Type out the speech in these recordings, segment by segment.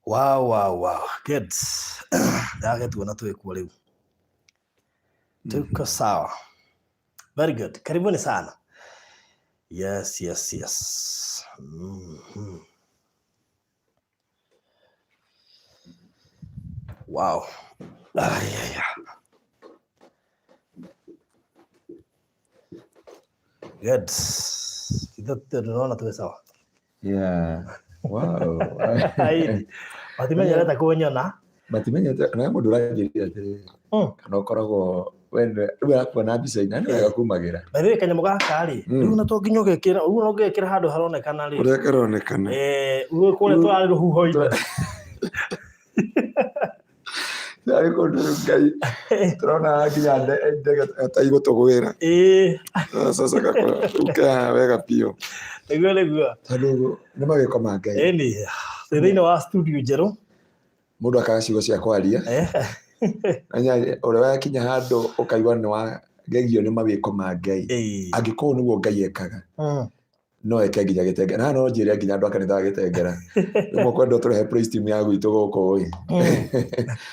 Wow. Good. Ndage tuona twikuo riu. Tuko sawa. Very good. Karibuni sana. Yes. Wow. Good. Tunaona tuwe sawa. Yeah. Wow. Batimenya reta kunyona. Batimenya na mundu uragirira atiri. Kana ukoragwo wende kuona mbica-inĩ nĩ wega kumagira. Bathi kanyamu gaka ri. Riu na to nginya ugekira, riu no ugekira handu haronekana ri. Uria karonekana. Uwe kule twari ruhuho-ini. Ari kundu ngai. Turona nginya ndege ataigo tugwira. Sasa kakora uka wega pio. Niguo. Tondũ nĩ magĩko ma Ngai. Ni thĩinĩ wa studio njerũ mũndũ akaga ciugo cia kwaria ũrĩa wakinya handũ ũkaigua nĩ wagegio nĩ mawĩko ma Ngai angĩkorwo nĩguo Ngai ekaga no eke nginya gĩtengera na no njĩre nginya andũ a kanitha wa gĩtengera nĩguo kwenda tũrehe praise team ya gwitũ gũkũ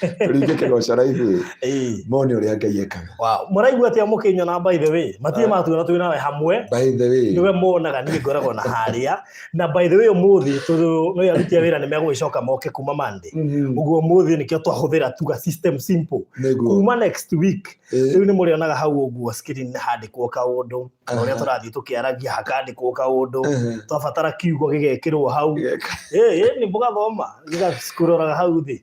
tũringe kĩgoco raithi mone ũrĩa Ngai ekaga. Mũraigua atĩa mũkĩnyona by the way matirĩ matuona twĩ nawe hamwe by the way niwe monaga niĩ ngoragwo na harĩa na by the way ũmũthĩ tondũ no aruti a wĩra nĩ megũgĩcoka moke kuma Monday ũguo ũmũthĩ nĩkĩo twahũthĩra tuga system simple kuma next week rĩu nĩ mũrĩonaga hau ũguo screen nĩ handĩkwo kaũndũ ũrĩa tũrathiĩ tũkĩaragia hakandĩkwo kaũndũ twabatara kiugo gĩgekĩrwo hau nĩ mũgathoma gĩgaskũroraga hau thĩ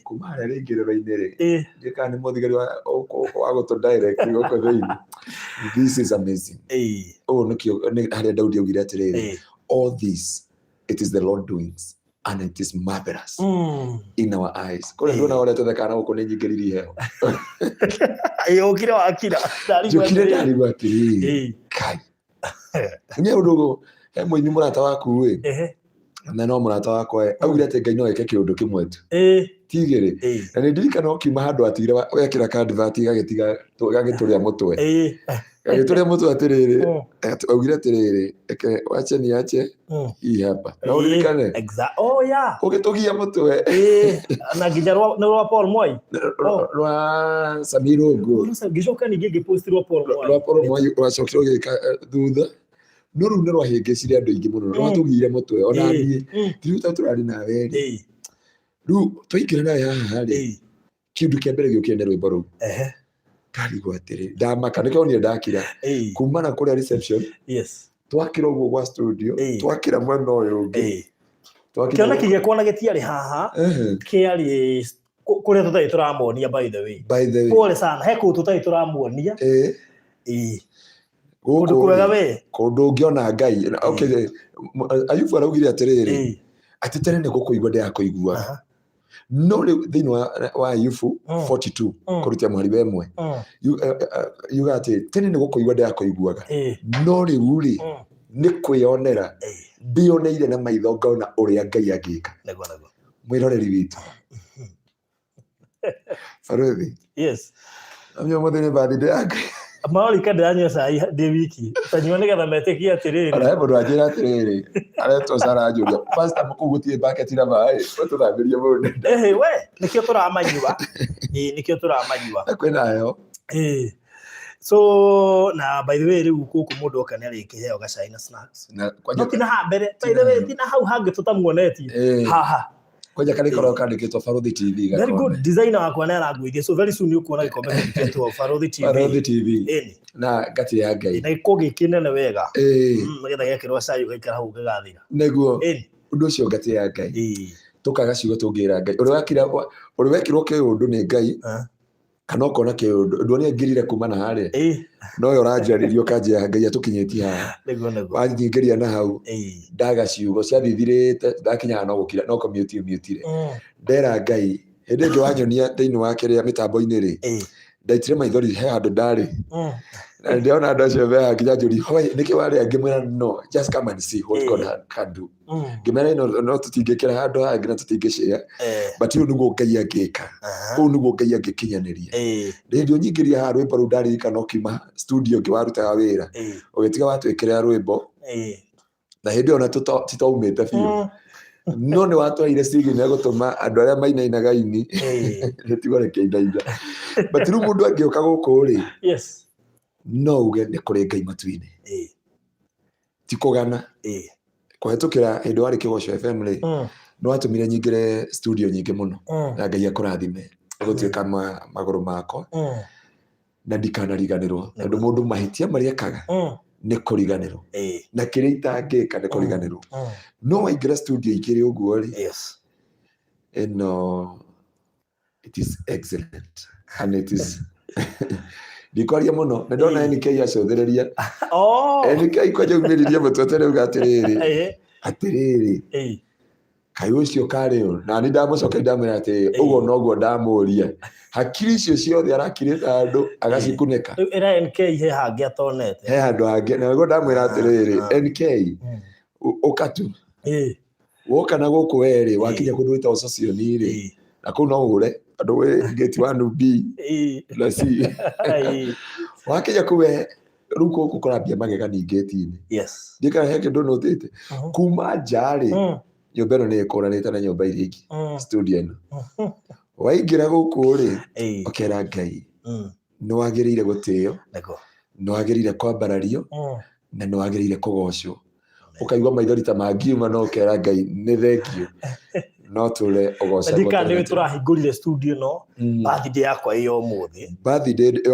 kuma harĩa rĩingĩrĩro-inĩ rĩ gĩka nĩ mũthigari wa gũtũ direct gũkũ thĩinĩ. This is amazing. Nĩkĩo harĩa Daudi augire atĩrĩrĩ all this it is the Lord doings and it is marvelous in our eyes. Kũrĩa ndona ũrĩa tũthekaga na gũkũ nĩ nyingĩrĩrie heho ũkire wakira njũkire ndarigwo atĩrĩrĩ Kai nĩ ũndũ he mũini mũrata waku na no mũrata wakwa augire atĩ Ngai no eke kĩũndũ kĩmwe tu tigĩrĩ na nĩ ndirikana ũkiuma handũ atigire wekĩra kandivati gagĩtũrĩa mũtwe gagĩtũrĩa mũtwe atĩrĩrĩ augire atĩrĩrĩ wache niache hii hapa na ũririkane ũgĩtũgia mũtwe na nginya rwa Paul Moi rwa Samir Ogo gĩcoka ningĩ ngĩpost rwa Paul Moi rwacokire ũgĩka thutha no rĩu nĩ rwahĩngĩcire andũ aingĩ mũno rwatũgire mũtwe ona niĩ tiruta tũrari nawe rĩu twaingĩra nawe haha rĩ kĩndũ kĩa mbere gĩũkire nĩ rwĩmbo rũu ndarigwo atĩrĩ ndamaka nĩkĩo niĩ ndakira kumana kũrĩa reception twakĩra ũguo gwa studio twakĩra mwena ũyũ ũngĩ kĩoneki gĩakwa na gĩtiarĩ haha kĩarĩ kũrĩa tũtarĩ tũramuonia by the way pole sana he kũu tũtarĩ tũramuonia kũndũ kwega we kũndũ ũngĩona Ngai Ayubu araugire atĩrĩrĩ atĩ tene nĩ gũkũigua ndakũiguaga no rĩu thĩinĩ wa Ayubu 42 kũrutia mũhari wa ĩmwe yuga atĩ tene nĩ gũkũigua ndakũiguaga no rĩu rĩ nĩ kwĩyonera ndĩoneire na maitho ngona ũrĩa Ngai angĩka mwĩroreri witũ Faruthi amyo mũthenya birthday yake Maori kada yanyo sai de wiki tanywa nĩgetha metĩkie atĩrĩrĩ ara mũndũ anjĩra atĩrĩrĩ aretwo Sara njũria pastor mũkũgutie bucket na maĩ tũthambĩrie mũndũ we nĩkĩo tũramanyua nĩkĩo tũramanyua kwĩna heho so na by the way rĩu gũkũ mũndũ oka nĩ arĩkĩheo gacai na snacks no tina ha mbere by the way tina hau hangĩ tũtamuonetie haha koja kali koroka ndikitwa Faruthi TV very good designer wakwa nĩ arangũithia so very soon ũkuona gĩkombe gĩkĩtwo Faruthi TV na ngati ya Ngai na gĩkũgĩ kĩnene wega nĩgetha gĩakĩrwo cai ũgaikara hau gĩgathira nĩguo ũndũ ũcio ngati ya Ngai tũkaga ciugo tũngĩra Ngai ũrĩa wekirwo kĩũndũ nĩ Ngai kana ũkona kĩũndũ ndũonire ngirire kuma na harĩa no yo ũranjarĩrio kanjĩa Ngai atũkinyĩtie haha wanyingĩria na hau ndaga ciugo ciathithirĩte ndakinya no gũkira no community ndera Ngai hĩndĩ ĩngĩ wanyonia thĩinĩ wa kĩrĩa mĩtambo-inĩ rĩ ndaitire maithori he handũ ndarĩ na ndĩona andũ acio meha nginya njũri nĩkĩ warĩa ngĩmwĩra no just come and see what God can do ngĩmera no tũtingĩkĩra handũ hangĩ na tũtingĩcĩa but ũyũ nĩguo Ngai angĩka ũyũ nĩguo Ngai angĩkinyanĩria rĩndio nyingĩria haha rwĩmbo rũu ndaririkana ũkiuma studio ũngĩ warutaga wĩra ũgĩtiga watwĩkĩrĩra rwĩmbo na hĩndĩ ĩyo ona titaumĩte biũ no nĩ watwaire sigi nĩ gũtũma andũ arĩa mainainaga ini rĩtigoreke inaina but rĩu mũndũ angĩũka gũkũ rĩ no uge nĩ kũrĩ Ngai matu-inĩ ti kũgana kũhetũkĩra hĩndĩ warĩ Kĩgoco FM rĩ no watũmire nyingĩre studio nyingĩ mũno na Ngai akũrathime gũtuĩka magũrũ makwa na ndikanariganĩrwo tondũ mũndũ mahĩtia marĩa ekaga nĩ kũriganĩrwo na kĩrĩa itangĩka nĩ kũriganĩrwo no waingĩra studio igĩrĩ ũguo rĩ ĩno it is excellent and it is ndikwaria mũno nĩ ndona NK acũthĩrĩria NK kwanja umĩrĩria mũtwete rĩu atĩrĩrĩ kaĩ ũcio karĩ ũ na nĩ ndamũcoka ndamwĩra atĩ ũguo noguo ndamũria hakiri icio ciothe arakirĩta andũ agacikunĩka rĩu era NK he hangĩ atonete he handũ hangĩ na nĩguo ndamwĩra atĩrĩrĩ NK ũkatu woka na gũkũ werĩ wakinya kũndũ gwĩtagwo Socioni rĩ na kũu no ũgũre andũ wĩ gate 1B na C wakinya kũu rĩu gũkũ kũrambia magegania gate-inĩ ndikana he kĩndũ notĩte kuma nja rĩ nyũmba ĩno nĩ ĩkũranĩte na nyũmba iria ingĩ studio ĩno waingĩra gũkũ rĩ ũkera Ngai nĩ wagĩrĩire gũtĩo nĩ wagĩrĩire kwambarario na nĩ wagĩrĩire kũgocwo ũkaigua maithori ta mangiuma no ũkera Ngai nĩ thengio no tũre ũgocagwo ndikana nĩ tũrahingũrire studio no birthday yakwa ĩyo ũmũthĩ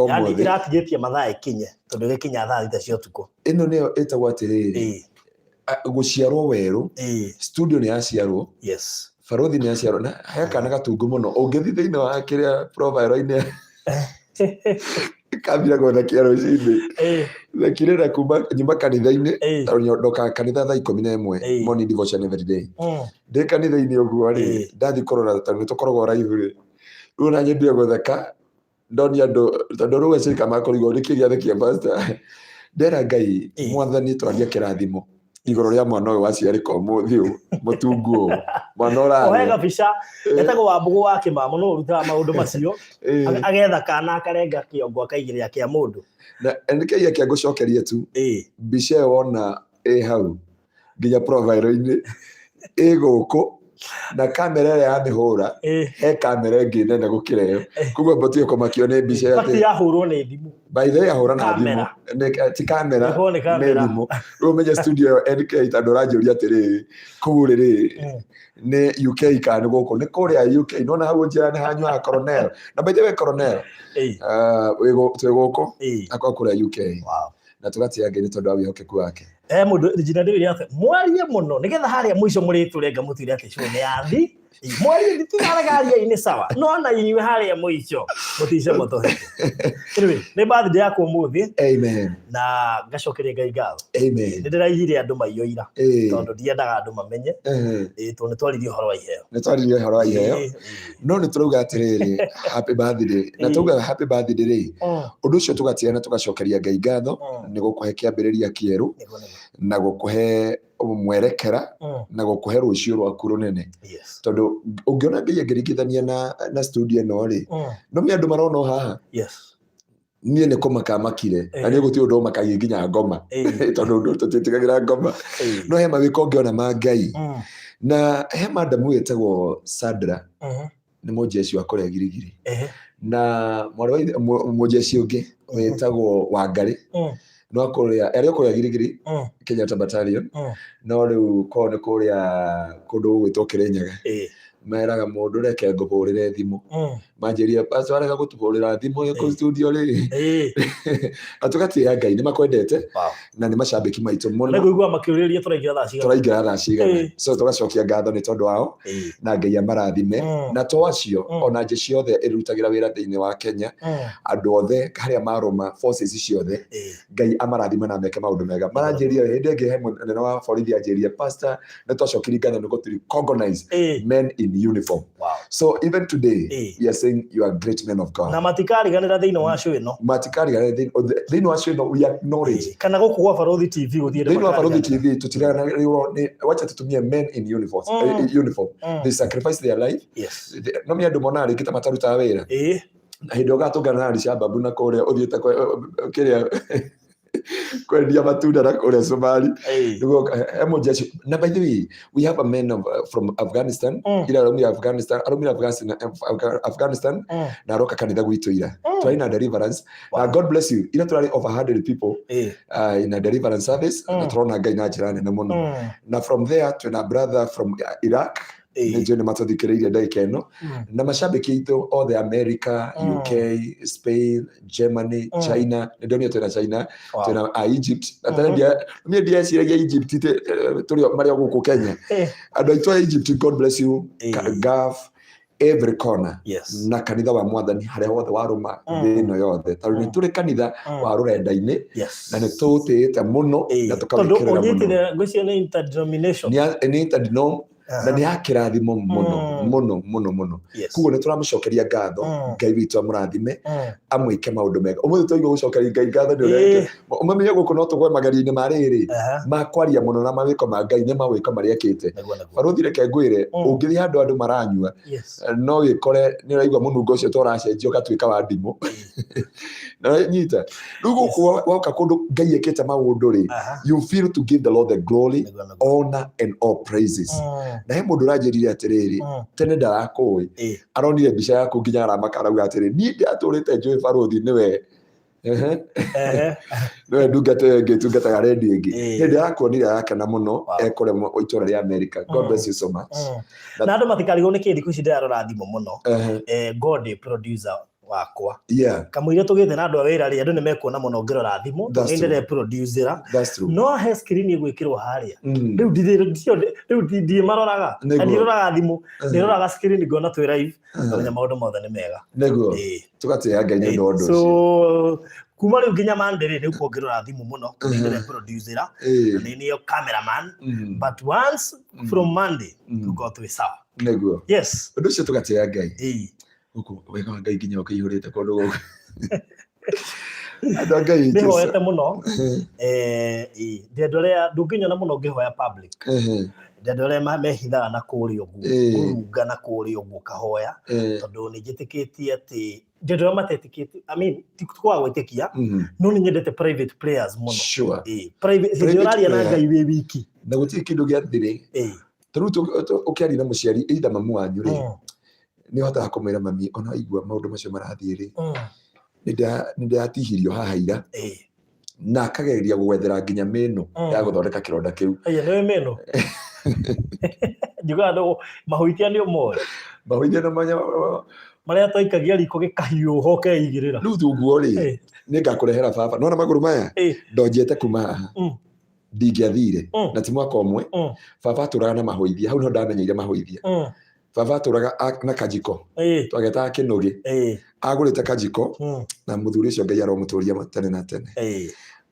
yani ĩratigĩtie mathaa ĩkinye tondũ gĩkinya thaa 3 cia ũtukũ ĩno nĩyo ĩtagwo atĩrĩrĩ gũciarwo werũ studio nĩ yaciarwo barothi nĩ yaciarwo na he kana gatungu mũno ũngĩthiĩ thĩinĩ wa kĩrĩa profile-inĩ kambira gotha kĩa rũcinĩ thekirĩra kuma nyuma kanitha-inĩ ndoka kanitha thaa 11 morning devotion every day ndĩ kanitha-inĩ ũguo rĩ ndathi kũrora tondũ nĩ tũkoragwo raivu rĩ rĩu na nyendire gũtheka ndonia andũ tondũ rĩu acirika makorigwo nĩ kĩgĩathĩ kĩa pastor ndera Ngai mwathani twaria kĩrathimo igũrũ rĩa mwana ũyũ waciarĩka ũmũthĩ ũyũ mũtungu ũyũ mwana ũrarĩ wega bica etagwo Wambũgũ wa Kĩmamũ no ũrutaga maũndũ macio agetha kana akarenga kĩongo akaigĩrĩra kĩa mũndũ na NK akĩangũcokeria tu mbica ĩyo wona hau nginya profile-inĩ gũkũ na kamera ĩrĩa yamĩhũra he kamera ĩngĩ nene gũkĩra ĩyo koguo mbatiĩ kũmakio nĩ mbica atĩ yahũrwo nĩ thimũ by the way yahũra na thimũ ti kamera nĩ thimũ rĩu ũmenye studio ĩyo NK tondũ ũranjũria atĩrĩrĩ kũu rĩrĩ nĩ UK kana gũkũ nĩ kũrĩa UK nona hau njĩra nĩ hanyuaga Coronel na by the way Coronel twĩ gũkũ akwa kũrĩa UK na tũgatia Ngai nĩ tondũ wa wĩhokeku wake mũndũ Regina David atĩ mwarie mũno nĩgetha harĩa mũico mũrĩtũrenga mũtwĩre atĩ show nĩ yathi mwarie nditũragaria-inĩ sawa no na inyuĩ harĩa mũico mũtice mũtohete anyway nĩ birthday yakwa ũmũthĩ amen na ngacokeria Ngai ngatho amen nĩ ndĩraigire andũ maiyũ ira tondũ ndiendaga andũ mamenye tondũ nĩ twaririe ũhoro wa iheo no nĩ tũrauga atĩrĩrĩ happy birthday na tũuga happy birthday rĩ ũndũ ũcio tũgatigana tũgacokeria Ngai ngatho nĩ gũkũhe kĩambĩrĩria kĩerũ na gũkũhe mwerekera na gũkũhe rũciũ rwaku rũnene tondũ ũngĩona Ngai angĩringithania na studio ĩno rĩ no mĩ andũ marona haha niĩ nĩ kũmakamakire na nĩ gũtirĩ ũndũ ũmakagia nginya ngoma tondũ ũndũ tũtiĩtigagĩra ngoma no he mawĩko ũngĩona ma Ngai na he madamu wĩtagwo Sandra nĩ mũjeshi wa kũrĩa Girigiri na mũjeshi ũngĩ wĩtagwo Wangarĩ no kũrĩa kũrĩa Girigiri Kenyatta Battalion no rĩu ko nĩ kũrĩa kũndũ gwĩtwo Kĩrĩnyaga meraga mũndũ reke ngũhũrĩre thimũ manjĩria pastor arega gũtũhũrĩra thimũ gũkũ studio rĩ atũgatia Ngai nĩ makwendete na nĩ macambĩki maitũ mũno na ngũigua makĩũrĩria tũraingĩra thaa cigana so tũgacokia ngatho nĩ tondũ wao na Ngai amarathime na to acio ona nje ciothe ĩrutagĩra wĩra thĩinĩ wa Kenya andũ othe harĩa marũma forces ciothe Ngai amarathime na meke maũndũ mega maranjĩria hĩndĩ ĩngĩ he mũnene wa borithi anjĩria pastor nĩ twacokirie ngatho nĩ gũtũri congonize men in uniform so even today we are saying you are great men of God na matikariganĩra thĩinĩ wa show ĩno thĩinĩ wa show ĩno we acknowledge kana gũkũ gwa Barothi TV gũthiĩ thĩinĩ wa Barothi TV tũtiraganĩrwo nĩ wacha tũtumie men in uniform they sacrifice their life no mĩ andũ mona rĩngĩ ta matarutaga wĩra na hĩndĩ ũgatũngana na Alishababu na kũrĩa ũthiĩte kĩrĩa kwendia matunda na kule Somali niguo emoji. Na by the way, we have a man from Afghanistan, ila arumia Afghanistan na roka kanitha gwitu ira twaina deliverance. Na God bless you, ila turari over 100 people in a deliverance service na turona Ngai na njira nene muno. Na from there tuna brother from Iraq nijone matothikireirie ndagika ino na mashabiki aitu all the America, UK, Spain, Germany, China, ndio tuna China, tuna Egypt. Atandia ndia ciragia Egypt turi maria guku Kenya. Andu aitu Egypt, God bless you, Gulf, every corner. Na kanitha wa Mwathani haria wothe waruma thino yothe taru ni turi kanitha wa rurenda-ini na ni tutite muno na tukawikirira muno. Onyitire gwicio ni interdenomination ni interdenomination na ni akirathimo muno. Kuo ni turamucokeria ngatho Ngai witu amurathime amwike maundu mega. Umuthi twaigua gucokeria Ngai ngatho ndio reke umamenye guku no tugwe magari-ini mariri makwaria muno na mawiko ma Ngai ni mawiko maria kite baruthi reke ngwire ungithi andu maranyua no wikore ni raigua munungo ucio toracenjio gatuika wa ndimo na nyita rugo kwa waka kundu Ngai ekete maundu ri you feel to give the Lord the glory, honor and all praises. Na he mundu ranjirire atiriri tene ndarakui aronire mbica yaku nginya aramaka arauga atiriri ni ndaturite njui baruthi niwe no ndungata rendi ingi hindi yakuonire yakena muno ekore itura ria America. God bless you so much. Na andu matikarigo ni kindi kuci ndirarora thimo muno God producer wakwa kamwire tugite na andu a wira ri andu ni mekuona muno ngirora thimo ni ndire producer no he screen igwikirwo haria riu ndi maroraga ndiroraga thimo ndiroraga screen ngona twi live na maundu mothe ni mega neguo tugatia Ngai ni ndondo so kuma riu nginya mandiri ni kuongirora thimu muno ndire producer ni niyo cameraman but once from Monday tuko twi sawa neguo yes undu cio tugatia Ngai uko wega Ngai nginya ukiihurite kundu guku ando Ngai ni hoete muno ndendorea ndunginyona muno ngihoya public ndendorea mehithaga na kuri uguo kurunga na kuri uguo kahoya tondu ni njitikitie ati ndendorea matetikite I mean tikwa gwitikia no ni nyendete private players muno private ndirari na Ngai wi wiki na guti kindu gia thiri taruto ukiari na muciari either mamu wanyu ri ni hotaga kumira mami ona igua maundu macio marathie ri ni ndatihirio haha ira na akageria gwethera nginya meno ya guthondeka kironda kiu ni meno juga ndo mahuitia ni umoe mahuitia na manya maria toikagia riko gikahiu hoke igirira riu tunguo ri ni ngakurehera baba nona maguru maya ndonjete kuma haha ndingiathire na ti mwaka umwe baba turaga na mahuithia hau no ndamenyeire mahuithia baba turaga na kajiko twageta kinugi agurite kajiko na muthuri ucio Ngai aromuturia tene na tene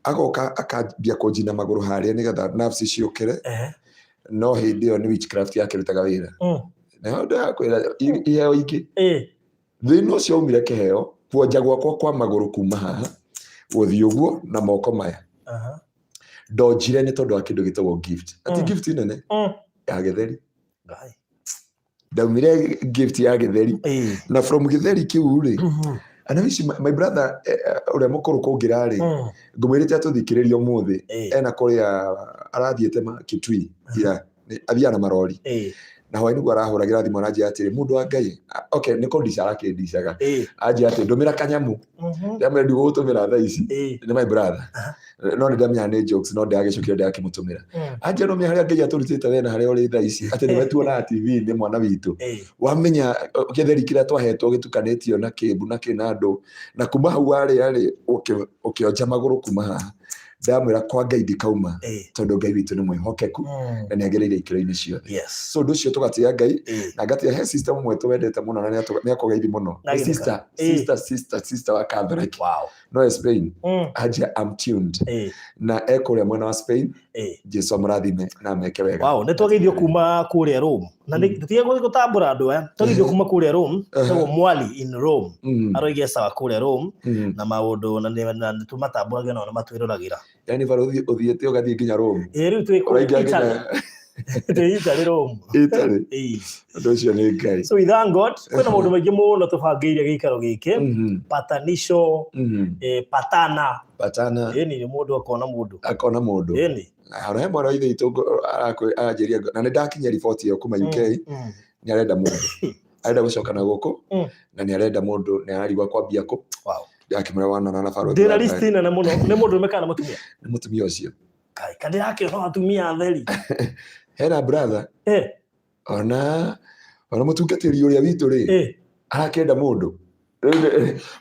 agoka akambia kunjina maguru haria nigetha nerves ciukire no hindi yo ni witchcraft yake rutaga wira na ndo akwira iheo ingi thino cio umire kiheo kuonja gwakwa kwa maguru kuma haha guthii uguo na moko maya ndonjire ni tondu wa kindu gitagwo gift ati gift nene ya githeri ndaumire gift ya githeri na from githeri kiu ri ana wish my brother ure mukuru kungira ri ngumwirite atuthikiririo muthi ena kuria arathiete Kitui ira athia na marori na hwa ni arahuragira thimo na atiri mundu wa Ngai okay ni kondisha arakindishaga aje ati ndumira kanyamu ndamwe ndi gutumira tha ici ni my brother no ni ndamya ni jokes no ndagicukire ndakimutumira aje no haria Ngai aturutite wena haria uri tha ici ati ni wetuona TV ni mwana witu wamenya githeri kira twahetwo gitukanetio na kibu na kinando na kuma hau ari ukionja maguru kuma haha ndamwira kwa Ngai ndikauma tondu Ngai witu ni mwihokeku na ni agereire ikiro-ini ciothe so ndu cio tugatia Ngai na gatia he system mwetu wendete muno na ni akogeithi muno sister wa Catholic no Spain aje am tuned na ekuria mwena wa Spain Jesu amrathime na meke wega ni twageithio kuma kuria Rome na tiye gutambura andu twageithio kuma kuria Rome tawo mwali in Rome aroigia sawa kuria Rome na maundu na tumatamburagia na matwiruragira yani varuthi uthiete ugathie nginya Rome riu twi Itarĩ Rome. Itarĩ. Ũndũ ũcio nĩ Ngai. So we thank God. Kwĩna maũndũ maingĩ mũno tũbangĩire gĩikaro gĩkĩ. Patanisho, patana. Nĩ mũndũ akona mũndũ. Haro he mwana ithe itũ aranjĩria na nĩ ndakinya riboti ĩyo kuma UK nĩ arenda mũndũ. Arenda gũcoka na gũkũ na nĩ arenda mũndũ nĩ ararigwa kwambia kũ. Ndakĩmera wana na barothi. Ndĩna list nene mũno. Nĩ mũndũ ũmekana mũtumia. Nĩ mũtumia ũcio. Kandi yake no atumia theri. Hena brother. Ona mũtungatĩri ũrĩa witũ rĩ. Arakenda mũndũ.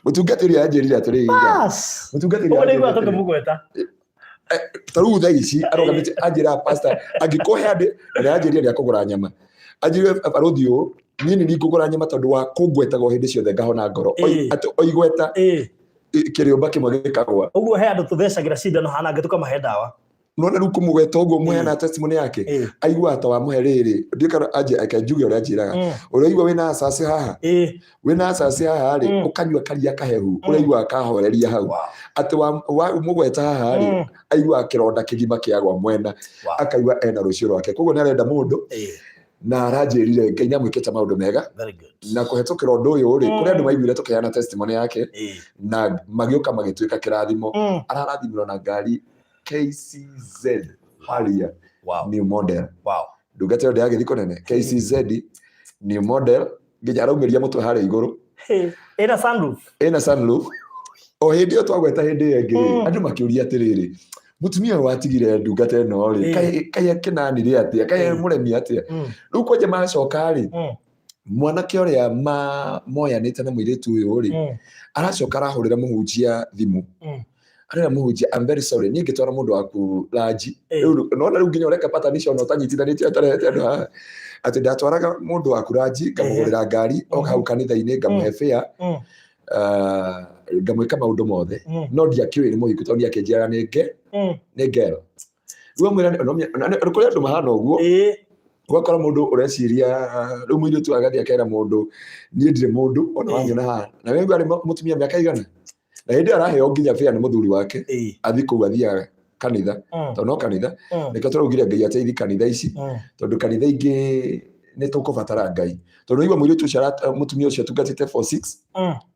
Mũtungatĩri anjĩrire atĩrĩ. Mũtungatĩri. Ũguo nĩguo atoka mũgweta. Taru thaa ici arogamĩte anjĩra pastor angĩkũhe andũ na anjĩrire nĩ akũgũra nyama. Anjĩrire barothi ũũ niĩ nĩ ngũgũra nyama tondũ wa kũngwetagwo hĩndĩ ciothe ngahona ngoro. Oigweta kĩrĩũmba kĩmwe gĩkagwa. Ũguo he andũ tũthecagĩra cindano hana angĩ tũkamahe ndawa. Nona rĩu kũmũgweta ũguo mũheana testimony yake. Aiguaga ta wamũhe rĩrĩ. Ndikara akanjuge ũrĩa anjĩraga. Ũraigua wĩna asasi haha. Wĩna asasi haha rĩ ũkanyua karia kahehu. Ũraigua kahoreria hau. Atĩ wa mũgweta haha rĩ aiguaga kĩronda kĩgima kĩagwa mwena. Akaigua ena rũcio rwake. Koguo nĩ arenda mũndũ. Na aranjĩrire Ngai nĩamwĩkĩte maũndũ mega. Na kũhetũkĩra ũndũ ũyũ rĩ kũrĩ andũ maiguire tũkĩheana testimony yake na magĩũka magĩtuĩka kĩrathimo. Ararathimirwo na ngari KCZ Harrier new model. Ndungata ĩyo ndĩagĩthiĩ kũnene. KCZ new model nginya araumĩria mũtwe harĩa igũrũ. Ĩna sunroof. O hĩndĩ ĩyo twagweta hĩndĩ ĩyo ĩngĩ andũ makĩũria atĩrĩrĩ mutumia watigire ndungata ĩno rĩ kaĩ kĩnanire atĩa kaĩ mũremi atĩa rĩu kwanja macoka rĩ mwanake ũrĩa moyanĩte na mũirĩtu ũyũ rĩ aracoka arahũrĩra mũhunjia thimũ arĩa mũhunjia I'm very sorry niĩ ngĩtwara mũndũ waku ranji nona rĩu nginya ũreka patanisho no tanyitithanĩtie atarehete andũ haha atĩ ndatwaraga mũndũ waku ranji ngamũgũrĩra ngari o hau kanitha-inĩ ngamũhe fare ngamwĩka maũndũ mothe no ndiakĩũĩ nĩ mũhiku tondũ nĩakĩnjĩraga nĩ ngero rĩu amwĩra kũrĩ andũ mahana ũguo ũgakora mũndũ ũreciria rĩu mũirĩtu agathiĩ akera mũndũ niĩ ndirĩ mũndũ ona wanyona haha na wĩngũ arĩ mũtumia mĩaka igana na hĩndĩ araheo nginya fare nĩ mũthuri wake athiĩ kũu athiaga kanitha tondũ no kanitha nĩkĩo tũraugire Ngai ateithie kanitha ici tondũ kanitha ingĩ nĩ tũkũbatara Ngai tondũ igua mũirĩtu ũcio mũtumia ũcio tungatĩte for 6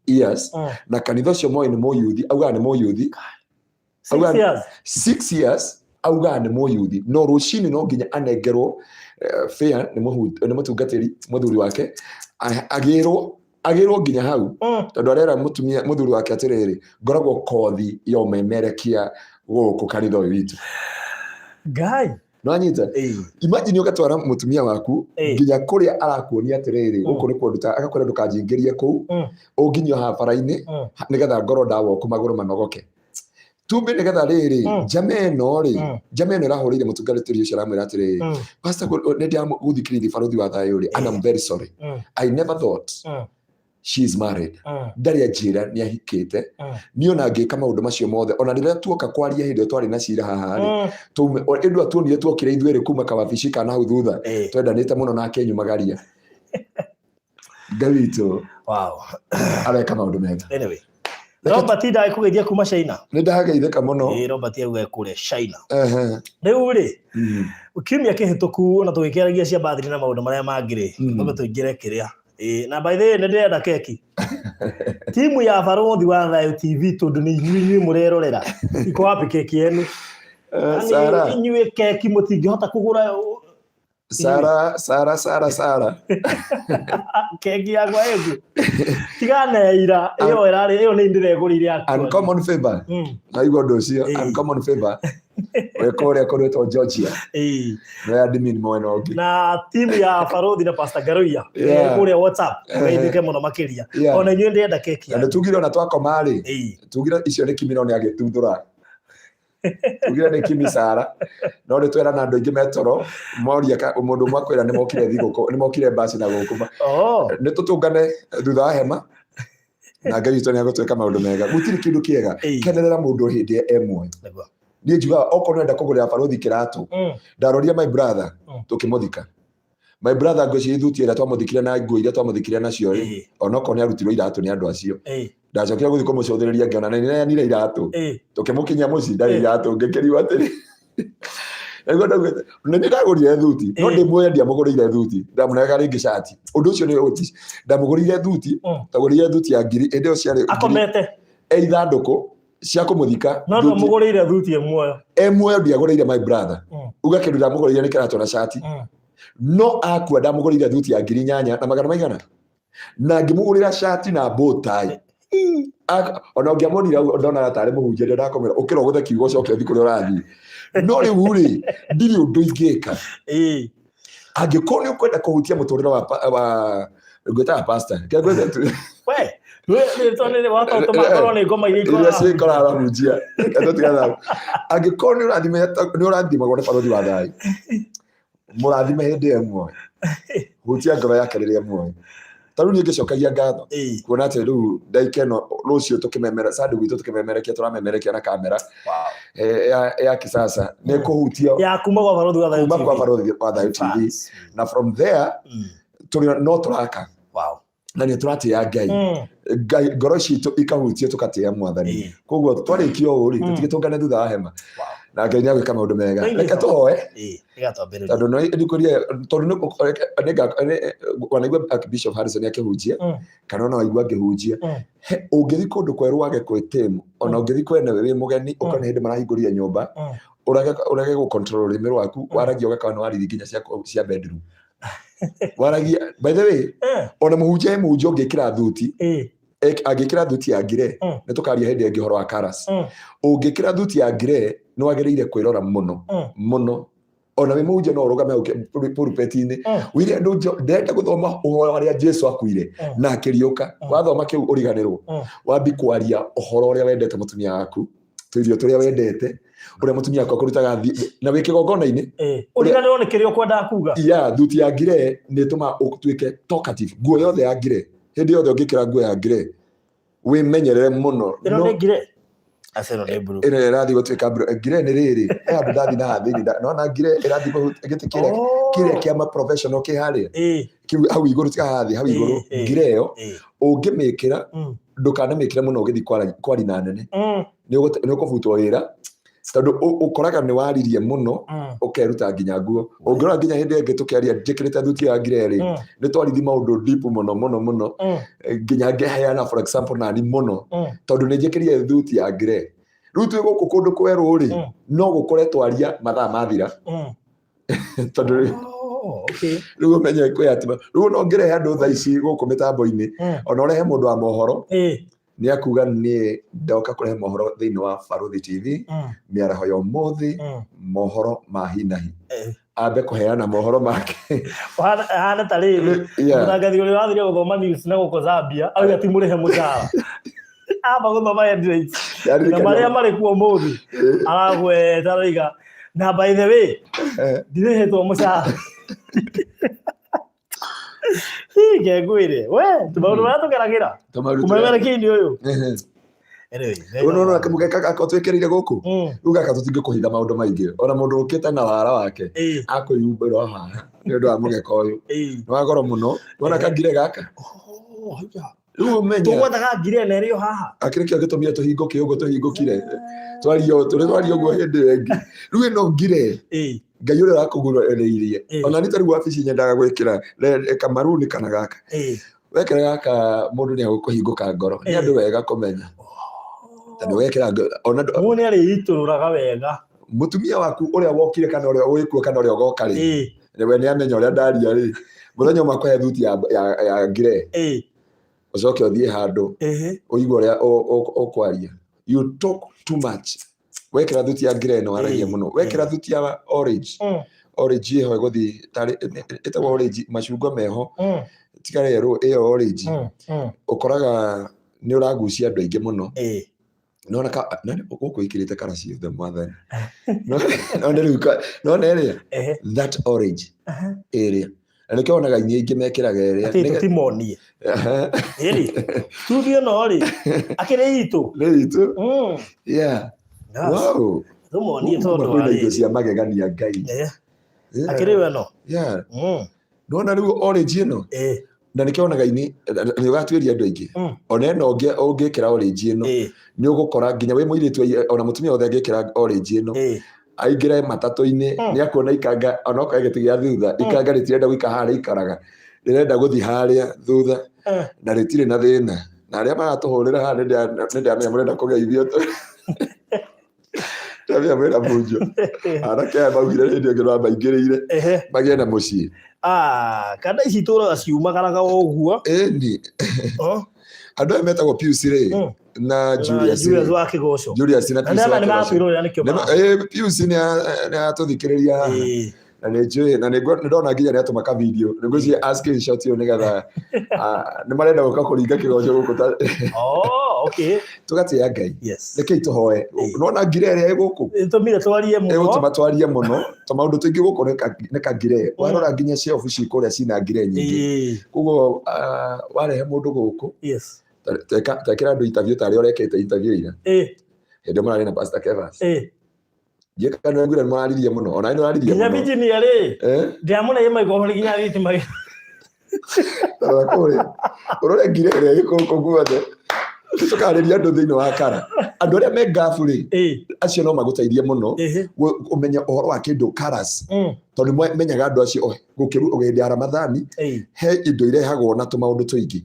years na kanitha ũcio moĩ nĩ mũyuthi augaga nĩ mũyuthi 6 years augaga nĩ mũyuthi no rũcinĩ no nginya anengerwo fare nĩ mũtungatĩri mũthuri wake agĩrwo nginya hau tondũ arera mũthuri wake atĩrĩrĩ ngoragwo kothi ya ũmemerekia gũkũ kanitha ũyũ witũ Ngai no anyita imagine ũgatwara mũtumia waku nginya kũrĩa arakuonia atĩrĩrĩ gũkũ nĩ kũndũ agakwĩra ndũkanjingĩrie kũu ũnginyio haha bara-inĩ nĩgetha ngoro ndawoku magũrũ manogoke tumbe nĩgetha rĩrĩ njama ĩno ĩrahũrĩire mũtungatĩri ũcio aramwĩra atĩrĩrĩ pastor nĩndĩramũthikĩrĩirie barothi wa thayũ rĩ and I'm very sorry I never thought she is married ndarĩ anjĩra nĩ ahikĩte niĩ ona ngĩka maũndũ macio mothe ona rĩrĩa tuoka kwaria hĩndĩ ĩyo twarĩ na cira haha rĩ ĩndũ atuonire tuokire ithuĩ rĩ kuma kawabici kana hau thutha twendanĩte mũno nake enyumagaria Ngai witũ areka maũndũ mega anyway Robert ndaĩ kũgeithia kuma China nĩ ndageithĩka mũno Robert auga kũrĩa China rĩu rĩ kiumia kĩhĩtũku ona tũgĩkĩaragia cia bathiri na maũndũ marĩa mangĩ rĩ tũmbe tũingĩre kĩrĩa na by the way nĩ ndĩrenda keki timu ya barothi wa Thayũ TV tondũ nĩ inyuĩ mũrerorera iko wapi keki yenu Sara inyuĩ keki mũtingĩhota kũgũra Sara keki yakwa ĩgu tigana ira ĩyo nĩ ndĩregũrĩire akwa uncommon favor naigua ũndũ ũcio uncommon favor wekore akoretwo Georgia no ya admin mwena ũngĩ na timu ya barothi na Pastor Garoia kũrĩa WhatsApp ngeithĩke mũno makĩria ona inyuĩ ndĩrenda keki na tugire ona twakoma rĩ tugire icio nĩ Kimino nĩ agĩtuthũra tugire nĩ Kimi Sara no nĩ twera na andũ aingĩ metoro moria mũndũ ũmwe akwĩra nĩ mokire thigũkũ nĩ mokire basi na gũkũma nĩ tũtũngane thutha wa hema na Ngai witũ nĩ agũtwĩka maũndũ mega gũtirĩ kĩndũ kĩega kenerera mũndũ hĩndĩ ĩmwe niĩ njugaga okorwo nenda kũgũrĩra barothi kĩratũ ndaroria my brother tũkĩmũthika my brother ngwĩciria ithuti ĩrĩa twamũthikire na nguo iria twamũthikire nacio ona okorwo nĩ arutirwo iratũ nĩ andũ acio ndacokire gũthiĩ kũmũcũthĩrĩria ngĩona nĩ neanire iratũ tũkĩmũkinyia mũciĩ ndarĩ iratũ ngĩkĩriu atĩrĩ ego nĩ ndagũrire thuti no ndĩmuoya ndiamũgũrĩire thuti ndamũnega rĩngĩ shati ũndũ ũcio nĩ ũti ndamũgũrĩire thuti tagũrĩire thuti ya ngiri ĩndĩ cio ciarĩ akomete ithandũkũ cia kũmũthika no mũgũrĩire thuti muoyo ndiagũrĩire my brother uga kĩndũ ndamũgũrĩire nĩ kĩratũ na shati no akua ndamũgũrĩire thuti ya ngiri 8 na magana maigana na ngĩmũgũrĩra shati na bow tie ona ũngĩamũnira ndona tarĩ mũhunjia ndakomera ũkĩra ũgũthe kiugo coke thiĩ kũrĩa ũrathiĩ no rĩu rĩ ndirĩ ũndũ ingĩka angĩkorwo nĩ ũkwenda kũhutia mũtũrĩre wa ngwĩtaga pastor angĩkorwo nĩ ũrathimagwo nĩ barothi wa thayũ mũrathime hĩndĩ ĩmwe hutia ngoro yake rĩrĩa muoyo tarũ niĩ ngĩcokagia ngatho kuona atĩ rĩu ndagĩka ĩno rũciũ tũkĩmemera Sunday gwitũ tũkĩmemerekia tũramemerekia na kamera ya kisasa nĩ kũhutia ya kuma kwa barothi wa thayũ TV na from there no tũraka na nĩ tũratĩa Ngai ngoro citũ ikahutia tũgatĩa Mwathani koguo twarĩkia ũũ rĩ tũtigĩtũngane thutha wa hema na Ngai nĩ agwĩka maũndũ mega reke tũhoe tondũ no ndikũria tondũ wanaigua Bishop Harrison akĩhunjia kana ona waigua ngĩhunjia ũngĩthiĩ kũndũ kwerũ wage kwĩtĩmu ona ũngĩthiĩ kwene wĩ mũgeni ũkona hĩndĩ marahingũria nyũmba ũrage gũ control rĩmĩ rwaku waragia ũgakana nĩ wariri nginya cia bedroom waragia by the way ona mũhunjia ũngĩkĩra thuti angĩkĩra thuti ya ngire nĩ tũkaria hĩndĩ ĩngĩ horo wa karas ũngĩkĩra thuti ya ngire nĩ wagĩrĩire kwĩrora mũno ona wĩ mũhunjia no ũrũgame pulpit-inĩ wĩre andũ ndenda gũthoma ũhoro ũrĩa Jesũ akuire na akĩriũka wathoma kĩu ũriganĩrwo wambi kwaria ũhoro ũrĩa wendete mũtumia waku tũirio tũrĩa wendete ũrĩa mũtumia waku akũrutaga na wĩ kĩgongona-inĩ ũriganĩrwo nĩ kĩrĩa ũkwendaga kuga thuti ya ngire nĩ tũma ũtuĩke talkative nguo yothe ya ngire hĩndĩ yothe ũngĩkĩra nguo ya ngire wĩmenyerere mũno nĩ ngire Aseno nĩ buru ĩno ĩrathiĩ gũtuĩka ngire nĩ rĩrĩ andũ ndathi na thĩinĩ nona ngire ĩrathiĩ gĩtĩ kĩrĩa kĩa ma professional kĩharĩa kĩu hau igũrũ tiga hathĩ hau igũrũ ngire ĩyo ũngĩmĩkĩra ndũkanamĩkĩre mũno ũgĩthiĩ kwari na nene nĩ ũkũbutwo wĩra tondũ ũkoraga nĩ waririe mũno ũkeruta nginya nguo ũngĩrora nginya hĩndĩ ĩngĩ tũkĩaria njĩkĩrĩte thuti ya ngire rĩ nĩ twarithi maũndũ deep mũno nginya ngĩheana for example nani mũno tondũ nĩ njĩkĩrire thuti ya ngire rĩu twĩ gũkũ kũndũ kwerũ rĩ no gũkore twaria mathaa mathira tondũ rĩu ũmenye kwĩyatima rĩu no ngĩrehe andũ thaa ici gũkũ mĩtambo-inĩ ona ũrehe mũndũ wa mohoro nĩ akuga nĩ ndoka kũrehe mohoro thĩinĩ wa Barothi TV mĩaraho ya ũmũthĩ mohoro ma hinahi ambe kũheana mohoro make hana tarĩrĩ mũtangathi ũrĩa wathire gũthoma news na gũkũ Zambia auga ti mũrĩhe mũcara amba gũthoma headlines na marĩa marĩ kuo ũmũthĩ aragweta raiga na by the way ndirĩhetwo mũcara ngegwire we tũmaũndũ marĩa tũgeragĩra kũmemerekia-inĩ ũyũ no kamũgeka twĩkĩrĩire gũkũ rĩu gaka tũtingĩkũhitha maũndũ maingĩ ona mũndũ ũkĩte na wara wake akwĩhumbĩra haha nĩ ũndũ wa mũgeka ũyũ nĩ wa goro mũno wona kangire gaka rĩu ũmenye tũgwethaga ngire na ĩrĩo haha akĩrĩkio gĩtũmire tũhingũke ũguo tũhingũkire twario ũguo hĩndĩ ĩngĩ rĩu ĩno ngire Ngai ũrĩa wakũguũrĩirie ona nĩ tarĩu wabici nyendaga gwĩkĩra kamaruni kana gaka wekĩra gaka mũndũ nĩ agũkũhingũka ngoro nĩ andũ wega kũmenya tondũ wekĩra ona mũndũ nĩ arĩitũrũraga wega mũtumia waku ũrĩa wokire kana ũrĩa ũgĩkuo kana ũrĩa ũgoka rĩ we nĩ amenya ũrĩa ndaria rĩ mũthenya ũmwe akũhe thuti ya ngire ũcoke ũthiĩ handũ ũigua ũrĩa ũkwaria you talk too much wekĩra thuti ya ngire ĩno waragia mũno wekĩra thuti ya orange ĩho ĩgũthiĩ ĩtagwo orange macungwa meho tigare yerũ ĩyo orange ũkoraga nĩ ũragucia andũ aingĩ mũno nona gũkũ ikĩrĩte kara ciothe Mwathani nona ĩrĩa that orange area na nĩkĩo wonaga nyingĩ mekĩraga ĩrĩa tũtimonie studio no rĩ akĩrĩ itũ wow tũmonie tondũ wa indo cia magegania Ngai akĩrĩ we no nona rĩu orange ĩno na nĩkĩo wonaga nĩ ũgatuĩria andũ aingĩ ona ĩno ũngĩkĩra orange ĩno nĩ ũgũkora nginya wĩ mũirĩtu ona mũtumia wothe angĩkĩra orange ĩno aingire matatu-inĩ nĩ akuona ikanga onoka gĩtĩ gĩa thutha ikanga rĩtirenda gũika harĩa ikaraga rĩrenda gũthiĩ harĩa thutha na rĩtirĩ na thĩna na arĩa maratũhũrĩra haha nĩndĩamenya mũrenda kũgeithio ndĩamenya mwĩna bunjo anake aya maugire hĩndĩ ĩngĩ no maingĩrĩire magĩe na mũciĩ kana ici itũraga ciumagaraga ũguo ĩni andũ aya metagwo Pius rĩ na Julius wa Kĩgoco Julius na Pius na nĩmatwĩrwo nĩkĩo Pius nĩatũthikĩrĩria na nĩnjũĩ na nĩndona nginya nĩatũma ka video nĩngũciĩ screenshot ĩyo nĩgetha nĩmarenda gũka kũringa Kĩgoco gũkũ okay tũgatĩĩa Ngai rekei tũhoe nona ngire ĩrĩa ĩgũkũ ĩtũmire twarie mũno ĩgũtũma twarie mũno tũmaũndũ tũingĩ gũkũ nĩ kangire warora nginya shelf cikũrĩa cina ngire nyingĩ koguo warehe mũndũ gũkũ tekĩra andũ interview tarĩ ũrekete interview ira hĩndĩ mũrarĩ na Pastor Kevas Jeka no ngure mararirie muno ona ino araririe muno nginya Virginia ri ndiamuna yema igohori nginya thitima tarakore urore ngire ire iko guothe tukariria andu thiini wa kara andu aria me ngafu ri acio no magũteithie muno umenya ũhoro wa kindu colors tondu menyaga andu acio gukiru ũgendi Ramadhani he indo irehagwo na tũmaũndũ tũingĩ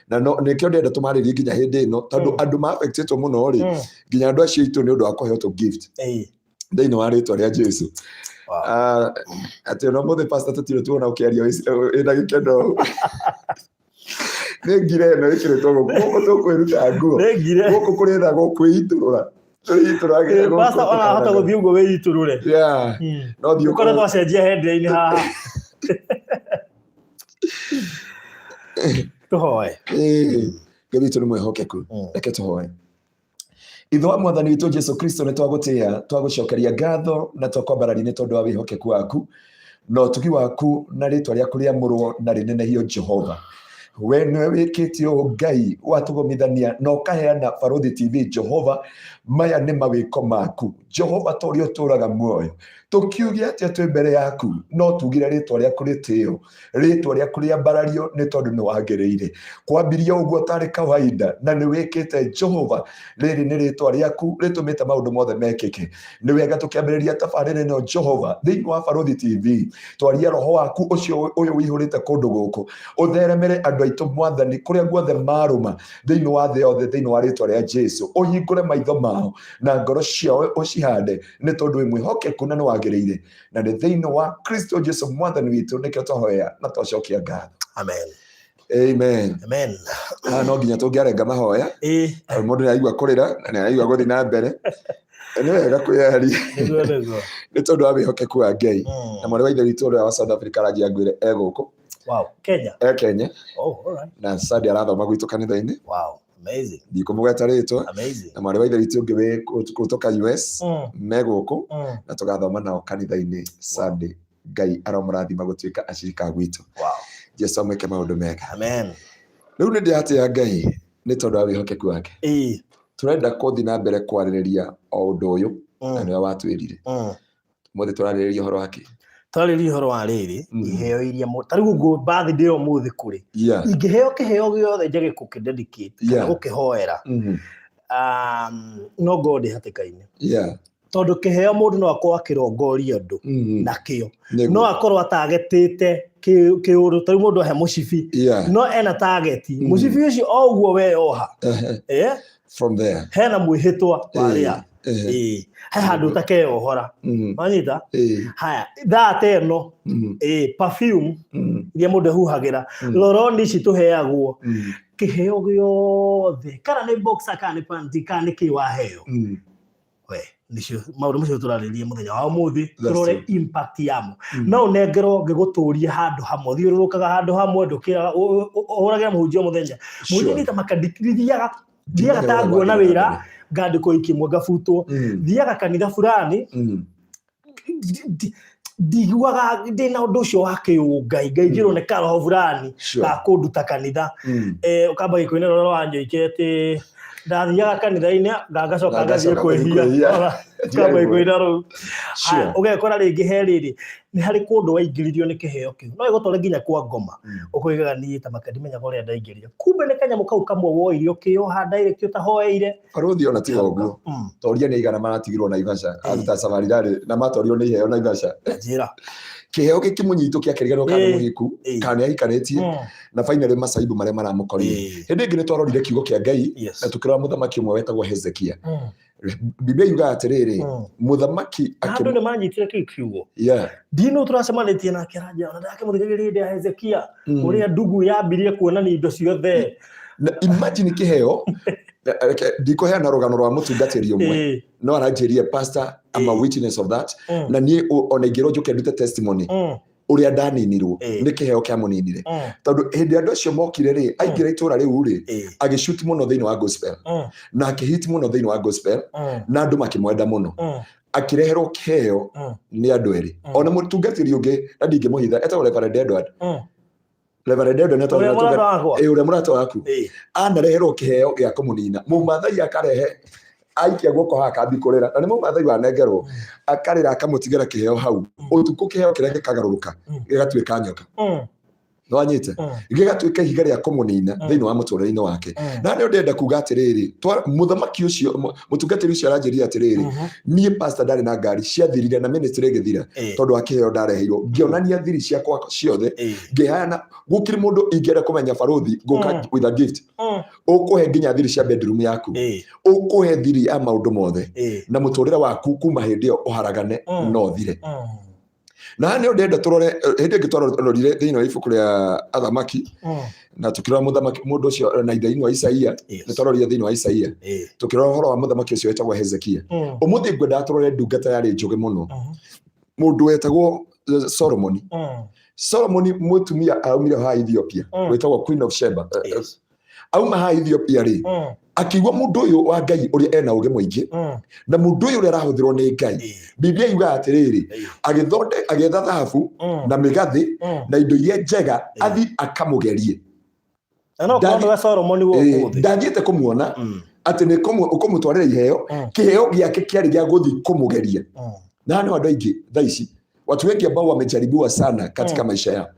na nĩkĩo ndenda tũmarĩrie nginya hĩndĩ ĩno tondu andu ma affectĩtwo muno ri nginya andu acio itu nĩ ũndũ wa kũheo to gift thĩinĩ wa rĩtwa rĩa Jesũ atĩ ona mũthĩ pastor tũtirĩ tuona ũkĩaria wĩna gĩkeno nĩ ngire ĩno ĩkĩrĩtwo gũkũ tũkwĩruta nguo gũkũ kũrĩthagwo kwĩitũrũra tũitũragĩra pastor ona hota gũthiĩ ũguo wĩitũrũre no thiĩ ũkorwo twacenjia hĩndĩ-inĩ haha tũhoe Ngai witũ nĩ mwĩhokeku reke tũhoe Ithe wa Mwathani witũ Jesũ Kristo nĩ twagũtĩĩa twagũcokeria ngatho na twakwambararia nĩ tondũ wa wĩhokeku waku na ũtugi waku na rĩtwa rĩaku rĩamũrwo na rĩnenehio Jehova we nĩwe wĩkĩte ũũ Ngai watũgomithania na ũkaheana Barũthi TV Jehova maya nĩ mawĩko maku Jehova tũrĩa ũtũraga muoyo tukiuge atĩ twĩ mbere yaku no tugire rĩtwa rĩaku rĩtĩo rĩtwa rĩaku rĩambarario nĩ tondũ nĩ wagĩrĩire kwambiria ũguo tarĩ kawaida na nĩ wĩkĩte Jehova rĩrĩ nĩ rĩtwa rĩaku rĩtũmĩte maũndũ mothe mekĩke nĩ wega tũkĩambĩrĩria tabarĩra ĩno Jehova thĩinĩ wa Barũthi TV twaria roho waku ũcio ũyũ wĩihũrĩte kũndũ gũkũ ũtheremere andũ aitũ Mwathani kũrĩa guothe marũma thĩinĩ wa thĩ yothe thĩinĩ wa rĩtwa rĩa Jesũ ũhingũre maitho mao na ngoro ciao ũcihande nĩ tondũ wĩ mwĩhokeku na nĩ wagĩrĩire na nĩ thĩinĩ wa Kristo Jesũ Mwathani witũ nĩkĩo twahoya na twacokia ngatho amen no nginya tũngĩarenga mahoya mũndũ nĩ aigua kũrĩra na nĩ aigua gũthiĩ na mbere nĩ wega kwĩyaria nĩ tondũ wa wĩhokeku wa Ngai na mwarĩ wa ithe witũ ũrĩa wa South Africa Rangi Angwĩre gũkũ Kenya na Sunday arathoma gwitũ kanitha-inĩ ndikũmũgeta rĩtwa na mwarĩ wa ithe witũ ũngĩ wĩ kũtoka US me gũkũ na tũgathoma nao kanitha-inĩ Sunday Ngai aromũrathima gũtuĩka acirika gwitũ Jesũ amwĩke maũndũ mega rĩu nĩ ndĩratĩĩa Ngai nĩ tondũ wa wĩhokeku wake tũrenda gũthiĩ na mbere kwarĩrĩria o ũndũ ũyũ na nĩwe watwĩrire mũthĩ tũrarĩrĩria ũhoro wake twarĩrĩria ũhoro wa rĩrĩ iheo iria tarĩu ngũ birthday ũmũthĩ kũrĩ ingĩheo kĩheo gĩothe njage gũkĩdedicate kana gũkĩhoera no God hatĩka-inĩ tondũ kĩheo mũndũ no akorwo akĩrongoria andũ nakĩo no akorwo atagetĩte kĩũndũ tarĩu mũndũ ahe mũcibi no ena target mũcibi ũcio o ũguo we oha from there hena mwĩhĩtwa warĩa he handũ ũtakeohora wanyita haya that ĩno perfume iria mũndũ ehuhagĩra loroni ici tũheagwo kĩheo gĩothe kana nĩ boxer kana nĩ panty kana nĩ kĩ waheo we nicio maũndũ macio tũrarĩrĩria mũthenya wa ũmũthĩ tũrore impact yamo no ũnengerwo ngĩgũtũria handũ hamwe thiũrũrũkaga handũ hamwe ndũkĩraga ũhũragĩra mũhunjia mũthenya mũhunjia nĩ mathiaga ta nguona wĩra ngandĩko ikĩmwe ngabutwo thiaga kanitha fulani ndiguaga ndĩna ũndũ ũcio wa kĩũngai ngaingĩrwo nĩ karoho fulani ga kũnduta kanitha ũkamba gĩkũinĩ roro wanjũikĩte ndathiaga kanitha-inĩ ngagacoka ngathiĩ kwĩhia kama ikoira ro ugekora ringi he riri ni hari kundu waingiririo ni kiheo kiu no igotore nginya kwa ngoma ukoigaga ni ta makadimenya gore ndaingiririo kumbe ni kanyamu kau kamwe woirio kioha direct utahoeire aruthi ona tiga uguo toria ni igana maratigirwo na Ivasha aruta safari dare na matorio ni iheo na Ivasha njira kiheo gikimunyitu kia kiriganwo kana muhiku kana ahikanetie na finally masaibu maria maramukorire hindi ngi ni twarorire kiugo kia Ngai na tukira muthamaki umwe wetagwo Hezekia Biblia yuga atiriri muthamaki andu ni manyitire kiugo dino turacemanitie na kiraja ona ndake muthigirire ya Hezekia uria ndugu yambirie kuona ni indo ciothe imagine kiheo ndiko heana rugano rwa mutungatiri umwe no aranjirie pastor I'm a witness of that na ni ona ingiro njuke ndute testimony uria ndaninirwo ni kiheo kia muninire tondu hindi andu acio mokire ri aingira itura riu ri agishuti muno thiini wa gospel na akihit muno thiini wa gospel na andu makimwenda muno akireherwo kiheo ni andu eri ona mutungatiri ungi na ndingimuhitha etagwo Reverend Edward Reverend Edward netwa uria murata waku anareherwo kiheo gia kumunina mumathai akarehe aikia guoko haka bikorera na ni mumathai wa nengerwo akarira akamutigira kiheo hau utuku kiheo kirenge kagaruruka gigatuika nyoka no anyite gigatuika ihiga ria kumunina thiini wa muturire-ini wake na ni ndenda kuga atiriri muthamaki ucio mutungatiri ucio aranjiria atiriri nie pastor ndari na ngari ciathirire na ministry githira tondu akiheo ndareheirwo ngionania thiri ciakwa ciothe ngihana gukiri mundu ingera kumenya baruthi guka with a gift ukuhe nginya thiri cia bedroom yaku ukuhe thiri ya maundu mothe na muturire waku kuma hindi iyo uharagane no thire na ni ndenda turore hindi ngitororire thiini wa ibuku ria athamaki na tukirora muthamaki mundu ucio na ithaini wa Isaia ni tororire thiini wa Isaia tukirora horo wa muthamaki ucio wetagwo Hezekia umuthi ngwenda turore ndungata yari njuge muno mundu wetagwo Solomon mutumia aumire ha Ethiopia wetagwo Queen of Sheba auma ha Ethiopia ri akigwa mundu uyu wa Ngai uria ena uge muingi na mundu uyu uria arahuthirwo ni Ngai Biblia yuga atiriri agetha thahabu na migathi na indo iria njega athi akamugerie ana kwa ndo Solomon wo ndangiete kumuona ati ni kumutwarira iheo kiheo giake kiari gia guthi kumugeria na ni andu aingi thaici watu wengi ambao wamejaribiwa sana katika maisha yao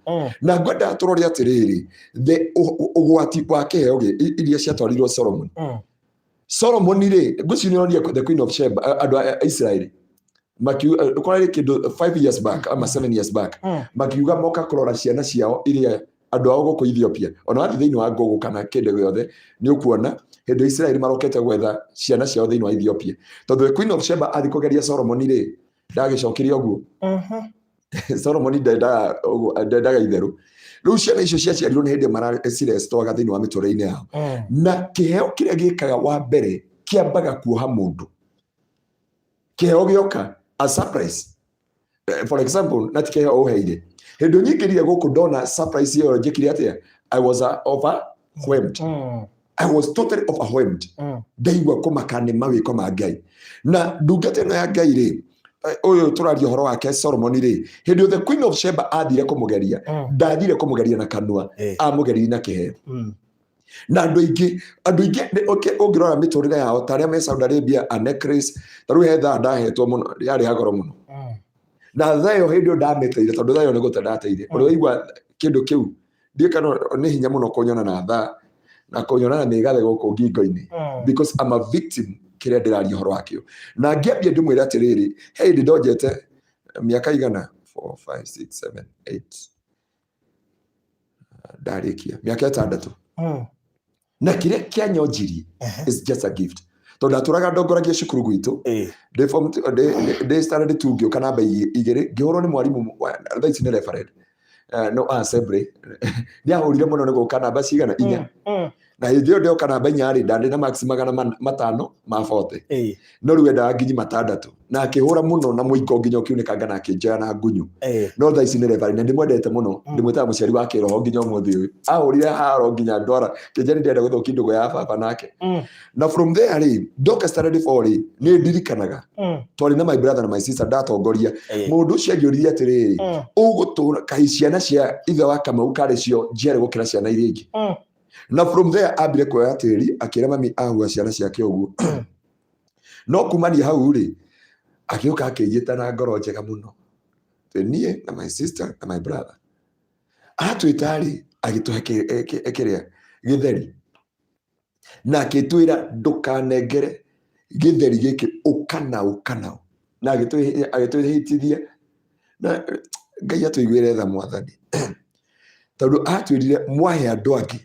na ngwenda turore atiriri ugwati wa kiheo iria ciatwarirwo Solomon ri gucinioria the Queen of Sheba andu a Israeli makiuga kindu 5 years back ama 7 years back makiuga moka kurora ciana ciao iria andu ao guku Ethiopia ona wathi thiini wa Google kana kindu giothe ni ukuona hindu Israeli marokete gwetha ciana ciao thiini wa Ethiopia tondu the Queen of Sheba athi kugeria Solomon ri ndagicokiria uguo Solomon ndaga itheru riu ciana icio ciaciarirwo ni hindi maracire stoga thiini wa miture-ini yao na kiheo kiria gikaga wa mbere kiambaga kuoha mundu kiheo gioka a surprise for example na tikiheo uheire hindi nyingirire guku ndona surprise iyo njikire atia I was overwhelmed I was totally overwhelmed ndaigua kumakane mawiko ma Ngai na ndungata ino ya Ngai ri uyu turario horo wake Solomon ri hindi the Queen of Sheba athire kumugeria ndathire kumugeria na kanua amugeria na kiheo na andu ingi ungirora miturire yao taria me Saudi Arabia anekris taru hetha ndahetwo muno yari hagoro muno na thayo hindi ndameteire tondu thayo ni gutendateire uri waigua kindu kiu ndikano ni hinya muno kunyona na tha na kunyona na migathe guku ngingo-ini because I'm a victim kiria ndirario horo wakio na ngiambia ndimwira atiriri hey ndojete miaka igana 4 5 6 7 8 ndarikia miaka 6 na kiria kianyonjiri is just a gift tondu aturaga ndongoragia cukuru gwitu they started to ngio kana ba igere ngihoro ni mwarimu thaici ni referend no assembly ni ahurire muno ni guka namba cigana 4 na hiyo ndio kana banyari ndandi na max magana 5 ma 40 no ruenda nginyi 6 na akihura muno na muiko nginya ukiuneka na akinjaya na ngunyu no thaici ni referend ndi mwendete muno ndi mwita muciari wake roho nginya umuthi uyu ahurire haro nginya ndora kinjani ndenda guthuki ndugo ya baba nake na from there ri doka started for ni ndirikanaga twari na my brother na my sister ndatongoria mundu ucio agiuririe atiriri ugutura kahiciana cia ithe wa Kamau kare cio njere gukira ciana iria ingi na from there abire kwa atiri akira mami ahua ciana ciake uguo no kumania hau ri Akĩoka akĩnjĩta na ngoro njega mũno. Niĩ na my sister na my brother. Atwĩta rĩ agĩtũhe kĩrĩa gĩtheri. Na akĩtwĩra ndũkanengere gĩtheri gĩkĩ ũkana. Na agĩtwĩhĩtithia. Na Ngai atũiguĩre tha Mwathani. Tondũ atwĩrire mwahe andũ angĩ.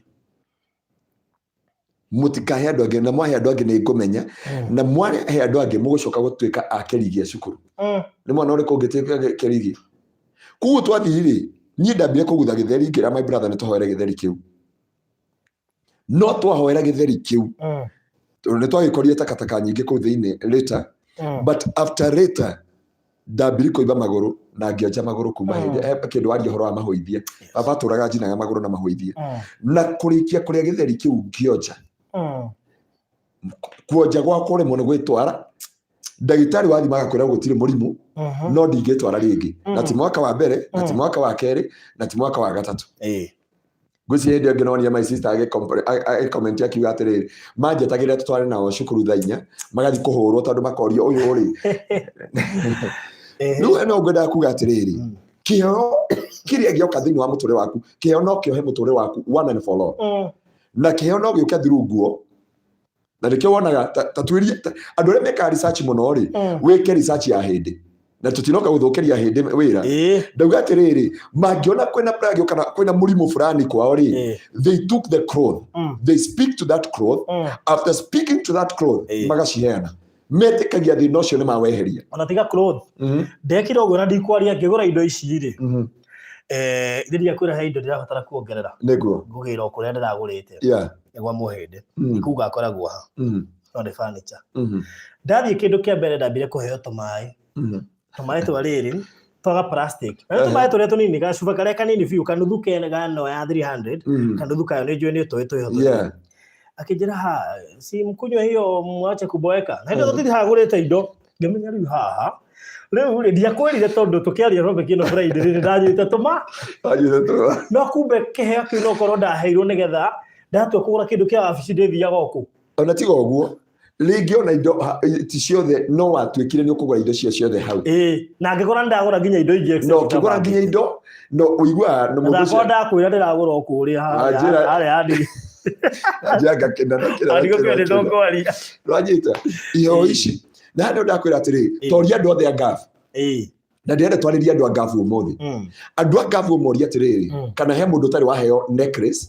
Mũtikahe andũ angĩ na mwahe andũ angĩ nĩ ngũmenya. Na mwahe andũ angĩ mũgũcoka gũtuĩka a kĩrigia cukuru. Nĩ mwana ũrĩkũ ũngĩtuĩka kĩrigia. Kuguo twathiĩ rĩ niĩ ndambire kũgutha gĩtheri ngĩra my brother nĩ tũhoere gĩtheri kĩu. No twahoera gĩtheri kĩu. Tondũ nĩ twagĩkorire takataka nyingĩ kũu thĩinĩ later. But after later ndambire kũimba magũrũ na ngĩonja magũrũ kuma hĩndĩ kĩndũ waria ũhoro wa mahũithie. Baba tũraga njinaga magũrũ na mahũithie. Na kũrĩkia kũrĩa gĩtheri kĩu ngĩonja. Kuonja gwakwa rĩmwe nĩ gwĩtwara. Ndagĩtarĩ wathima agakwĩra gũtirĩ mũrimũ. No ndingĩtwara rĩngĩ. Na ti mwaka wa mbere, na ti mwaka wa kerĩ, na ti mwaka wa gatatũ. Ngwĩciria hĩndĩ ĩyo ngĩnonia my sister agĩcomment akiuga atĩrĩrĩ manjetagĩrĩra tũtware nao cukuru thaa 4 magathiĩ kũhũrwo tondũ makorio ũyũ rĩ. Rĩu no ngwendaga kuuga atĩrĩrĩ kĩheo kĩrĩa gĩoka thĩinĩ wa mũtũrĩre waku kĩheo no kĩohe mũtũrĩre waku one and for all. Na kĩheo no gĩũke through nguo. Na nĩkĩo wonaga ta twĩrie andũ arĩa mekaga research mũno rĩ wĩke research ya hĩndĩ. Na tutinoka gũthũkĩria hĩndĩ wĩra. Ndauga atĩrĩrĩ mangĩona kwĩna plagio kana kwĩna mũrimũ fulani kwao rĩ they took the cloth. They speak to that cloth. After speaking to that cloth magaciheana. Metĩkagia thĩna ũcio nĩ maweheria. Ona tiga cloth. Ndekire ũguo na ndikwaria ngĩgũra indo ici rĩ. Rĩrĩa kwĩra he indo ndĩrabatara kuongerera. Nĩguo. Ngũgĩra o kũrĩa ndĩragũrĩte. Nĩguo mũhĩndĩ. Ikuga akoragwo ha. No nĩ furniture. Ndathiĩ kĩndũ kĩa mbere ndambire kũheo tũmaĩ. Tũmaĩ twa rĩrĩ twa plastic. Tũmaĩ tũrĩa tũnini gacuba karĩa kanini biũ kanuthu keno ya 300 kanuthu kayo nĩ njũĩ nĩ tũheo. Akĩnjĩra si mkunywa hiyo mwache kuboeka. Na hĩndĩ tũthiĩ hagũrĩte indo ngĩmenya rĩu haha rĩu rĩ ndiakwĩrire tondũ tũkĩaria robe kĩno Friday rĩ ndanyuĩte tũma. No kumbe kĩheo kĩu no korwo ndaheirwo nĩgetha ndatua kũgũra kĩndũ kĩa wabici ndĩthiaga gũkũ. Ona tiga ũguo rĩngĩ ona indo ti ciothe no watuĩkire nĩ ũkũgũra indo ciothe hau. Na ngĩkora ndagũra nginya indo ingĩ. No ngĩgũra nginya indo no ũigua no mũndũ ũcio. Ndakwĩra ndĩragũra o kũrĩa harĩa handi. Jaga kenda na kila. Adigo kwa ndongwari. Rwanyita. Iyo ici. Na ndio ndakwĩra atĩrĩ toria andũ othe a Gafu. Na ndĩrenda twarĩria andũ a Gafu ũmũthĩ. Andũ a Gafu ũmoria atĩrĩrĩ kana he mũndũ ũtarĩ waheo necklace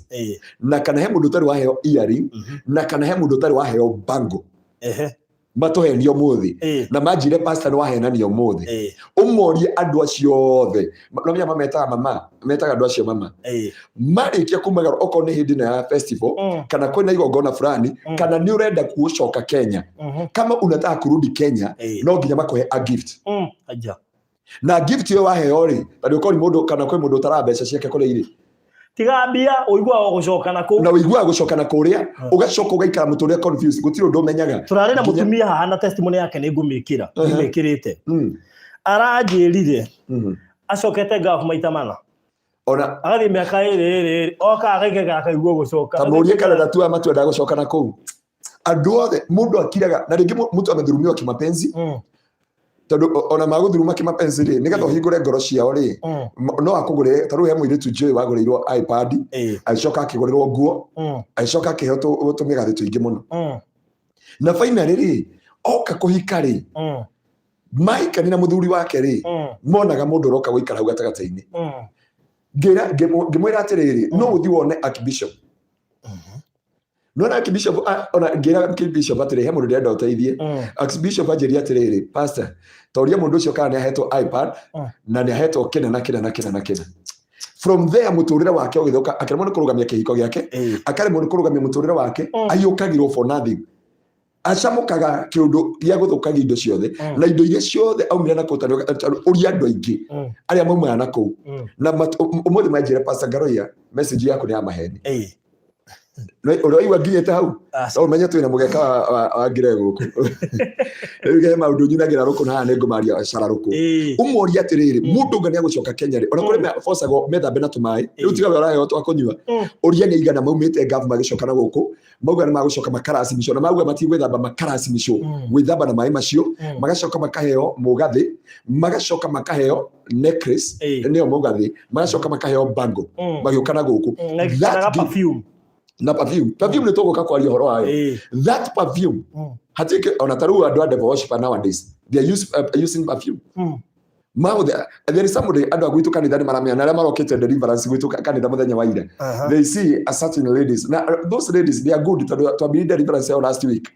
na kana he mũndũ ũtarĩ waheo earring na kana he mũndũ ũtarĩ waheo bangle. Matohenio ũmũthĩ na manjire pastor nĩ wahenanio ũmũthĩ. Ũmorie andũ acio othe. No menya mametaga mama, metaga andũ acio mama. Marĩkia kumagara okorwo nĩ hĩndĩ ya festival kana kwĩna igongona fulani kana nĩ ũrenda gũcoka Kenya. Kama unataka kurudi Kenya no nginya makohe a gift. Na gift yo waheo rĩ na ndũkori mũndũ kana kwĩ mũndũ ũtara mbeca ciake kũrĩa irĩ. Tiga mbia ũiguaga gũcoka na kũ. Na ũiguaga gũcoka na kũrĩa ũgacoka ũgaikara mũtũrĩa confused gũtirĩ ũndũ ũmenyaga. Tũrarĩ na mũtumia haha na testimony yake nĩ ngũmĩkĩra ngũmĩkĩrĩte. Aranjĩrire acokete Gafu maita mana. Ona agathiĩ mĩaka ĩrĩ oka agaikega akaigua gũcoka. Tamũrie kana ndatua matua ndagũcoka na kũu. Andũ othe mũndũ akiraga na rĩngĩ mũtu amethurumio kimapenzi. Tondũ ona magũthuruma kimapenzi rĩ nĩgetha ũhingũre ngoro ciao rĩ no akũgũre tarũ he mũirĩtu njũĩ wagũrĩirwo iPad agĩcoka akĩgũrĩrwo nguo agĩcoka akĩheo tũmĩgathĩ tũingĩ mũno. Na finally rĩ oka kũhika rĩ maikani na mũthuri wake rĩ monaga mũndũ ũroka gũikara hau gatagatĩ-inĩ. Ngĩmwĩra atĩrĩrĩ no ũthiĩ wone Archbishop. No na Archbishop ona ngĩra Archbishop atĩrĩ he mũndũ ndĩrenda ũteithie. Archbishop anjĩria atĩrĩrĩ pastor toria mũndũ ũcio kana nĩ ahetwo iPad na nĩ ahetwo kĩna. From there mũtũrĩre wake ũgĩthũka akaremwo nĩ kũrũgamia kĩhiko gĩake akaremwo nĩ kũrũgamia mũtũrĩre wake ayũkagirwo for nothing. Acamũkaga kĩũndũ gĩa gũthũkagia indo ciothe na indo iria ciothe aumire na kũtari ũria andũ aingĩ arĩa maumaga na kũu. Na ũmũthĩ manjĩra pastor Ngaroia message yaku nĩ ya maheni. Uri wa nginyete hau no menye twina mugeka wa ngire guku riu ge maundu nyunagira ruku na ne ngumaria cara ruku umoria atiriri mundu ngania gucoka Kenya ri ona kuri me forcago methambe na tumai riu tiga we urahe twa kunyua uria ni igana maumite gavu magicoka na guku mauga ni magucoka makarasi mico na mauga matigwithamba makarasi mico gwithamba na mai macio magacoka makaheo mugathi magacoka makaheo necklace nio mugathi magacoka makaheo bangle magioka na guku that perfume na perfume ni togo kakwaria horo wayo that perfume hatike ona taru andu ande worship nowadays they are using perfume there is somebody andu agwitu kanitha ni maramia na marokete deliverance gwitu kanitha muthenya wa ira they see a certain ladies na those ladies they are good to be deliverance last week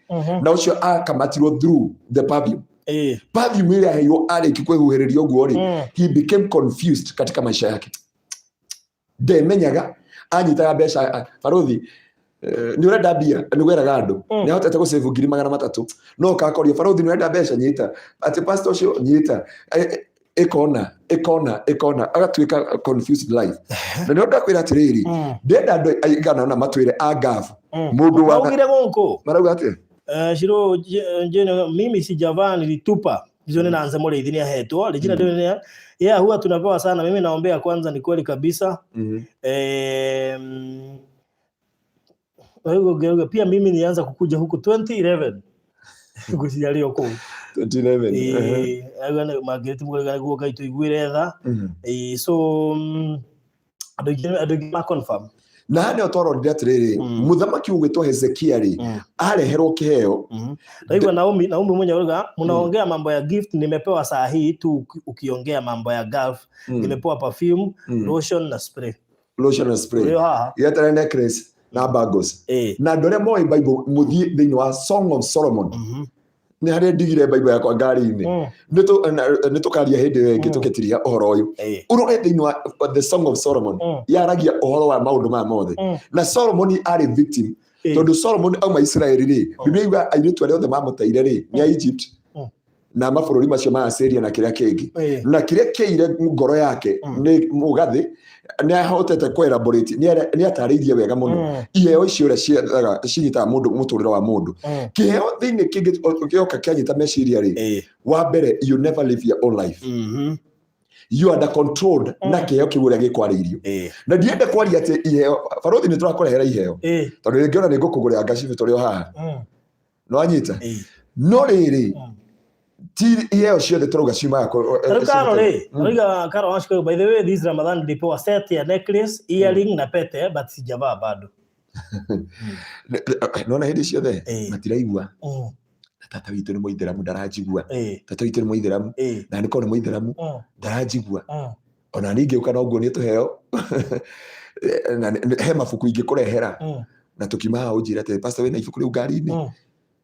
now she akamatiro through the perfume perfume ile hiyo ale kikwehuhereria oguo ri he became confused katika maisha yake de menyaga anyitaga mbeca baruthi ni urenda mbia ni gweraga andu ni hotete go save 300 no kakorio baruthi ni urenda mbeca nyita ati pastor cio nyita ekona agatwika confused life na ndio ndakwira atiriri ndenda andu aigana na matwire agavu mundu wa ngire gonko marauga ati shiro mimi sijavaa nilitupa hizo ninaanza mole idhini ya heto lijina ndio huwa tunapewa sana. Mimi naombea kwanza, ni kweli kabisa. Pia mimi nianza kukuja huku 2011 kusijalio huko 2011 agana mageti mugana guo gaito igwire tha so adogima confirm na ne otoro ndiatiriri muthamaki ugwitwo Hezekia ri areherwo kiheo Daigwa Naomi mwenye uruga munaongea mambo ya gift, nimepewa saa hii tu. Ukiongea mambo ya golf nimepewa perfume, lotion na spray yetare necklace na bagos na ndore moi Bible muthie thini wa Song of Solomon ni hari ndigire Bible yakwa ngari-ini nitukaria hindi wengi tukitiria uhoro uyu urore thini wa the Song of Solomon yaragia uhoro wa maundu ma mothe na Solomon ari victim tondu Solomon auma Israeli ri Biblia iga airitu aria othe mamuteire ri ni Egypt na mabururi macio ma Assyria na kiria kingi na kiria kiire ngoro yake ni mugathi ni ahotete ku elaborate ni atariithia wega muno iheo icio ria cinyita mundu muturiro wa mundu kiheo thini kingi ukioka kianyita meciria ri wa mbere you never live your own life you are controlled na kiheo kiuria gikwaririo na ndiende kwaria ati iheo barothi ni turakurehera iheo tondu ringiona ni ngukugurira ngacibi turi haha no anyita no riri ti iheo ciothe turuga ciuma yako Karo ri oiga Karo washiko. By the way, this Ramadan nilipewa set ya necklace, earring na pete, but sijavaa bado. Nona hindi ciothe matiraigua tata witu ni muitheramu ndarajigua tata witu ni muitheramu na niko ni muitheramu ndarajigua ona ningi ukana uguo ni tuheo na he mabuku ingikurehera na tukimaa ujira ati pastor wena ibuku riu ngari-ini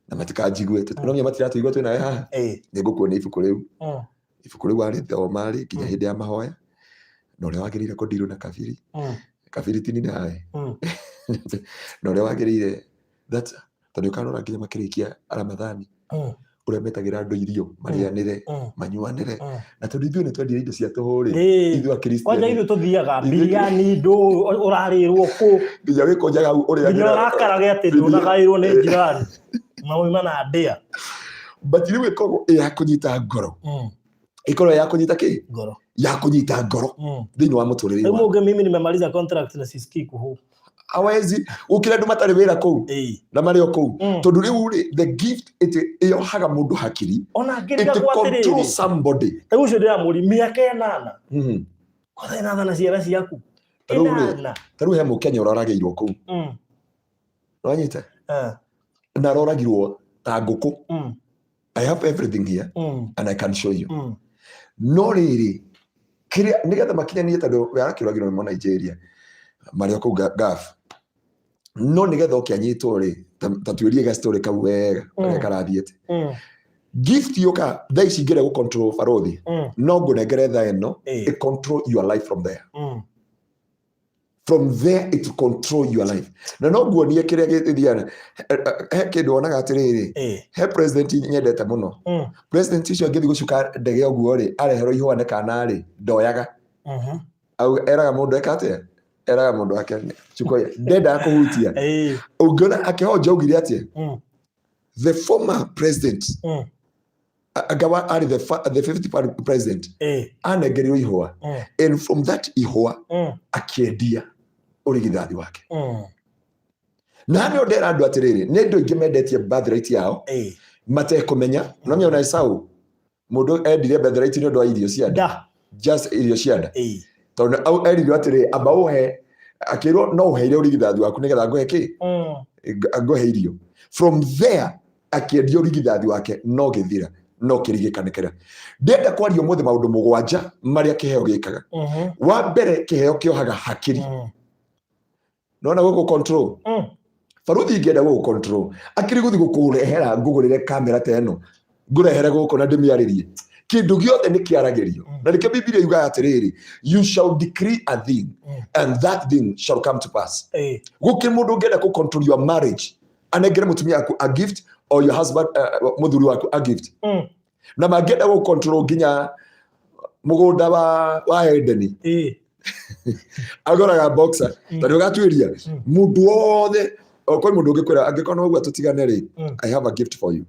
na matikajigue tunomya matiratu igwa twina haha ni ngukuona ibuku riu ari thoma ri kinya hindi ya mahoya no ria wagirire kundiru na kabiri tini nae no ria wagirire that tondu kanora nginya makirikia Ramadhani uria metagira andu irio marianire manyuanire na tondu ithuĩ nĩ twendire indo cia tũhũ rĩ ithuĩ akristiano kwanja ithuĩ tũthiaga biriani ndũ ũrarĩrwo kũ nginya wĩkonjaga hau ũrĩa nginya ũrakaraga atĩ ndũnagaĩrwo nĩ njirani mauma na ndĩa but rĩu ĩkoragwo ya kũnyita ngoro ĩkoragwo ya kũnyita kĩ ngoro ya kũnyita ngoro thĩinĩ wa mũtũrĩre wa mũndũ. Mimi nimemaliza contract na sisikii kuhu awezi ukira ndu matari wira kuu na mari okuu tondu riu ri the gift iyo haga mundu hakiri ona ngiriga gwatiriri control somebody tagucio ndira muri miaka 8 kwa thina na ciara ciaku taru he mukenya urarageirwo kuu wanyita na roragirwo ta nguku I have everything here and I can show you no riri kiria nigetha makinyanie tondu yarakiragirwo ni Nigeria mari okuu gaf no nigetha ukianyitwo ri tatuirie ga story kau wega karathiete gift yoka they sigere go control farothi no go negeretha eno it control your life from there it control your life na no guonie kiria githiana he kindu onaga atiriri he president nyendete muno president ucio ngithi gucuka ndege oguo ri areherwo ihwane kana ri ndoyaga au eraga mundu ekate era mundu wake chuko ndenda kuhutia ungona akihoja ugire atie the former president agawa ari the 50th president anegerio ihwa and from that ihwa akiedia urigithathi wake na ndio ndera andu atiriri ni ndu ingi mendetie birthright yao mate kumenya nomya una Esau mundu endire birthright ni ndu wa irio cianda just irio cianda tondu au eririo atiri amba uhe akirwo no uheire urigithathi waku nigetha nguhe ki nguhe irio from there akiedia urigithathi wake no githira no kirigikanekera ndenda kwario mothe maundu mugwanja maria kiheo gikaga wa mbere kiheo kiohaga hakiri nona guko control Faruthi ingenda guko control akiri guthi gukurehera ngugurire kamera teno ngurehere guko na ndimiaririe kindu giothe ni kiaragerio na nike Biblia yuga atiriri you shall decree a thing and that thing shall come to pass guki mundu ngenda ku control your marriage anegere mutumia yaku a gift or your husband muthuri waku a gift na magenda go control ginya mugunda wa Edeni agoraga boxer tano gatwiria mundu wothe okoi mundu ngikwira angikona ogwa tutigane ri I have a gift for you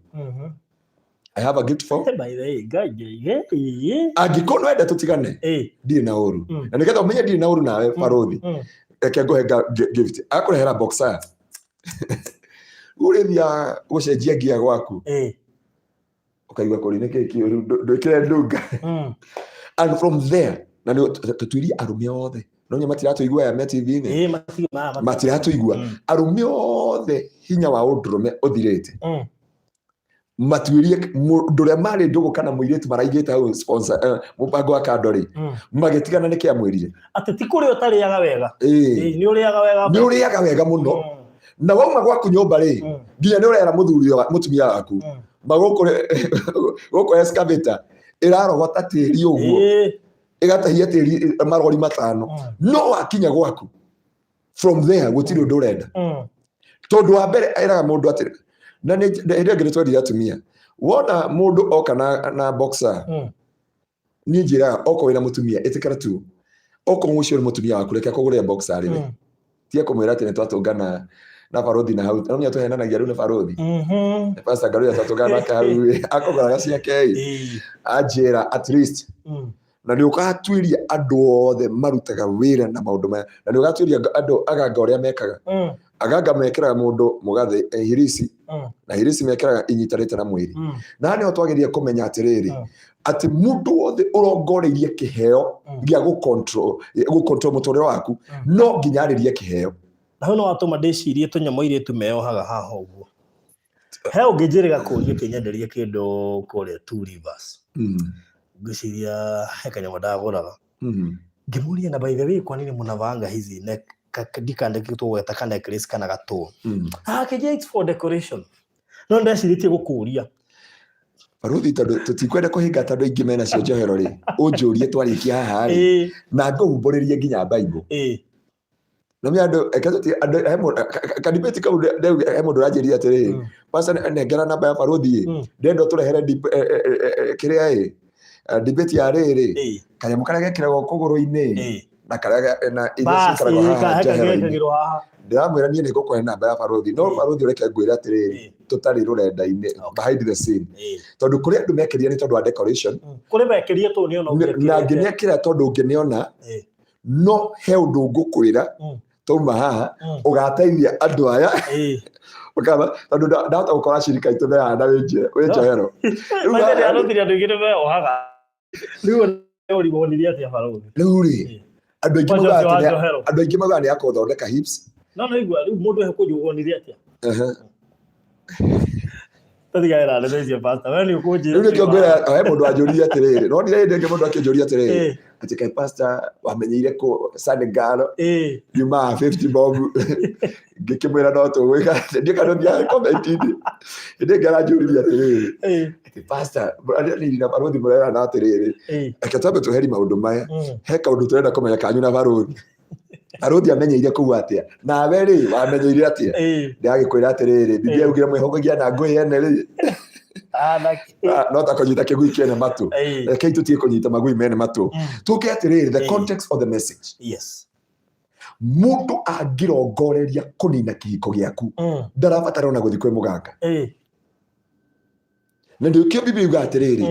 I have a gift for by the way gaje angikona enda tutigane ndi na uru na nigetha umenye ndi na uru nawe Faruthi eke ngohe gift akurehera boxer urithia gucenjia gia gwaku ukaigwa kuri keki ndukire ndunga and from there na tutwiri arume othe nonya matiratuigwa ya TV ni matiratuigwa arume othe hinya wa undurume uthirite matwirie nduria mari ndugu kana muiritu maraigite au sponsor mubango wa kandori magitigana ni kia mwirire ati ti kuri utariaga wega ni uriaga wega muno na wauma gwaku nyumba ri nginya ni urera muthuri wa mutumia waku goko excavator irarogota tiri uguo igatahia tiri marori matano no akinya gwaku from there gutiri undu urenda tondu wa mbere eraga mundu atiri na ndio ngiritwari atumia wona mundu oka na boxer ni njira oko wina mutumia itikara tu oko mucio mutumia waku reka kugure boxer ri tie kumwira ati netwatungana na Faruthi na hau nomya tuhenanagia riu na Faruthi pastor garu yatungana ka hau akogora gacia kei ajira at least na ndio ukatwiria andu othe marutaga wira na maundu maya na ndio ukatwiria andu aganga uria mekaga aganga mekiraga mundu mugathe hirisi na hirisi mekiraga inyitarite na mwiri na ndio twageria kumenya atiriri ati mundu othe urongoreirie kiheo gia gu control mutore waku no nginyaririe kiheo na hono watuma ndicirie tunyamo ire tumeohaga haha uguo he ungijiriga kuria kinyenderie kindu kore Two Rivers ngiciria he kanyamo ndaguraga ngimuria na by the way kwa nini munavanga hizi neck dikande kitu weta kana necklace kana gato kije it's for decoration no ndeciritie gukuria Faruthi tutikwenda kuhinga tondu ingi mena cio njohero ri unjurie twarikia haha ri na ngumburirie nginya Bible nomya ando ekazoti ando kadibeti ka emo rajeria tere pasa negera namba ya Faruthi ndendo turehere kiria debate ya rere kaya mukara gekira kuguru-ini na karaga na irio haha ndiramwira nie niko kwa namba ya Faruthi no Faruthi ureke ngwira atiriri tutari rurenda-ini behind the scene tondu kuri andu mekiria ni tondu wa decoration kuri mekiria tu niona na nginyekira tondu nginiona no he undu ngukwira tuma haha ugateithia andu aya ukaba tondu ndahota gukora shirika itu na na wenjohero maithe arutire andu ingire me ohaga riu uri wonirie atia Faruthi riu ri andu ingi magani akothondeka hips no igua riu mundu he kujugonirie atia tatigaira ndecia pastor we ni ukunjira riu nikiongerera he mundu anjuririe atiriri no ndire ndenge mundu akinjuria atiriri ati kai pastor wamenyeire ko Senegal yuma 50 bob ngikimwira no tugwika ndikano ndia comment inde garajuriria atiriri ati pastor ali na Faruthi murera na atiriri akatabe tuheri maundu maya he kaundu turenda kumenya kanyu na Faruthi Faruthi amenyeire ku atia na weri wamenyeire atia ndiagikwira atiriri Biblia yugira mwihogagia na ngui ene ri no ta konyita kigui kiene matu kei tutie konyita magui mene matu tuke atiriri the context of the message mundu angirongoreria kunina kihiko giaku ndarabatara ona guthi kwe muganga na ndio kio Biblia yuga atiriri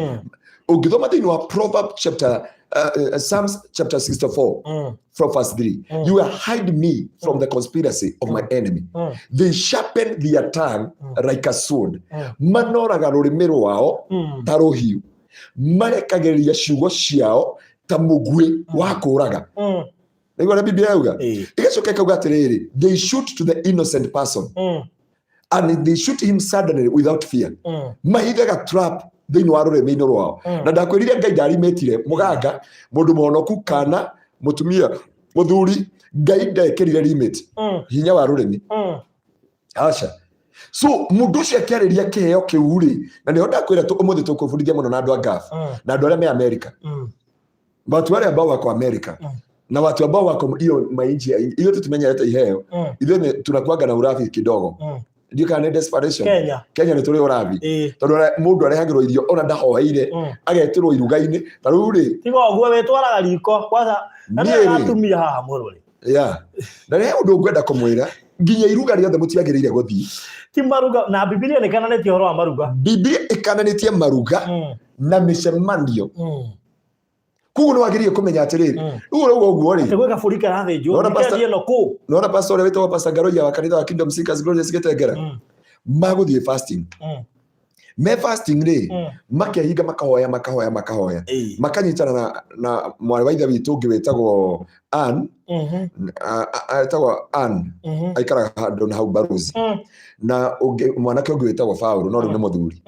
ungithoma thiini wa Proverbs chapter Psalms chapter 64 from verse 3 you will hide me from the conspiracy of my enemy they sharpen their tongue like a sword manoraga rurimi rwao ta ruhiu marekagiriria ciugo ciao ta mugwi wa kuraga niguo na Biblia yuga igacoka ikauga atiriri they shoot to the innocent person and they shoot him suddenly without fear mahithaga trap thiini wa rurimi-ini rwao na ndakwirire Ngai ndarimetire muganga mundu monoku kana mutumia muthuri Ngai ndekirire limit hinya wa rurimi acha so mundu cio akiariria kiheo kiu ri na niho ndakwira umuthi tukubundithia muno na andu a Gulf na andu aria me America watu wale ambao wako America na watu ambao wako hiyo mainchi hiyo tumenyereta iheo ithuĩ tunakuaga na urafi kidogo ndio kana desperation Kenya ni turi urafi tondu mundu arehagirwo irio ona ndahoeire agetirwo iruga-ini ta riu ri tigo guo wetwaraga riko kwanza na atumia haha mururi na rĩu undu ngwenda kumwira nginya iruga riothe mutiagĩrĩire guthii ti maruga na Biblia nĩkananĩtie ũhoro wa maruga Biblia ĩkananĩtie maruga na mĩcemanio kugu no agiriye kumenya atiriri rugo rugo guo ri tegweka furika rathĩnjwo nĩkĩathie no ku nona pastor wetwo pastor Ngaroya wa kanitha wa Kingdom Seekers Glorious Gĩtengera maguthie fasting me fasting ri makehinga makahoya makanyitana na mwari wa ithe witu ũngĩ wetagwo Ann aikaraga handũ na hau Barozi na mwanake ũngĩ wetagwo Paulo no rĩu nĩ mũthuri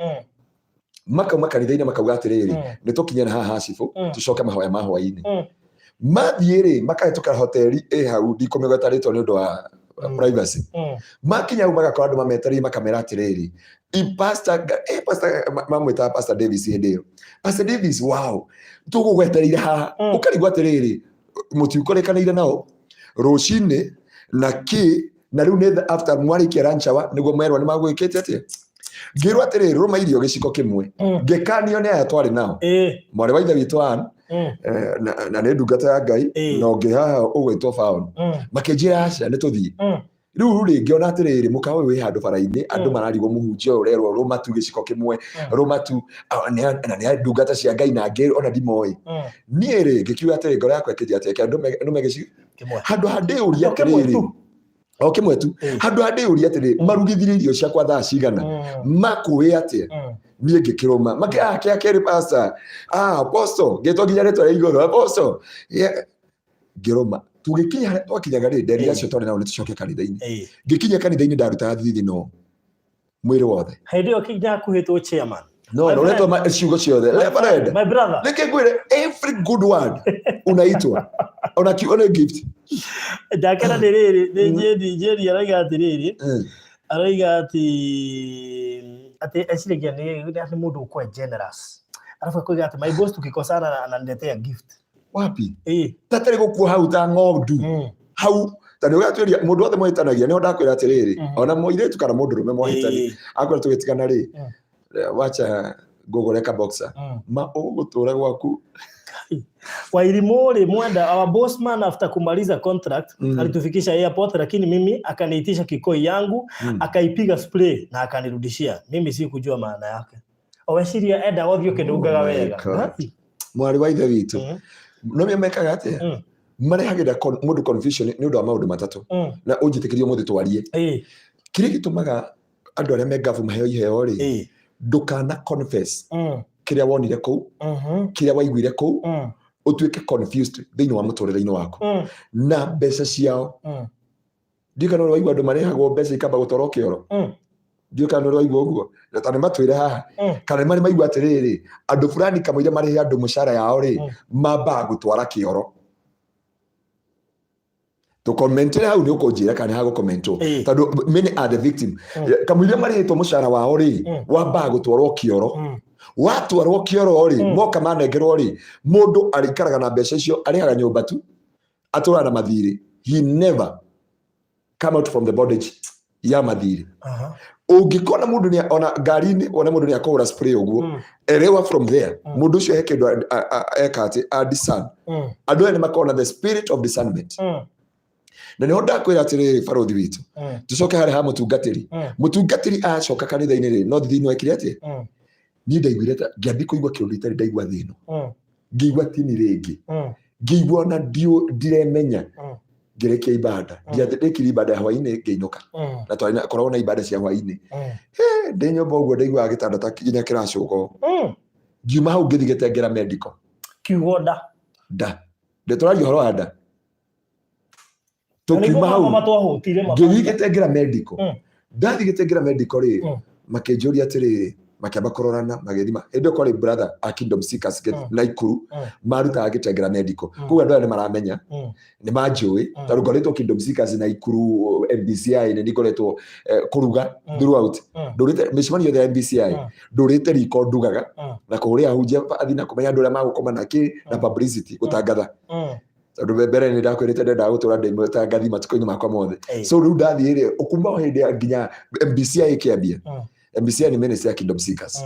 makauma kanitha-inĩ makauga atiriri nitukinyana haha hacibu tucoke mahoya ma hwainĩ mathiĩ makahĩtũka hoteli hau ndikumĩgweta rĩtwa nĩ ũndũ wa privacy makinya hau magakora andũ mametereire makamera atiriri pastor mamwĩtaga Pastor Davis hĩndĩ ĩyo Pastor Davis wow tũgũgwetereire haha ũkarigwo atiriri mũtiũkũrĩkanĩire nao rũcinĩ na na rĩu nĩ after mwarĩkia lunch hour nĩguo mwerwo nĩ magwĩkĩte atĩa ngirwa atiriri ruma irio giciko kimwe ngekanio ni aya twari nao mwari wa ithe witu Ann na nĩ ndungata ya Ngai na ũngĩ haha ũgwĩtwo Paul makĩnjĩra aca nĩ tũthiĩ rĩu rĩngĩ ona atiriri mũkawe wĩ handũ bara-inĩ andũ mararigwo mũhunjia ũyũ ũrerwo rũmatu gĩciko kimwe rũmatu na nĩ ndungata cia Ngai na ngĩ ona ndimoĩ niĩ rĩ ngĩkiuga atiriri ngoro yakwa ĩkĩnjĩra atĩ andũ me gĩciko handũ handĩ ũria atiriri o kimwe tu handu hande uri atiri marugithire irio ciakwa thaa cigana makuwe atia niĩ ngĩkĩrũma makĩake akeri pastor apostle gĩtwa nginya rĩtwa rĩa igũrũ apostle ngĩrũma tũgĩkinya twakinyaga rĩ nderi acio twarĩ nao nĩ tũcoke kanitha-inĩ ngĩkinya kanitha-inĩ ndaruta thithi no mwĩrĩ wothe hĩndĩ ĩyo kinya kuhĩtwo chairman no roletwa ciugo ciothe my brother nikĩngwĩre every good word unaitwa ona gift ndakena nĩ rĩrĩ njeri araiga atiriri araiga ati eciragia nĩ mũndũ ũkwe generous arafu akoiga ati my boss tukikosana ananiletea gift wapi tatarĩ gũkua hau ta ng'ondu hau tani ũgatwĩria mũndũ wothe mwĩtanagia nĩho ndakwĩra atiriri ona mũirĩtu kana mũndũrũme mwahĩtania akwĩra tũgĩtigana rĩ wacha gogoreka boxer ma ũgũtũra gwaku Wairimũ rĩ mwenda our boss man after kumaliza contract alitufikisha airport lakini mimi akaniitisha kikoi yangu akaipiga spray na akanirudishia mimi sikujua maana yake oweciria enda wothio kĩndũngaga wega mwari wa ithe witũ no mekaga atĩa marehagĩra mũndũ confusion nĩ ũndũ wa maũndũ matatũ na ũnjĩtĩkĩrie mũthĩ twarie kĩrĩa gĩtũmaga andũ arĩa me ngabu maheo iheo rĩ ndũkana confess kĩrĩa wonire kũu kĩrĩa waiguire kũu ũtuĩke confused thĩinĩ wa mũtũrĩre-inĩ waku na mbeca ciao ndikana nĩ waigua andũ marehagwo mbeca ikamba gũtwarwo kĩoro ndikana nĩ waigua ũguo na tani matwĩre haha kana marĩ maigua atĩrĩrĩ andũ fulani kamũira marĩhe andũ mũcara yao rĩ mambaga gũtwara kĩoro to comment hau nĩ ũkũnjĩra kana ha gũkomentwo tondũ many are the victim kamũira marĩhetwo mũcara wao rĩ wambaga gũtwarwo kĩoro watwarwo kĩoro rĩ moka manengerwo rĩ mũndũ arĩikaraga na mbeca icio arĩhaga nyũmba tu atũraga na mathirĩ he never come out from the bondage ya mathirĩ ũngĩkona mũndũ nĩ ona ngari-inĩ ona mũndũ nĩ akũgũra spray ũguo erewa from there mũndũ ũcio he kĩndũ eka atĩ discern andũ aya nĩ makoragwo na the spirit of discernment na nĩ onda kwĩra atĩrĩrĩ barothi witũ tucoke harĩ ha mũtungatĩri acoka kanitha-inĩ rĩ no thithino ekire atĩa niĩ ndaiguire ta ngĩambi kũigua kĩũndũ itarĩ ndaigua thĩ ĩno ngĩigua tini rĩngĩ ngĩigua ona ndiremenya ngĩrĩkia ibada ndiathĩkire ibada ya hwaĩ-inĩ ngĩinũka na twakoragwo na ibada cia hwaĩ-inĩ ndĩ nyũmba ũguo ndaiguaga gĩtanda ta nginya kĩracũga ngiuma hau ngĩthiĩ Gĩtengera medical kiugo nda ndĩtũraria ũhoro wa nda tũkiuma hau ngĩthiĩ Gĩtengera medical ndathiĩ Gĩtengera medical rĩ makĩnjũria atĩrĩrĩ makĩamba kũrorana magĩthima ĩndĩ kwarĩ brother a Kingdom Seekers Naikuru marutaga Gĩtengera medical koguo andũ aya nĩ maramenya nĩ manjũĩ tondũ ngoretwo Kingdom Seekers Naikuru MBCI nĩ ngoretwo kũruga throughout ndũrĩte mĩcemanio yothe ya MBCI ndũrĩte riko ndugaga na kũrĩa hunjia athi na kũmenya andũ arĩa magũkoma nake na publicity gũtangatha tondũ mbere nĩ ndakwĩrĩte ndenda gũtũra ndĩmũtangathi matukũ-inĩ makwa mothe so rĩu ndathiĩ rĩ ũkuma hĩndĩ nginya MBCI ĩkĩambia MBCI nĩ ministry ya Kingdom Seekers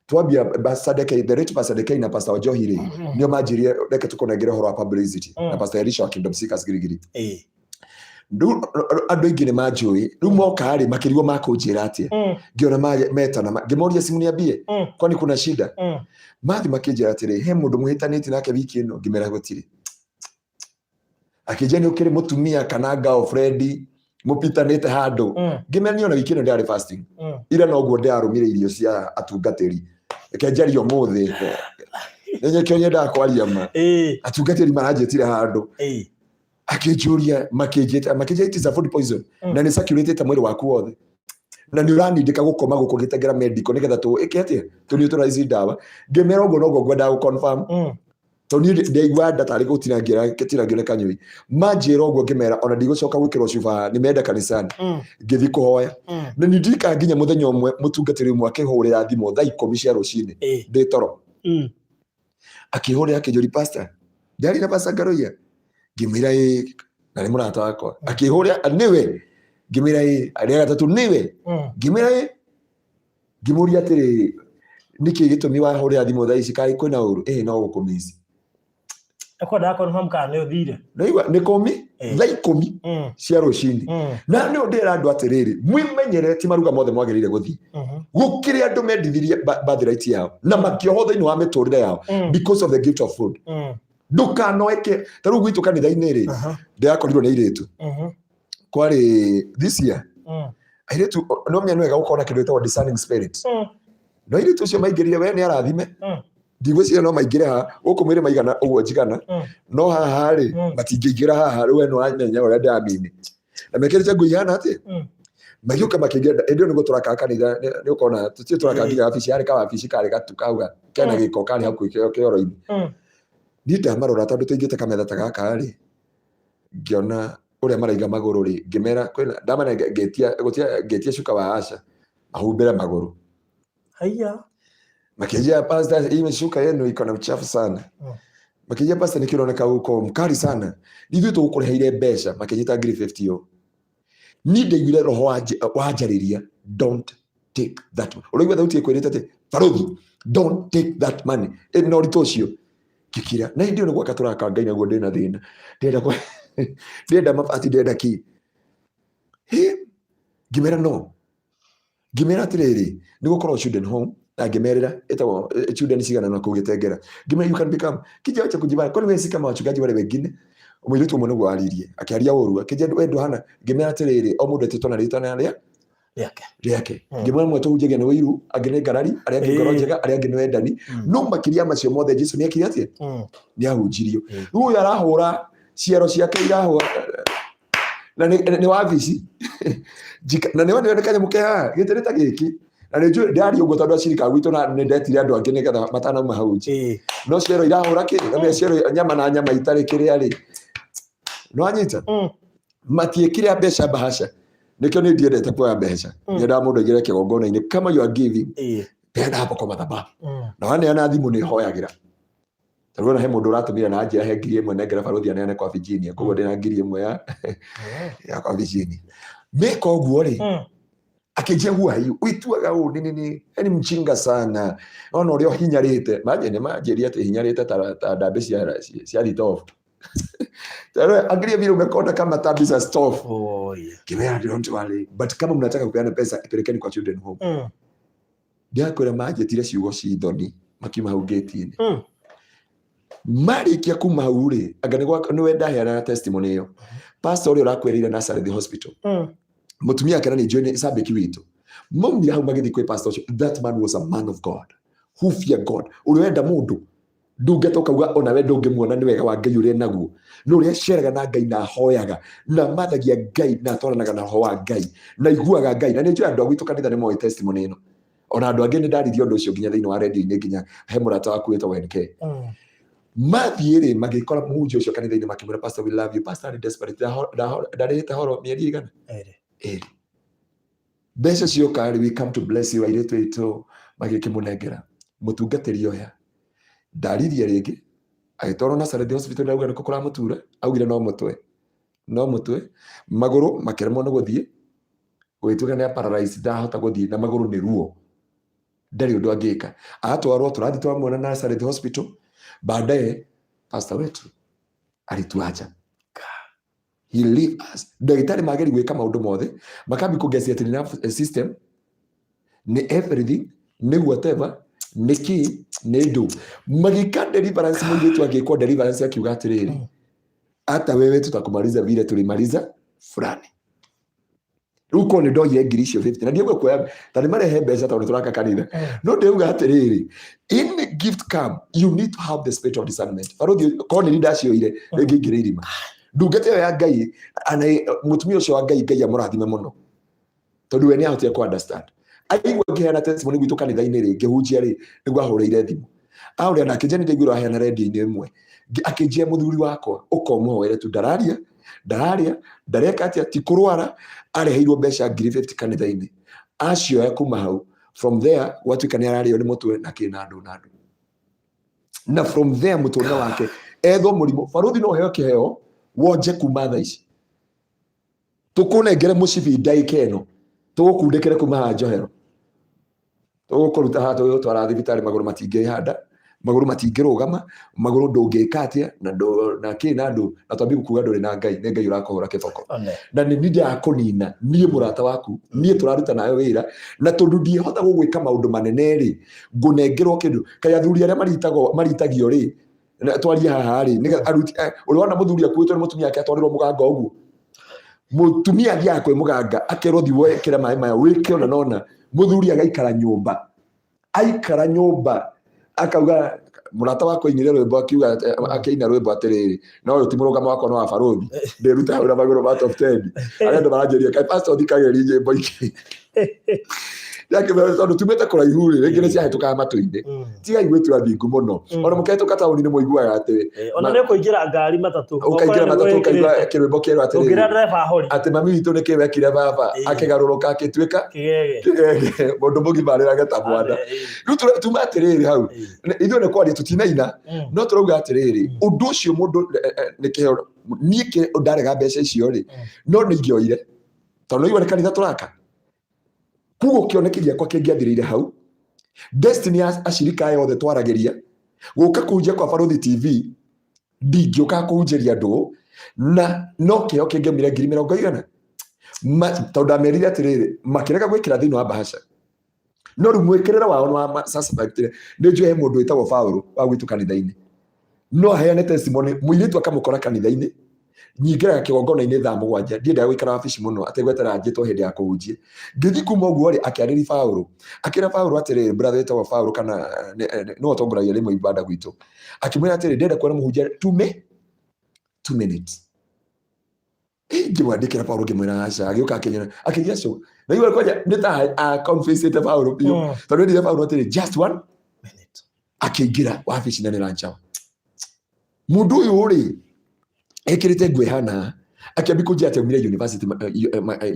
twambia Sadeke the rich Sadeke na Pastor Johire nio manjirie reke tukonegere horo wa publicity na Pastor Elisha wa Kingdom Seekers girigiri andũ aingĩ nĩ manjũĩ rĩu moka rĩ makĩrigwo makũnjĩra atĩa ngĩona metana ngĩmoria simu niambie kwani kuna shida mathi makĩnjĩra atĩrĩ he mũndũ mũhĩtanĩtie nake wiki ĩno ngĩmera gũtirĩ akĩnjia nĩ ũkĩrĩ mũtumia kana girlfriend mũpitanĩte handũ ngĩmeni ona wiki ĩno ndĩarĩ fasting ira noguo ndĩarũmire irio cia atungatĩri kenjario mũthĩ nĩnyekio nyendaga kwaria ma atungatĩri maranjĩtire handũ akĩnjũria makĩnjĩta it is a food poison na nĩ circulated mwĩrĩ waku wothe na nĩ ũranindĩka gũkoma gũkũ Gĩtengera medical nĩgetha tũĩke atĩa tũniutralize ndawa ngĩmera ũguo noguo ngwendaga gũconfirm toni ndaigua nda tarĩ gũtinangĩra kanyũi manjĩra ũguo ngĩmera ona ndigũcoka gwĩkĩrwo cuba nĩmenda kanisani ngĩthiĩ kũhoya na nĩndirikana nginya mũthenya ũmwe mũtungatĩri ũmwe akĩhũrĩra thimũ thaa 10 cia rũcinĩ ndĩ toro akĩhũrĩra akĩnjũria pastor ndarĩ na pastor Ngaroia ngĩmwĩra na nĩ mũrata wakwa akĩhũrĩra nĩwe ngĩmwĩra arĩa gatatũ nĩwe ngĩmwĩra ngĩmũria atĩrĩ nĩkĩ gĩtũmi wahũrĩra thimũ thaa ici kaĩ kwĩna ũru no gũkũmici ekwendaga confirm kana nĩ ũthire nĩ komi thaa 10 cia rũcinĩ na nĩ ndĩra andũ atĩrĩrĩ mwĩmenyere ti maruga mothe mwagĩrĩire gũthiĩ gũkĩrĩ andũ mendithirie birthright yao na makĩohwo thĩinĩ wa mĩtũrĩre yao because of the gift of food ndũkanoeke ta rĩu gwitũ kanitha-inĩ rĩ ndĩrakorirwo nĩ airĩtu kwarĩ this year airĩtu no menya nĩwega gũkorwo na kĩndũ gĩtagwo discerning spirit no airĩtu ũcio maingĩrire we nĩ arathime ndigwĩciria no maingĩre haha gũkũ mwĩrĩ maigana ũguo njigana no haha rĩ matingĩingĩra haha rĩu we nĩ wamenya ũrĩa ndamini na mekĩrĩte nguo ihana atĩ magĩũka makĩingĩra ĩndĩ nĩguo tũrakaga kanitha nĩ ũkona tũtirĩ tũrakaga nginya wabici harĩ kawabici karĩ gatuka kena gĩko karĩ hakuhĩ kĩoro-inĩ niĩ ndamarora tondũ tũingĩte kametha ta gaka rĩ ngĩona ũrĩa maraiga magũrũ rĩ ngĩmera kwĩna ndamana ngĩtia cuka wa Asha ahumbĩre magũrũ haya makijia pastor hii shuka yenu iko na uchafu sana makijia pastor nikioneka huko mkali sana ndivyo tũkũrĩhaire mbeca makijita 50 yo ninde yule roho wajariria don't take that ũrĩgwa thauti ĩkwĩrĩte atĩ barothi don't take that money no ritocio kikira na ndio nĩgwaka tũraka Ngai naguo ndĩna thĩna ndĩrenda mabati ndĩrenda ki ngĩmera no ngĩmera atĩrĩrĩ nĩgũkorwo children home na ngĩmerera ĩtagwo children cigana na kũgĩtengera ngĩmera you can become kija acha kujibana kwani wewe si kama wachungaji wale wengine umwĩrĩtu ũmwe nĩguo aririe akĩaria ũru akĩnjia wendo hana ngĩmera atĩrĩrĩ o mũndũ etĩtwo na rĩtwa na rĩake ngĩmera mwe tũhunjagia nĩ wĩiru angĩ nĩ ngarari arĩa angĩ ngoro njega arĩa angĩ nĩ wendani no makĩria macio mothe Jesũ nĩ akĩria atĩa nĩ ahunjirio rĩu ũyũ arahũra ciero ciake irahũra na nĩ wabici na nĩ wonekanye mũkeha gĩtĩrĩ ta gĩkĩ na nĩ njũĩ ndari ũguo tondũ acirika gwitũ na nĩ ndetire andũ angĩ nĩgetha matanauma hau nji no ciero irahũra kĩ na ciero nyama na nyama itarĩ kĩrĩa rĩ no anyita matiĩkire mbeca bahasha nĩkĩo nĩ ndiendete kuoya mbeca nyendaga mũndũ aigĩre kĩgongona-inĩ kama you are giving ndenda hapo kwa madhabahu na waneana thimũ nĩ hoyagĩra tarĩu na he mũndũ ũratũmire na njĩra he 1,000 nengera barothi aneane kwa Virginia koguo ndĩna 1,000 ya kwa Virginia meka ũguo rĩ akĩnjia huai uituaga nini yani mchinga sana ona ũrĩa hinyarĩte maje nĩ manjĩria atĩ hinyarĩte ta ndambĩ cia thitofu Taro angalia vile umekonda kama tabs za stove. Oh yeah. Kimera don't worry. But kama mnataka kupeana pesa ipelekeni kwa children home. Ndia kwera maje tire ciugo cithoni makiuma hau gate-ini. Mari kia kuma hau ri anga ni wenda heana testimony iyo. Pastor uri urakwerire Nazareth Hospital. Mutumia kana ni join sabeki witu. Mumira hau magithi kwe pastor. That man was a man of God who feared God. Uriwenda mundu ndungetoka uga ona we ndungimuona ni wega wa Ngai uri naguo. No uri aceraga na Ngai na hoyaga na mathagia Ngai na twaranaga na ho wa Ngai na iguaga Ngai na ni njira andu agwitu kanitha ni moe testimony ino. Ona andu angi ni ndarithio undu ucio nginya thiini wa radio-ini nginya he murata waku wetagwo NK. Mathiire magikora muhunjia ucio kanitha-ini makimwira pastor we love you. Pastor ni desperate ndarite horo mieri igana eri mbeca cioka we come to bless you airetu itu magikimunengera mutungatiri oya ndaririe ringi agitwarwo Nazareth Hospital auga niko kura mutura augire no mutwe maguru makiremo no guthie gwituga ni paralyzed ndahota guthie na maguru ni ruo ndari undu angika atwarwo turathi twamwona Nazareth Hospital baadaye pastor wetu alituacha. He leave us. Ndagitari mageri gwika maundu mothe makambi kugesia ati nerve system ni everything ni whatever ni key ni do magika deliverance mungitu agikwa deliverance akiuga atiriri hata wewe tutakumaliza vile tulimaliza fulani uko ni doye English 50 na ndio kwa tani mare he beza ta turaka kanitha no ndeuga atiriri in gift come you need to have the spirit of discernment parodi ko ni leadership ile ngingirima ndungate ya Ngai ana mutumia ucio wa Ngai amurathime muno tondu we ni ahote ku understand aigwa ngiheana testimony gwitu kanitha-ini ri ngihunjia ri niguo ahurire thimu aure na kijani ndigwiro aheana radio-ini imwe akijia muthuri wako ukomuhoere tu ndararia ndareka ati kurwara areheirwo mbeca 50 kanitha-ini acio ya kuma hau from there watu kani arario ni mutwe na kinandu na from there mutuna wake etho murimo baruthi no heo kiheo wonje kuma tha ici tukunengere mucibi ndaikeno tugukundikire kuma Njohero tugukuruta hato yo twara thibitari maguru matingihanda maguru matingirugama maguru ndungikatia na kinandu na twambi gukuga nduri na Ngai ne Ngai urakohora kiboko na ni ndia kunina nie murata waku nie turaruta nayo wira na tondu ndihota gugwika maundu manene ri ngunengerwo kindu kaya thuri aria maritagio ri twaria haha ri ni aruti uri wana muthuri akuitwo ni mutumia yake atwarirwo muganga uguo mutumia yake muganga akerwo thiwe kira mai maya wike ona nona muthuri agaikara nyumba akauga murata wako inire rwimbo akiuga akiina rwimbo atiriri no uti murugamo wako no wa baruthi ndiruta ura maguru ma top 10 arendo baranjeria kai pastor thikageri nyimbo iki yake tondu tumete kuraihu ri ringi ni ciahitukaga matu-ini tiga igwitu athingu muno ona muketuka tauni-ini muiguaga ati ona ni kuingira ngari matatu ukaingira matatu kaigua kirwimbo kieru ati ugira driver ahori ati mami witu ni kiwekire baba akigaruruka akituika kigege mundu mugima ariraga ta mwana riu tumatiriri hau ithu ni kwaria tutinaina no turauga atiriri undu ucio mundu ni kiheo niike ndarega mbeca icio ri no ni ingioire tondu igwa ni kanitha turaka kugo kionekiria kwa kingiathirire hau destiny ashirika yothe twarageria guka kunjia kwa Baruthi TV ndingioka kunjeria ndu na no kio kingemire 120 tondu amerire atiriri makirega gwikira thiini wa bahasha no rumwikirira wao wa suspect ni njue mundu witagwo Paulo wa gwitu kanitha-ini no heane testimony muiritu akamukora kanitha-ini nyingiraga kigongona-ini thaa 7 ndiendaga gwikara wabici muno ategwetera njitwo hindi ya kuhunjia ngithi kuma uguo ri akiariri Paulo akira Paulo atiriri brother wetagwo Paulo kana no atongoragia rimwe ibada gwitu akimwira atiriri ndienda kuona muhunjia 2 minutes ngimwandikira Paulo ngimwira aca agioka akinyira so na iwe kwaja nita confess ite Paulo pio tondu ndi Paulo atiriri just 1 minute akiingira wabici na nirancha mundu uyu uri ekirite gwehana akiambi kujia atemire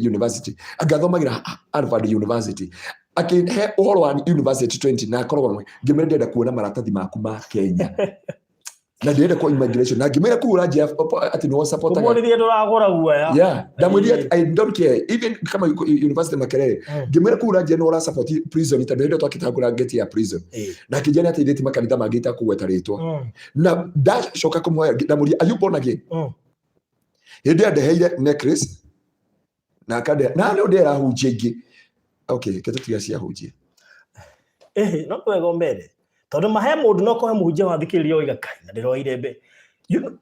university agathomagira Harvard University akihe uhoro wa university 20 na akorwo ngimende kuona maratathi maku ma Kenya na ndienda kwa immigration na ngimera kura nje ati no support aga kumuri ndo ragora guaya yeah ndamwiri I don't care even kama university Makerere ngimera kura nje no ra support prison ita ndo twakitagura geti ya prison na kijana ati ndeti makanitha magita kugweta ritwa na dash shoka kumhoya ndamwiri are you born again hende adeheire necklace na akade na ndo ndera hujie ingi okay ketutiga cia hujie no kwego mbere tondu mahe mundu no kohe muhunjia wathikiriria oiga kai na ndiroire mbe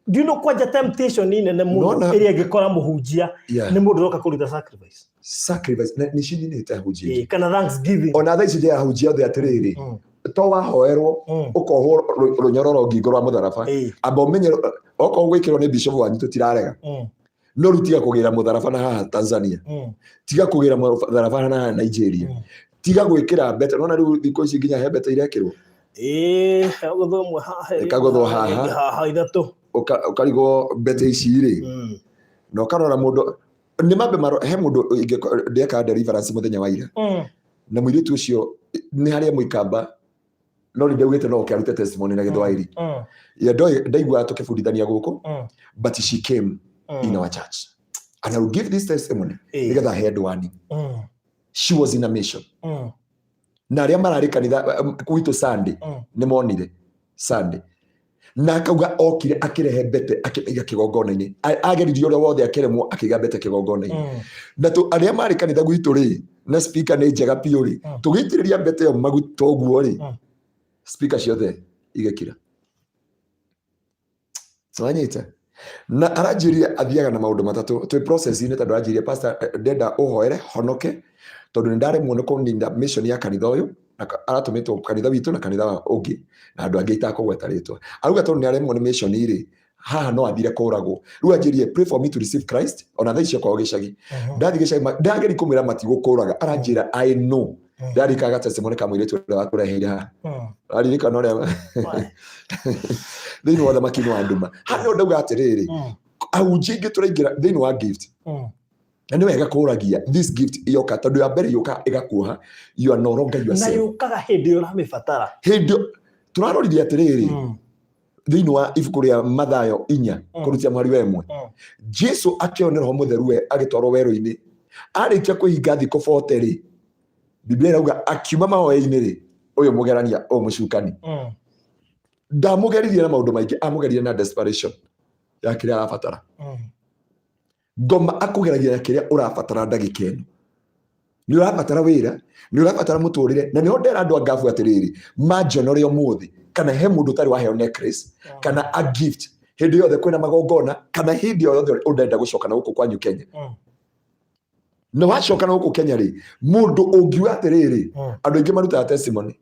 do you know kwanja temptation ni nene mundu iria ngikora muhunjia ni mundu roka kuruta sacrifice ni shini ni ta hujia kana thanksgiving ona tha ici ya hujia the atiriri to wahoerwo ukohwo runyororo ngingo rwa mutharaba amba umenye oko gwikirwo ni bishop wanyu tutirarega no rutiga kugira mutharaba na haha Tanzania tiga kugira mutharaba na Nigeria tiga gwikira bete nona riu thiko ici nginya he bete irekirwo gutho haha kagutho haha ithatu ukarigo bete ici ri no karora mundu ni mambe he mundu ndeka deliverance muthenya wa ira na mwiritu ucio ni haria muikamba no ndegwite no ukiarute testimony na githwairi ya ndaigua tukibundithania guku but she came in our church and I will give this testimony because I had one she was in a mission na aria marari kanitha kuitu Sunday ni monire Sunday na akauga okire akirehe bete akiiga kigongona-ini ageririe uria wothe akiremwo akiiga bete kigongona-ini na tu aria mari kanitha gwitu ri na speaker ni njega piu ri tugitiriria bete yo maguta oguo ri speaker ciothe igekira swanyita na arajiria athiaga na maundu matatu twi process ini tondu arajiria pastor ndenda uhoere honoke tondu ndare muone ko ninda mission ya kanitha uyu aratumitwo kanitha witu na kanitha ungi na andu angi itakugweta ritwa aruga tondu ndare muone mission iri haha no athire kuragwo riu ajirie pray for me to receive Christ ona thaicio kwa gicagi ndathi gicagi ndageri kumira matigukuraga aranjira I know ndari kaga testimony kamwire tu wakureheire ha aririka no ria thini wothe makino anduma hano ndauga atiriri aujingi turaingira thini wa gift na ni wega kuragia this gift yoka tondu ya mbere yoka igakuha you are no longer yourself na yokaga hindi uramibatara hindi turaroriria atiriri thini wa ibuku ria Mathayo 4 kurutia mwari wemwe Jesu akionera ho mutheru we agitwarwo wero-ini arikia kuhinga thiko 40 ri Biblia irauga akiuma mahoya-ini ri uyu mugerania o mucukani ndamugeririe na maundu maingi amugeririe na desperation ya kiria arabatara ngoma akugeragia na kiria urabatara ndagika ino ni urabatara wira ni urabatara muturire na niho ndera andu angafu atiriri majonore umuthi kana he mundu tari waheo necklace kana a gift hindi yothe kwina magongona kana hindi yothe undenda gucoka na guku kwanyu Kenya no wacoka na guku Kenya ri mundu ungiwa atiriri andu ingi maruta testimony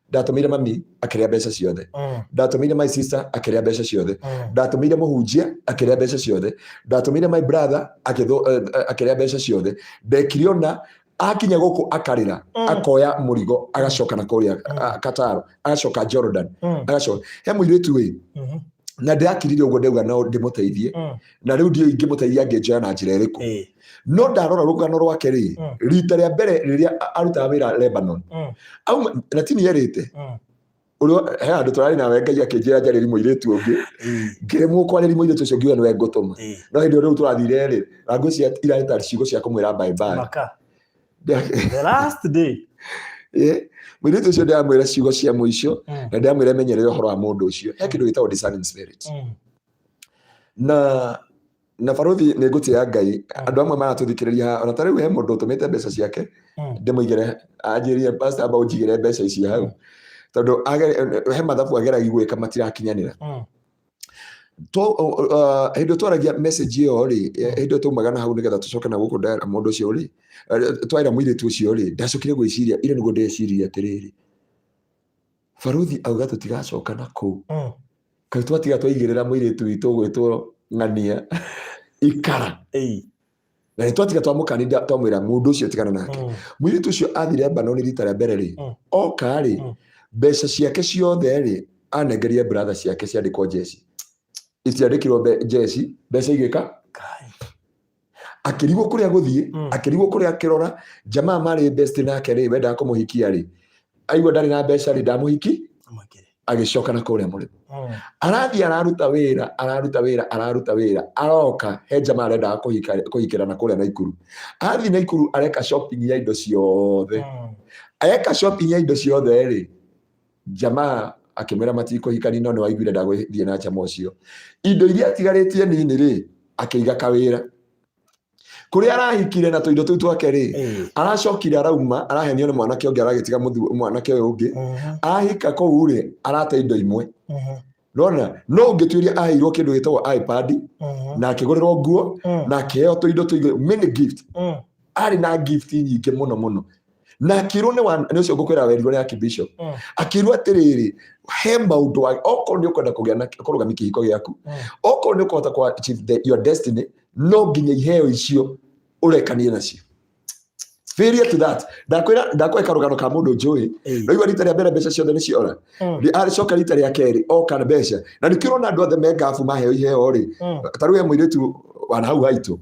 ndatumire mami akiria mbeca ciothe ndatumire my sister akiria mbeca ciothe ndatumire muhunjia akiria mbeca ciothe ndatumire my brother akiria mbeca ciothe ndekiriona akinya guku akarira akoya murigo agacoka na kuria Kataro agacoka Jordan agacoka he muiritu we na ndakirire ugo ndauga no ndimuteithie na riu ndio ingimuteithia ngejoya na njira iriku no ndarora rugano rwake ri rita ria mbere riria arutaga wira Lebanon au na tini yerite urio he andu turari nawe Ngai akinjira njariri muiritu ungi ngiremwo kwariri muiritu ucio ngiuga niwe ngutuma no hindi riu turathire ri rangu cia irarita ciugo cia kumwira bye bye the last day muiritu ucio ndamwira ciugo cia muico na ndamwira menyerere uhoro wa mundu ucio he kindu gitagwo discerning spirit na farothi ni ngutia Ngai andu amwe maratuthikiriria ona tariu he mundu utumite mbeca ciake ndimuigire ajirie pastor aba ujigire mbeca ici hau tondu he mathabu ageragi gwika matirakinyanira to hindo twaragia message iyo ri hindo tumaga hau nigetha tucoke na guku ndara mundu ucio ri twaira muiritu ucio ri ndacokire gwiciria ire nigo ndeciria atiriri farothi auga tutigacoka na ku kai twatiga twaigirira muiritu witu gwitwo ng'ania ikara na twatiga twamukanida twamwira mundu ucio tigana nake muiritu ucio athire Lebanon rita ria mbere ri oka ri mbeca ciake ciothe ri anengerie brother ciake ciandikwo jeshi iciandikirwo jeshi mbeca igika akirigwo kuria guthie akirigwo kuria akirora jamaa mari best nake ri wenda kumuhikia ri aigwa ndari na mbeca ri ndamuhiki agicoka na kuria muri arathi araruta wira aroka he jamaa arenda kuhikira na kuria Naikuru athi Naikuru areka shopping ya indo ciothe eka shopping ya indo ciothe ri jamaa akimera matiko hikani no waiguire ndagũthie na chama ucio indo iria tigaritie nini ri akiiga kawira kuri arahikire na tuindo tu twake ri aracokire arauma arahenio ni mwanake ungi aragitiga mwanake uyu ungi ahika kou ri arate indo imwe Rona no ngituiria ahirwo kindu gitagwo iPad na akigurirwo nguo na akiheo tuindo tuigo mini gift ari na gift nyingi muno na akirwo ni ucio ngukwira werirwo ni Archbishop akirwo atiriri he maundu wa okorwo ni ukwenda kugea na kurugamia kihiko giaku okorwo ni ukota kwa achieve your destiny no nginya iheo icio urekanie nacio failure to that ndakweka rugano ka mundu njui no igwa rita ria mbere mbeca ciothe ni ciora ari coka rita ria keri oka na mbeca na nikirona andu othe mengafu maheo iheo ri taruye muiritu wana hau haitu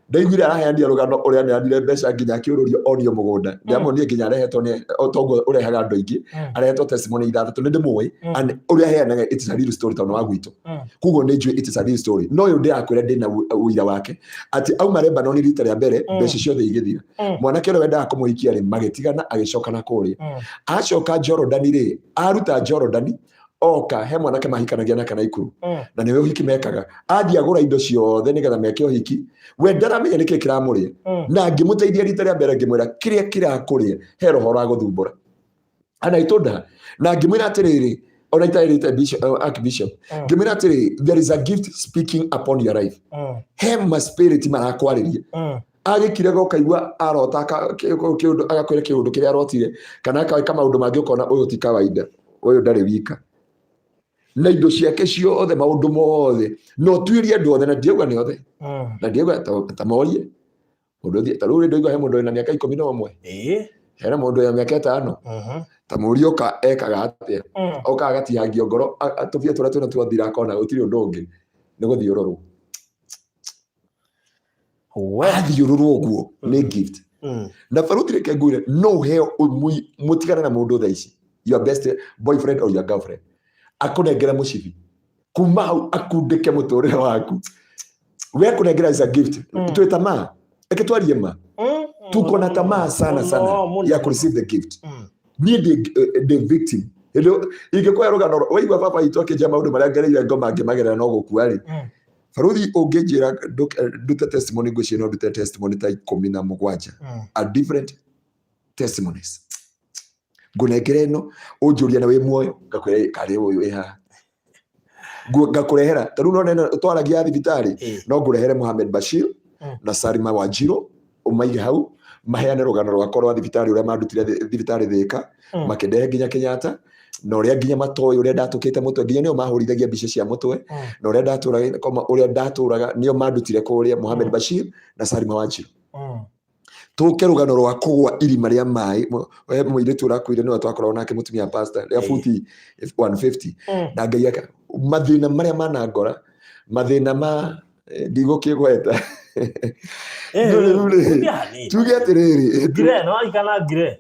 ndaiguire araheania rugano uria ni andire mbeca nginya akiururio onio mugunda ndiamonie nginya arehetwo ni otongo urehaga andu aingi arehetwo testimony ithathatu ni ndimui and uria heanaga it is a real story tano wagwitu kugo ni njui it is a real story no yo ndiakwira ndina uira wake ati auma Lebanon rita ria mbere mbeca ciothe igithira mwanake ro wendaga kumuhikia ri magitigana agicoka na kuri acoka Jordan ri aruta Jordan oka he mwanake mahikanagia na Naikuru na niwe uhiki mekaga athi agura indo ciothe nigetha meke uhiki we ndaramenya niki kiramuria na ngimuteithia rita ria mbere ngimwira kiria kirakuria he roho rwa guthumbura ana itonda na ngimwira atiriri ona itairite Archbishop ngimwira atiriri there is a gift speaking upon your life he ma spirit marakwariria agikire gokaigwa arota kiundu agakwira kiundu kiria arotire kana akaweka maundu mangi ukona uyu ti kawaida uyu ndari wika na indo ciake ciothe maundu mothe no tuirie andu othe na ndiauga ni othe na ndiauga tamorie mundu thie taruri ndoigwa he mundu na miaka 11 hera mundu ya miaka 5 tamurio ka ekaga atia oka agatiangio ngoro atubie turia twina twathira kona utiri undu ungi ni guthiururu athiururu guo ni gift na farutire ke ngure no heo mutigana na mundu thaici your best boyfriend or your girlfriend akunengera mucibi kuma hau akundike muturire waku we akunengera is a gift tu tamaa eketwarie ma tuko na tamaa sana ya ku receive the gift ni the victim hello ingekuwa rugano waigwa papa itoke jama undu maria ngereire ngoma ngimagerera no gukuari faruthi unginjira dute testimony gucio no dute testimony ta 17 a different testimonies ngunengere no unjuria na we muoyo ngakwira kare uyu eha ngakurehera taru no nena twaragia thibitari no ngurehere Mohamed Bashir na Salima Wanjiru umaige hau maheane rugano rwakwa rwa thibitari uria mandutire thibitari Thika makendehe nginya Kenyatta no uria nginya matoyi uria ndatukite mutwe nginya nio mahurithagia mbica cia mutwe no uria ndaturaga koma uria ndaturaga nio mandutire kuria Mohamed Bashir na Salima Wanjiru tuke rugano rwa kugwa irima ria mai we muiritu urakuire no twakorwo nake mutumia pastor ria futi 150 na ngai aka mathina maria manangora mathina ma ndigukigweta tuge atiriri gire no ikana gire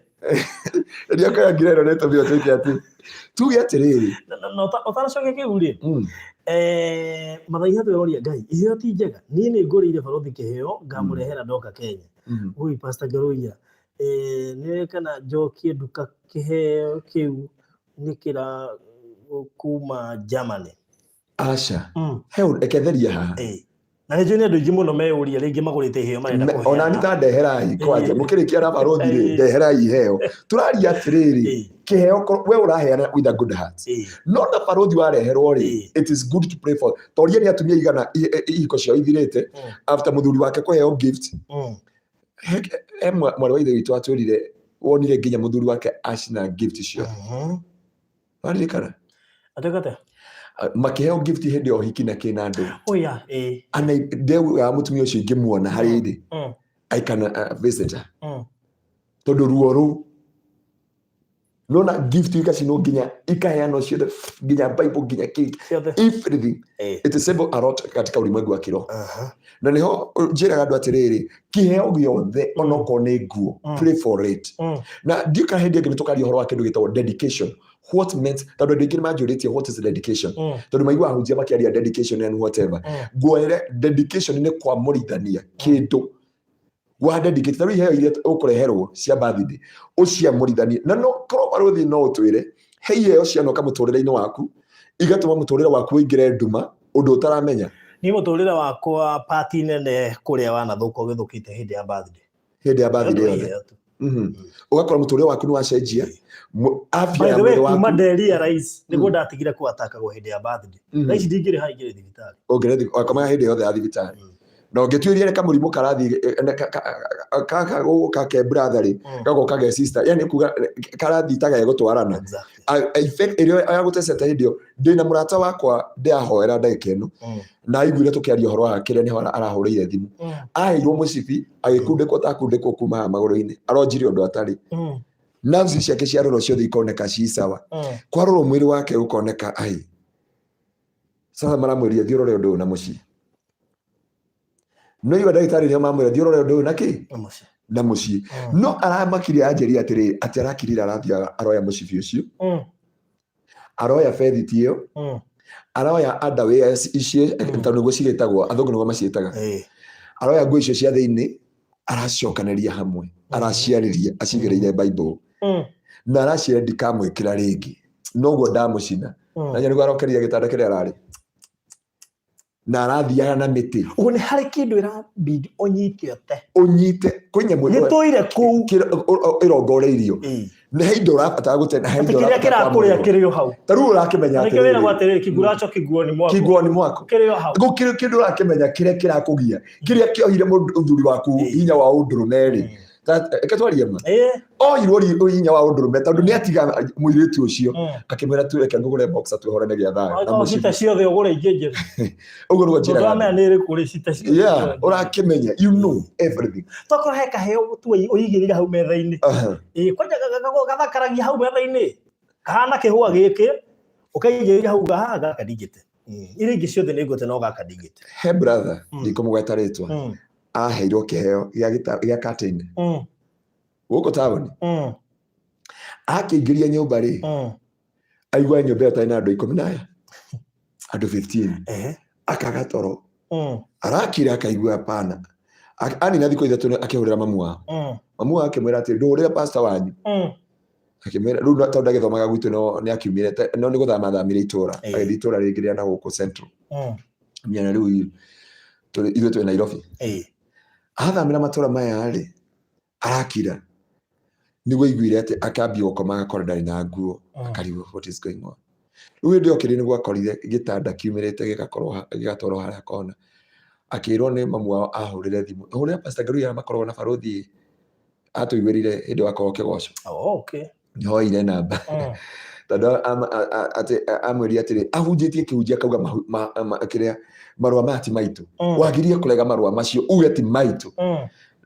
ndio kaya gire no neto bio tuke ati tuge atiriri no utanacoke kiguri mathaiha tweroria ngai iheo ti njega ni ngurire barothi kiheo ngamurehera ndoka Kenya huyu pastor Garuya ni kana njokie nduka kiheo kiu nikira kuma Germany acha heu eketheria haha na nĩ njũĩ andũ aingĩ mũno meyũria rĩngĩ magũrĩte iheo marenda kũheana ona nita ndeherai kwanja mũkĩrĩkia na barothi rĩ ndeherai iheo tũraria atĩrĩrĩ kĩheo we ũraheana with a good heart no na barothi wareherwo rĩ it is good to pray for toria nĩ atumia igana ihiko ciao ithirĩte after mũthuri wake kũheo gift mwarĩ wa ithe witũ atwĩrire wonire nginya mũthuri wake acina gift cio waririkana atakata makiheo gift hindi o hiki na kina andu oya ana ndeu ya mutumia ucio ngimuona hari ndi I can visit tondu ruo ru nona gift ikacino nginya ikaheano ciothe nginya Bible nginya cake everything it is simple a lot katika ulimwengu wa kiroho na niho njiraga andu atiriri kiheo giothe onoko ni nguo pray for it na ndika hindi ngi tukari horo wa kindu gitagwo dedication what meant that the beginning majority what is dedication to maigua hunjia makiaria dedication and whatever goere dedication ni kwa morithania kindu wa dedicate tari he ile ukureherwo cia birthday ucia morithania na no korwo barothi no utwire heiye ucia no kamuturire-ini waku igatuma muturire waku ingire nduma undu utaramenya ni muturire wakwa party nene kuria wanathuka ugithukite hindi ya birthday ugakora muturire waku ni wacenjia afya ya mwili waku maderia rais niguo ndatigire kuatakagwo hindi ya birthday rais ndingire haingire thibitari ongerethi akama hindi yothe ya thibitari na ungetuiria reka murimu karathi kaka brother gago kage sister yani kuga karathi taga gutwarana effect ĩrĩa ya gutecete hindio ndina murata wakwa ndiahoera ndagika ĩno na aiguire tukiaria horo wa kiria ni arahurire thimu aheirwo mucibi agikundikwo takundikwo kuma maguru-ini aronjire undu atari nafsi ciake ciarorwo ciothe ikoneka ci sawa kwarorwo mwiri wake ukoneka ai sasa maramwiria thiorore undu na muci no iwa ndagitari nio mamwira thiorore undu na ki na muci no aramakire anjeri atiri ati arakirira arathia aroya mucibi ucio aroya fediti iyo aroya underwear icio ntano go cigitagwo athungu nigo maciitaga aroya nguo icio cia thiini aracokanĩria hamwe araciarĩria acigĩrĩire Bible na aracira ndikamwĩkĩra rĩngĩ noguo ndamucina na nĩguo arokeria gĩtanda kĩrĩa ararĩ na arathiaga na mĩtĩ ũguo nĩ harĩ kĩndũ ĩrabidi ũnyite kwĩnyamũ gĩtũire kũu ĩrongoreirio nĩ hĩndĩ ũrabatara gũte na hĩndĩ ũrabatara kĩrakũrĩa kĩrĩ o hau tarĩu ũrakĩmenya atĩ nĩkĩo wĩra gwaterere kĩguracho kĩguoni mwako kĩrĩ o hau kĩndũ ũrakĩmenya kĩrĩa kĩrakũgia kĩrĩa kĩohire mũthuri waku hinya wa ũndũrũme-rĩ ekatwaria ma ohirwo hinya wa ũndũrũme tondũ nĩ atiga mũirĩtu ũcio akĩmwĩra tureke ngũgũre boxer twĩhorane gĩa thayũ na mũcita ciothe ũgũre ingĩ njĩra ũguo nĩguo njĩra ũramenya nĩ ĩrĩkũ rĩ cita ciothe ũrakĩmenya you know everything tokorwo he kaheo tu ũigĩrĩire hau metha-inĩ kwanja gathakaragia hau metha-inĩ kahana kĩhũa gĩkĩ ũkaigĩrĩria hau gaka ndingĩte iria ingĩ ciothe nĩ ngũte no gaka ndingĩte he brother ndikũmũgweta rĩtwa aheirwo kĩheo gĩa curtain gũkũ taũni akĩingĩria nyũmba-rĩ aigua nyũmba ĩyo tarĩ na andũ 10 naya andũ 15 akaga toro arakire akaigua hapana anina thikũ ithatũ akĩhũrĩra mamu wao mamu wao akĩmwĩra atĩ ndũhũrĩre pastor wanyu akĩmwĩra rĩu tondũ ndagĩthomaga gwitũ no nĩ akiumire no nĩ gũthama thamire itũra agĩthiĩ itũra rĩngĩ rĩa na gũkũ Central mĩena rĩu ithuĩ twĩ Nairobi athamĩra matũra maya-rĩ arakira nĩguo aiguire atĩ akambia gũkoma agakora ndarĩ na nguo akarigwo what is going on rĩu hĩndĩ okĩrĩ nĩguo akorire gĩtanda kiumĩrĩte gĩgatwarwo harĩa kona akĩrwo nĩ mamu wao ahũrĩre thimũ hũrĩra pastor Ngaruiya makoragwo na barũthi atũiguĩrĩre hĩndĩ wakorwo kĩgoco nĩhoire namba tondũ atĩ amwĩria atĩrĩ ahunjĩtie kĩhunjia kauga kĩrĩa marũa maya ti maitũ wagirie kũrega marũa macio uge ti maitũ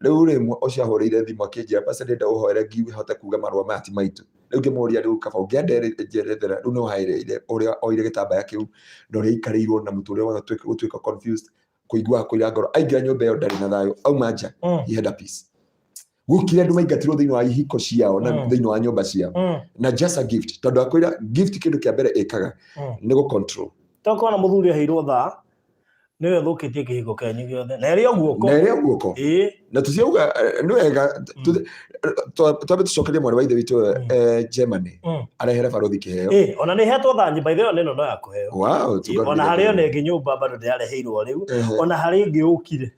rĩu rĩmwe ũcio ahũrĩire thimũ akĩnjĩra pastor ndĩrenda ũhoere ngĩhote kuga marũa maya ti maitũ rĩu ngĩmũria rĩu kaba ũngĩanderethera rĩu no haĩrĩire ũrĩa oire gĩtambaya kĩu na ũrĩa aikarĩirwo na mũtũrĩre wothe gũtuĩka confused kũigua kũira ngoro aingĩra nyũmba ĩyo ndarĩ na thayũ auma nja he had a peace gũkire andũ maingatirwo thĩinĩ wa ihiko ciao na thĩinĩ wa nyũmba ciao na just a gift tondũ akwĩra gift kĩndũ kĩa mbere ĩkaga nĩ gũ control tokorwo na mũthuri aheirwo thaa nĩwe thũkĩtie kĩhiko kĩanyu gĩothe na ĩrĩ o guoko na tũciauga nĩ wega twambe tũcokerie mwarĩ wa ithe witũ Germany arehere barũthi kĩheo ona nĩ hetwo thanyi by the way ĩno no ya kũheo ona harĩ ona ĩngĩ nyũmba bado ndĩrareheirwo rĩu ona harĩ ĩngĩ ũkire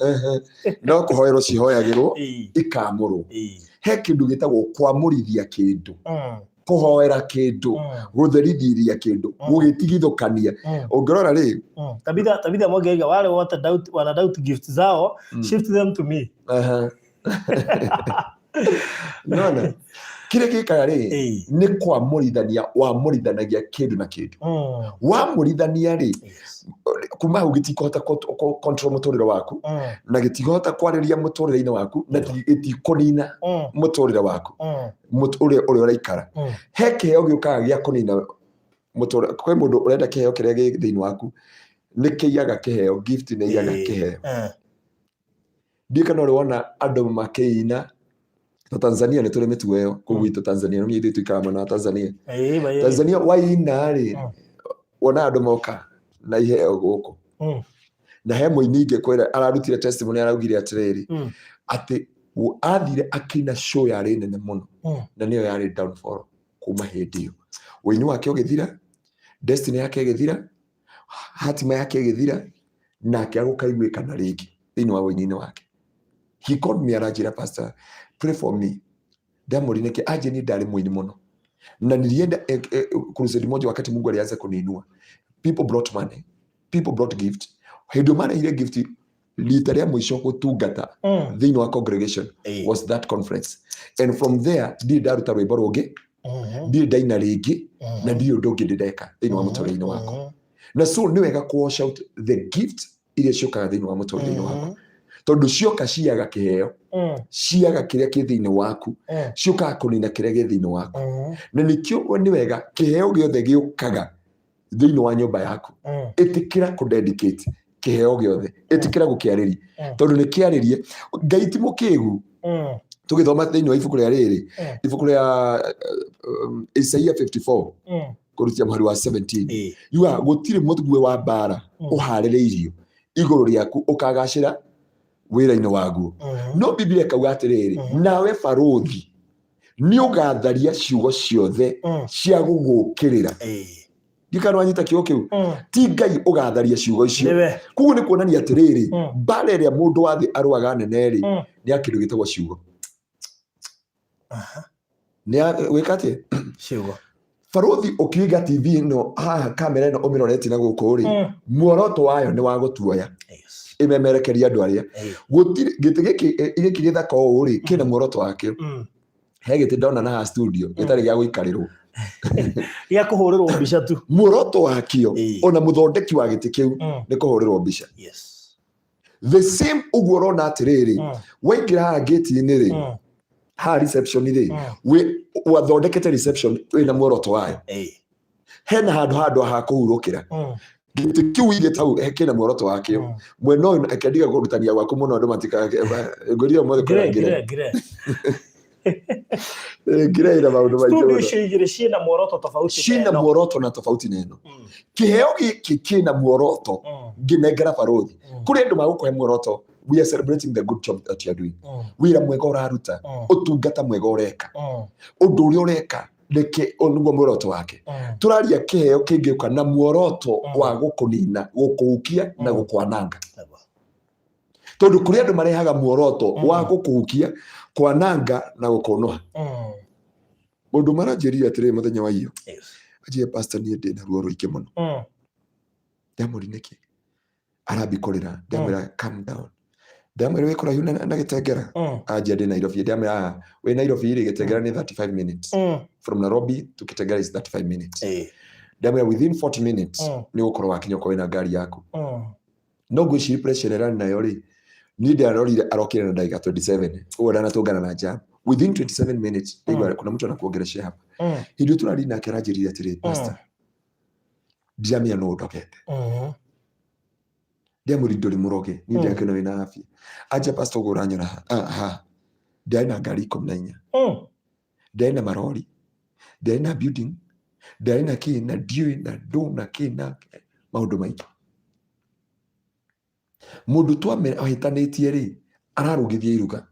no kũhoerwo cihoyagĩrwo ikamũrwo he kĩndũ gĩtagwo kwamũrithia kĩndũ kũhoera kĩndũ gũtherithiria kĩndũ gũgĩtigithũkania ũngĩrora rĩ tabitha mwangeiga wale wana doubt gift zao shift them to me nona kĩrĩa gĩkaga rĩ nĩ kwamũrithania wamũrithanagia kĩndũ na kĩndũ wamũrithania rĩ kuma hau gĩtikũhota control mũtũrĩre waku na gĩtikũhota kwarĩria mũtũrĩre-inĩ waku na gĩtikũnina mũtũrĩre waku ũrĩa ũraikara he kĩheo gĩũkaga gĩa kũnina mũtũrĩre kwĩ mũndũ ũrenda kĩheo kĩrĩa gĩ thĩinĩ waku nĩ kĩiyaga kĩheo gift nĩ iyaga kĩheo ndiĩ kana ũrĩ wona andũ makĩina Tanzania nĩ tũrĩ mĩtugo ĩyo kũguo itũ Tanzania nĩ ithuĩ tuikara na Tanzania Tanzania waina rĩ wona andũ moka na iheo gũkũ na he mũini ingĩkwĩra ararutire testimony araugire atĩrĩrĩ atĩ athire akĩina show yarĩ nene mũno na nĩyo yarĩ downfall kuma hĩndĩ ĩyo ũini wake ũgĩthira destiny yake ĩgĩthira hatima yake ĩgĩthira nake agũkaiguĩka na rĩngĩ thĩinĩ wa ũini-inĩ wake. He called me aranjĩra pastor pray for me Diamond nake aje ni ndarĩ mũini mũno na nilienda crusade moja wakati Mungu alianza kuniinua. People brought money, people brought gift. Hĩndĩ mara ile gift rita rĩa mũico gũtungata thĩinĩ wa congregation was that conference, and from there ndirĩ ndaruta rwĩmbo rũngĩ ndirĩ ndaina rĩngĩ na ndirĩ ũndũ ũngĩ ndĩreka thĩinĩ wa mũtũrĩre-inĩ wakwa. Na so nĩ wega ku wash out the gift iria ciokaga thĩinĩ wa mũtũrĩre-inĩ wakwa tondũ cioka ciaga kĩheo ciaga kĩrĩa kĩ thĩinĩ waku ciokaga kũnina kĩrĩa gĩ thĩinĩ waku na nĩkĩo nĩ wega kĩheo gĩothe gĩũkaga thĩinĩ wa nyũmba yaku ĩtĩkĩra ku dedicate kĩheo gĩothe ĩtĩkĩra gũkĩarĩria tondũ nĩ kĩarĩrie Ngai ti mũkĩgu. Tũgĩthoma thĩinĩ wa ibuku rĩa rĩrĩ ibuku rĩa Isaiah 54 kũrutia mũhari wa 17 yuga gũtirĩ mũthugwe wa mbara ũharĩrĩirio igũrũ rĩaku ũkagacĩra wĩra-inĩ waguo. No Biblia ĩkauga atĩrĩrĩ nawe barothi nĩ ũgatharia ciugo ciothe cia gũgũkĩrĩra. Ndikano wanyita kiugo kiu ti Ngai ũgatharia ciugo icio. Koguo nĩ kuonania atĩrĩrĩ mbara ĩrĩa mũndũ wa thĩ arũaga nene rĩ nĩ akĩndũ gĩtagwo ciugo. Nĩ wĩka atĩ ciugo barothi ũkĩiga TV ĩno haha kamera ĩno ũmĩroretie na gũkũ rĩ muoroto wayo nĩ wa gũtuoya imemerekeria andũ arĩa gũtirĩ gĩtĩ gĩkĩ gĩthaka ũũ rĩ kĩna muoroto wakĩo. He gĩtĩ ndona na studio gĩtarĩ gĩa gũikarĩrwo ya kũhũrĩrwo mbica tu. Muoroto wakĩo ona mũthondeki wa gĩtĩ kĩu nĩ kũhũrĩrwo mbica. The same ũguo ũrona atĩrĩrĩ waingĩra haha gate-inĩ rĩ ha reception rĩ wathondekete reception wĩna muoroto wayo. Hena handũ ha kũhurũkĩra gĩtĩ kĩu igĩtau kĩna muoroto wakĩo. Mwena ũyũ akĩndiga kũrutania gwaku mũno andũ matikagũria mothe kũrangĩra ngĩreĩra maũndũ maingĩ. Studio igĩrĩ ciĩna muoroto tofauti. Ciĩna muoroto na tofauti neno. Kĩheo gĩkĩ kĩna muoroto ngĩnengera barothi. Kũrĩ andũ magũkũhe muoroto. We are celebrating the good job that you are doing. Wĩra mwega ũraruta ũtungata mwega ũreka ũndũ ũrĩa ũreka reke nĩguo muoroto wake. Tũraria kĩheo kĩngĩũka na muoroto wa gũkũnina gũkũhukia na gũkwananga. Tondũ kũrĩ andũ marehaga muoroto wa gũkũhukia kwananga na gũkũnoha. Mũndũ maranjĩrire atĩrĩrĩ mũthenya wa iyo ajie pastor niĩ ndĩ na ruo rũingĩ mũno. Diamond nĩkĩ arambĩkorera ndamwĩra calm down. Ndamwĩra wĩ kũraihu na Gĩtengera anjia ndĩ Nairobi. Ndamwĩra wĩ Nairobi rĩ Gĩtengera nĩ 35 minutes from Nairobi to Gĩtengera is 35 minutes. Ndamwĩra within 40 minutes nĩ ũgũkorwo wakinya kwa wĩna ngari yaku. No ngwĩciria pressure ĩrĩa nayo rĩ niĩ ndarorire arokire na ndagĩka 27 ũguo ndanatũngana na jam within 27 minutes. Ndĩigua kuna mtu anakuongeresha hapa hĩndĩ tũrari nake aranjĩrire atĩrĩ pastor ndiramenya no ndokete. Diamond ndũrĩ mũroge niĩ ndakena wĩna afya anja pastor ũguo ũranyona ndarĩ na ngari 14 ndarĩ na marori ndarĩ na building ndarĩ na kĩ na ndiũĩ na ndũ na kĩ na maũndũ maingĩ. Mũndũ twahĩtanĩtie rĩ ararũgithia iruga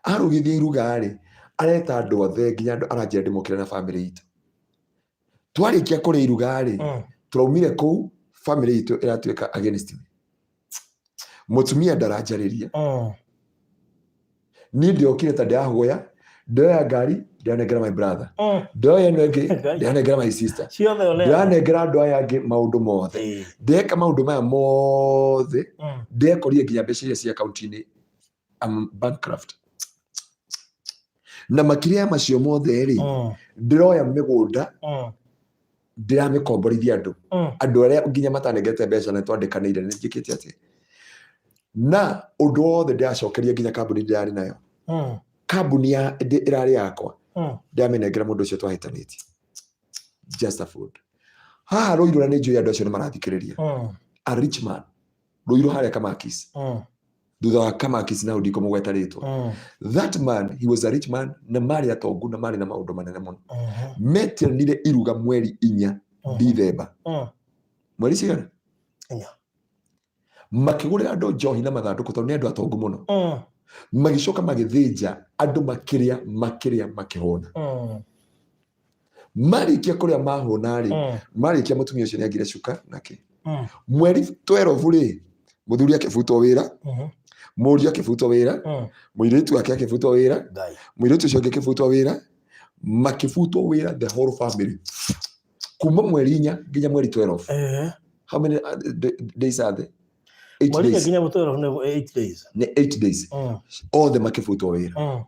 arũgithia iruga rĩ areta andũ othe nginya andũ aranjĩra ndĩmũkĩre na family itũ. Twarĩkia kũrĩa iruga rĩ tũraumire kũu family itũ ĩratuĩka against me. Mũtumia ndaranjarĩria niĩ ndiokire ta ndĩrahoya ndoya ngari ndanengera my brother ndoya ĩno ĩngĩ ndanengera my sister ndanengera andũ aya angĩ maũndũ mothe ndeka maũndũ maya mothe ndekorire nginya mbeca iria cia akaunti-inĩ I'm bankrupt. Na makĩria macio mothe rĩ ndiroya mĩgũnda ndiramĩkomborithia andũ arĩa nginya matanengete mbeca na twandĩkanĩire nĩ njĩkĩte atĩ na ũndũ wothe ndĩracokeria nginya kambuni ndĩrarĩ nayo kambuni ĩrarĩ yakwa ndamĩnengera mũndũ ũcio twahĩtanĩtie just a food. Haha Rũirũ na nĩ njũĩ andũ acio nĩ marathikĩrĩria a rich man Rũirũ harĩa Kamakis thutha wa Kamakis na ndiko mugweta ritwa. That man, he was a rich man, na mari atongu na mari na maundu manene muno. Metanire iruga mweri 4 Dithemba. Mweri cigana? 4. Makigurira andu njohi na mathanduku tondu ni andu atongu muno. Magicoka magithinja andu makihona. Marikia kuria mahona ri, marikia mutumia ucio ni agire cuka nake. Mweri 12 ri, muthuri akibutwo wira. Mũriũ akĩbutwo wĩra, mũirĩtu wake akĩbutwo wĩra, mũirĩtu ũcio ũngĩ akĩbutwo wĩra, makĩbutwo wĩra the whole family. Kuma mweri 4 nginya mweri 12. How many days are there? 8 days. Mweri nginya 12 ni 8 days. Ni 8 days. All them makĩbutwo wĩra.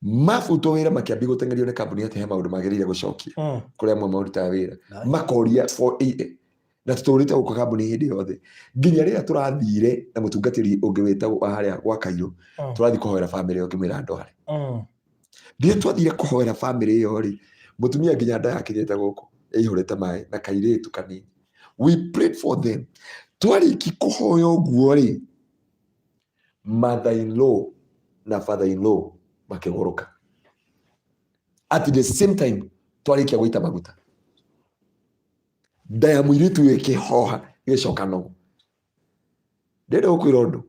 Mabutwo wĩra makĩambia gũtengerio nĩ kambuni ati he maũndũ magĩrĩire gũcokia. Kũrĩa amwe marutaga wĩra. Makoria for na tutorite guko kambuni hindi yothe nginya rĩrĩa tũrathire na mũtungatĩri ũngĩ wĩtagwo harĩa gwa Kairũ tũrathi kũhoera family yo ngĩmwĩra ndware ndiye twathire kũhoera family yo ri mũtumia nginya nda yakinyĩte gũkũ ĩihũrĩte maĩ na kairĩtu kanini. We prayed for them. Twarĩki kũhoya ũguo ri mother-in-law na father-in-law makĩgũrũka. At the same time twarĩkia gũita maguta. Nda ya mũirĩtu ĩkĩhoha gĩcoka no. Ndĩrenda gũkwĩra ũndũ.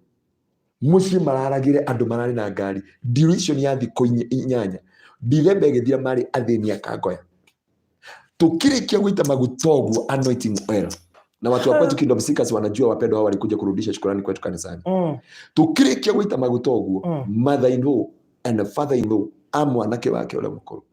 Mũciĩ mararagĩre andũ mararĩ na ngari. Duration ya thikũ 8. Dithemba ĩgĩthira marĩ athĩni akangoya. Tukirikia gũita maguta ũguo anointing oil. Na watu wa kwetu Kingdom Seekers wanajua wapendwa hao walikuja kurudisha shukrani kwetu kanisani. Tukirikia gũita maguta ũguo, mother-in-law and father-in-law mwanake wake ule mkuru.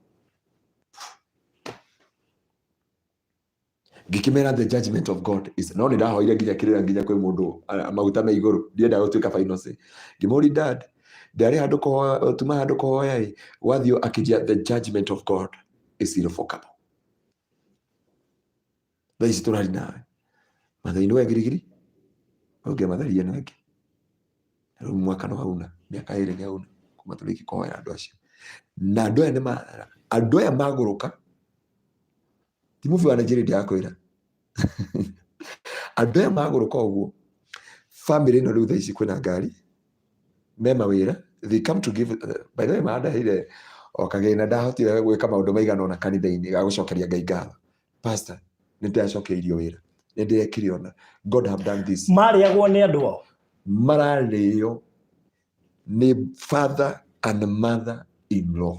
Gikimera the judgment of God is no ndahoire nginya kirira nginya kwi mundu maguta me iguru ndienda gutuika final say gimori dad ndari handu ko tuma handu ko hoya wathio akijia the judgment of God is irrevocable. Thaici turari nawe mathai-inĩ wa girigiri oge mathai-inĩ na wengi rĩu mwaka no hauna miaka 2 ni hauna kuma turiki kuhoya andu acio na andu aya magũrũka ti muvi wa Nigeria ndiakwĩra andu aya magũrũka ũguo family no rĩu thaici kwĩna ngari me mawĩra they come to give by the way maandahire okagĩna ndahotire gwĩka maũndũ maigana ona kanitha-inĩ ga gũcokeria Ngai ngatho pastor nĩ ndacokeirio wĩra nĩ ndĩrekire ona God have done this. Marĩagwo nĩ andũ ao mararĩo nĩ father and mother in law.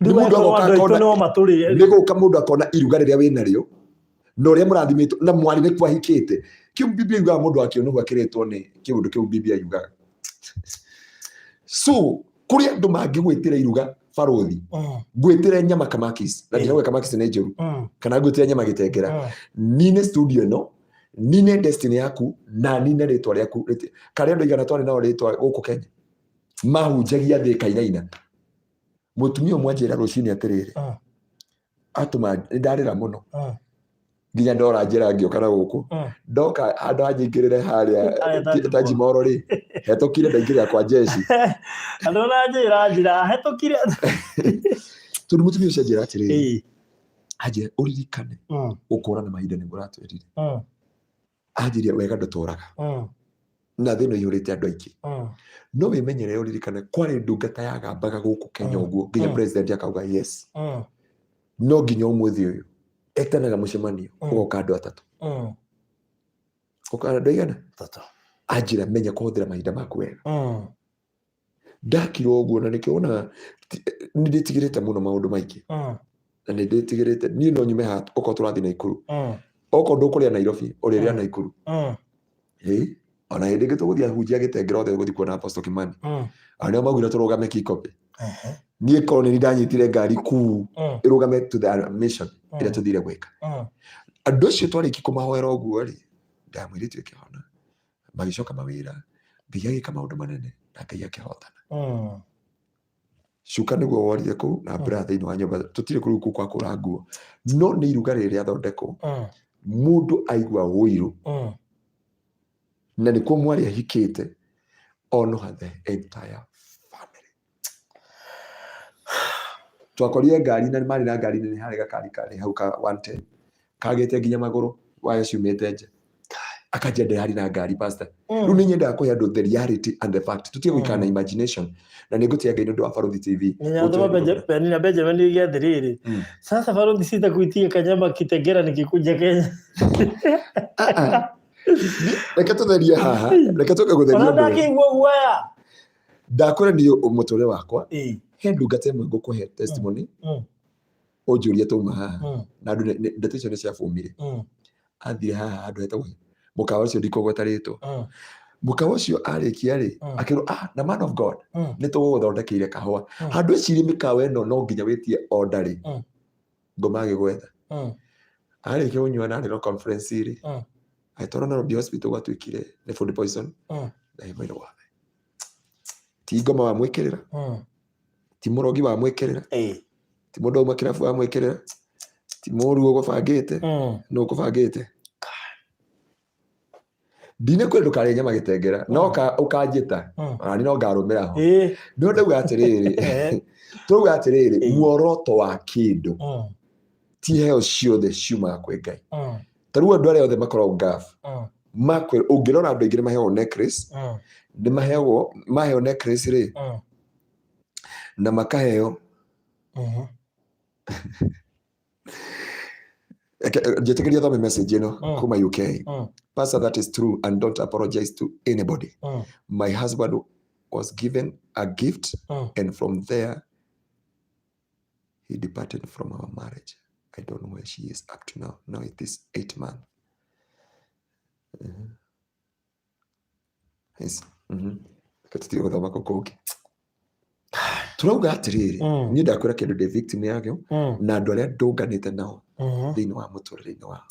Nĩgũka mũndũ akona iruga rĩrĩa wĩnarĩo na ũrĩa mũrathimĩtwo na mwarĩ nĩ kwahikĩte kĩu Biblia yugaga mũndũ akĩonwo akĩrĩtwo nĩ kĩũndũ kĩu Biblia yugaga. So kũrĩ andũ mangĩgwĩtĩra iruga barothi gwĩtĩra nyama Kamakis na ndĩrauga Kamakis nĩ njũru kana gwĩtĩra nyama Gĩtengera nine studio ĩno nine destiny yaku na nine rĩtwa rĩaku karĩa andũ igana twarĩ nao rĩtwa gũkũ Kenya mahunjagia thĩ kainaina. Mutumia mwanjira rũcinĩ atĩrĩrĩ atuma ndarĩra mũno nginya ndora njĩra ngĩoka na gũkũ ndoka andũ anyingĩrĩre harĩa Taji Moro rĩ hetũkire ndaingĩrĩra kwa jeshi andũ na njĩra hetũkire tondũ mutumia ũcio njĩra atĩrĩrĩ anjĩra ũririkane ũkũra na mahinda nĩ mũratwĩrire anjĩria wega ndũtũraga na thĩ ĩno ĩihũrĩte andũ aingĩ no wĩmenyere ũririkane kwarĩ ndungata yagambaga gũkũ Kenya ũguo nginya president akauga yes no nginya ũmũthĩ ũyũ etanaga mũcemanio ũgoka andũ 3 ũkara andũ igana 3 anjĩra menya kũhũthĩra mahinda maku wega ndakirwo ũguo na nĩkĩona nĩ ndĩtigĩrĩte mũno maũndũ maingĩ na nĩ ndĩtigĩrĩte niĩ no nyume haha okorwo tũrathiĩ Naikuru okorwo ndũkũrĩa Nairobi ũrĩrĩa Naikuru ona hĩndĩ ĩngĩ tũgũthiĩ ahunjia Gĩtengera othe gũthiĩ kuona Apostle Kimani arĩa maugire tũrũgame Kikobe niĩ korwo nĩ ndanyitire ngari kuu ĩrũgame to the mission ĩrĩa tũthire gwĩka andũ acio twarĩki kũmahoera ũguo rĩ ndamwĩrĩte ĩkĩhona magĩcoka mawĩra Ngai agĩka maũndũ manene na Ngai akĩhotana. Cuka nĩguo worire kũu na mbura thĩinĩ wa nyũmba tũtirĩ kũrũ kũu kwa kũra nguo no nĩ iruga rĩrĩa thondekwo mũndũ aigua wũiru na nĩkuo mwarĩ ahikĩte honor the entire family. Twakorire ngari na marĩ na ngari nĩ harĩ gakari karĩ hau ka 110 kagĩte nginya magũrũ waya ciumĩte nje akajenda hari na ngari pastor riu ni nyenda ko yando the reality and the fact tutie gwikana imagination na ningutia ngai ndu wa Barothi TV nina Benjamin nigia thiriri sasa Barothi sita kuitia kanyama Kitengera nikikuja Kenya reke tutherie haha reke tuke gutheria ona ndakigwa guaya ndakora ni umutore wakwa he ndungata imwe ngukuhe testimony onjuria tuma haha na andu ndeto icio ni cia bumire athire haha handu hetagwo mukawa ucio ndikogwetarĩtwo mukawa ucio arikia ri akirwo na man of God ni tugũthondekeire kahua handu iciri mikawa ĩno no nginya witie order ri ngomage gwetha arikia unywa na no conference ri aitwara Nairobi hospital gwatuikire ni food poison na hivyo wa ti ngoma wa mwikirira ti murogi wa mwikirira ti mundu wa kirabu wa mwikirira ti muru ugubangite no kubangite ndine kwe ndukare nyama Gitengera no ukanjita ani no ngarumira ho no ndauga atiriri tuga atiriri muoroto wa kindu ti heo ciothe ciumaga kwi Ngai taruo andu aria othe makoragwo gaf makwe ungirora andu aingĩ maheo necklace ni maheo necklace ri na makaheo jetekeria thome message ino kuma UK pastor that is true and don't apologize to anybody my husband was given a gift and from there he departed from our marriage. I don't know where she is up to now it is 8 months. Yes. Katitio thoma kokoki turauga atiriri ni ndakwira kindu de victim yake na andu aria ndunganite nao thiini wa muturire-ini wa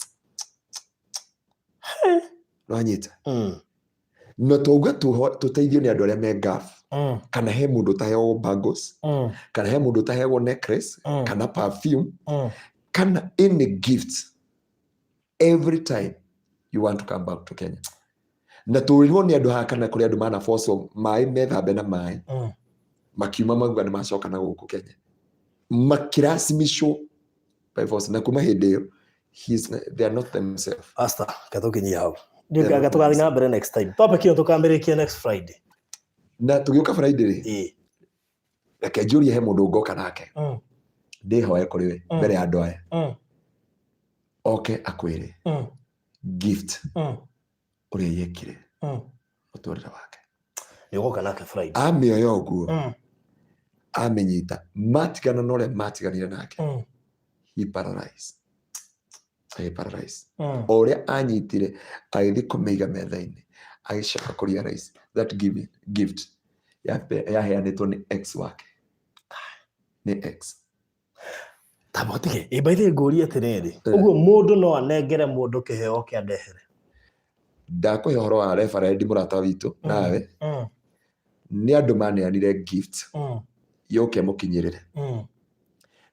nwanyita no tuuga tuteithio ni andu aria me gaf kana he mundu taheo bangles kana he mundu taheo necklace kana perfume kana any gift every time you want to come back to Kenya na turirwo ni andu hakana kuri andu mana force mai methambe na mai makiuma maguga ni macoka na guku Kenya makirasimisho by force na kuma hindio they are not themselves asta katukinyia hau ndio gatugathi na mbere next time topic hiyo tukambirikia next Friday na tugiuka Friday ri reke njuri he mundu ngoka nake ndihoe kuri we mbere ya andu aya akwire gift uria yekire muturire wake nigoka nake Friday amioyo oguo amenyita matigana nore matiganire nake he paralyzed oria anyitire aithi kumiga metha-ini agicoka kuria rais that gift yaheanitwo ni ex wake ni ex tabotige ibaithe ngũria atiriri uguo mundu no anengere mundu kiheo kia ndehere ndakuhe horo wa referend murata witu nawe ni andu maneanire gift yoke mukinyirire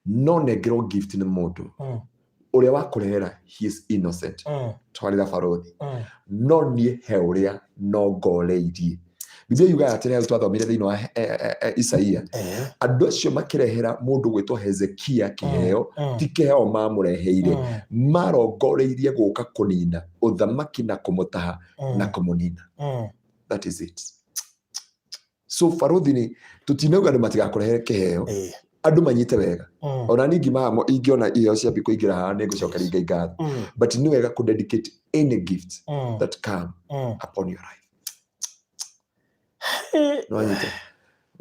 no negero gift ni mundu uria wakurehera he is innocent twarira Barothi no nie he uria no ngoreirie Biblia yuga atire twathomire thiini wa Isaia andu acio makirehera mundu gwitwo Hezekia kiheo ti kiheo mamureheire marongoreirie guka kunina uthamaki na kumutaha na kumunina that is it so Barothi ni tutinauga andu matigakurehere kiheo andu manyite wega ona ningi mamo ingiona iyo cia biko ingira ha ni gucoka ringa ngatho but ni wega ku dedicate any gift that come upon your life no anyite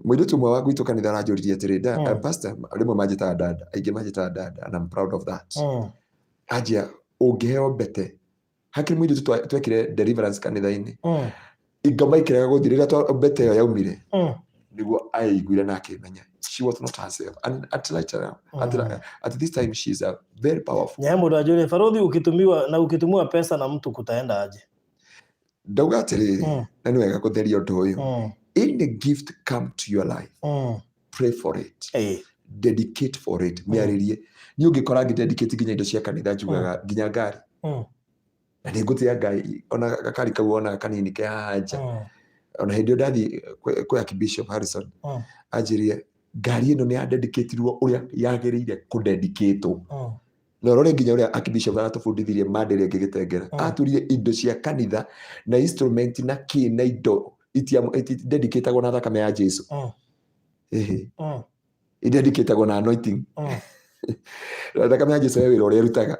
mwirutu mwa wangu itoka kanitha ranjuririe atiri pastor rimwe majita dada aingi majita dada and I'm proud of that ajia ungeheo bete hakiri mwirutu twekire deliverance kanitha-ini ingoma ikiraga guthirira to bete yo yaumire niguo aiguire na akimenya she was not herself and at this time she is a very powerful nyambo ajure Barothi ukitumiwa pesa na mtu kutaenda aje ndauga atiriri na ni wega kutheria undu uyu any gift come to your life pray for it dedicate for it miaririe ni ungikora dedicate ginya indo cia kanitha njugaga ginya ngari na ni ngutia Ngai ona gakari kau ona kanini ke haja ona hindi ndathi kwa Bishop Harrison anjirie ngari ino ni ya dedicateirwo uria yagiriire ku dedicate na rore nginya uria Archbishop aratubundithirie mandiri ngigitengera aturire indo cia kanitha na instrument na ki na indo dedicatagwo na thakame ya Jesu dedicatagwo na anointing thakame ya Jesu wira uria rutaga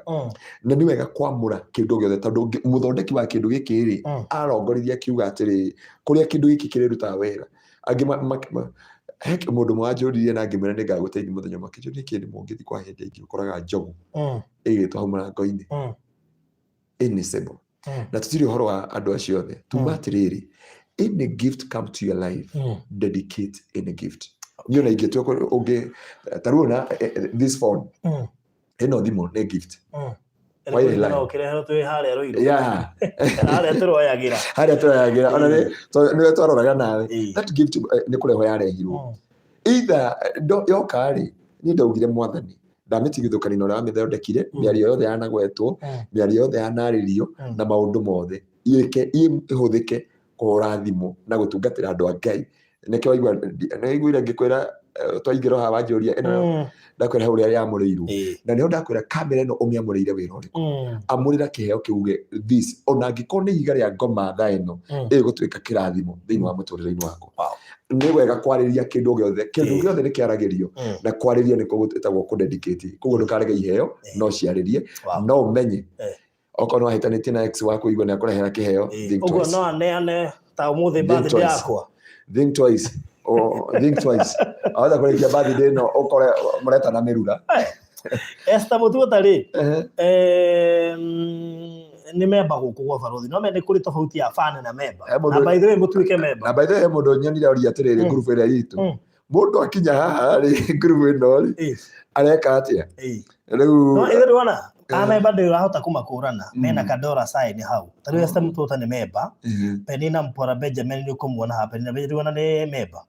na ni wega kwamura kindu giothe tondu muthondeki wa kindu giki ri arongorithia kiuga atiri kuria kindu giki kiriruta wira angi heke mundu mwanjuririe na ngimera ni ngaguteithia muthenya makijuri kindu mungithi kwa hindi ingi ukoraga njogu igitwa hau murango-ini innocent na tutiri uhoro wa andu acio othe tuma atiriri any gift come to your life dedicate any gift niona ingitwa ungi taruna this phone eno thimo ne gift why la ukirehera tu haria roiro haria turoyagira ona ni twaroraga nawe that gift ni kureho yarehirwo either yoka ri ni ndaugire mwathani ndamitigithukani na uria mithondekire miario yothe yanagwetwo miario yothe yanaririo na maundu mothe ihuthike kurathimo na gutungatira andu a Ngai neke waigua ngikwira twaingiro ha wanjuria ino ndakwira uria yamurirwo na niho ndakwira kamera ino umiamurire wira uriku amurira kiheo kiuge this ona ngiko ni iga ria ngoma tha ino igutwika kirathimo thiini wa muturire-ini wako ni wega kwariria kindu giothe ni kiaragirio na kwariria ni kugutagwo ku dedicate kugo ndukarege iheo no ciaririe no umenye okorwo no ahitanitie na ex wako igwa ni akurehera kiheo ugo no aneane ta umuthi birthday yakwa think twice awatha kurikia birthday no ukore mureta na mirura Esther Mutuota ri ni memba guku gwa barothi no mene kuri tofauti ya fan na memba na by the way mutuike memba na by the way mundu nyonire uri atiriri group ira yitu mundu akinya haha ri group ino ri areka atia riu no ithe wana memba ndio rahota kumakurana mena kadora sign hau tari Esther Mutuota ni memba Penina Mpora Benjamin ni kumuona hapa Penina Benjamin ni memba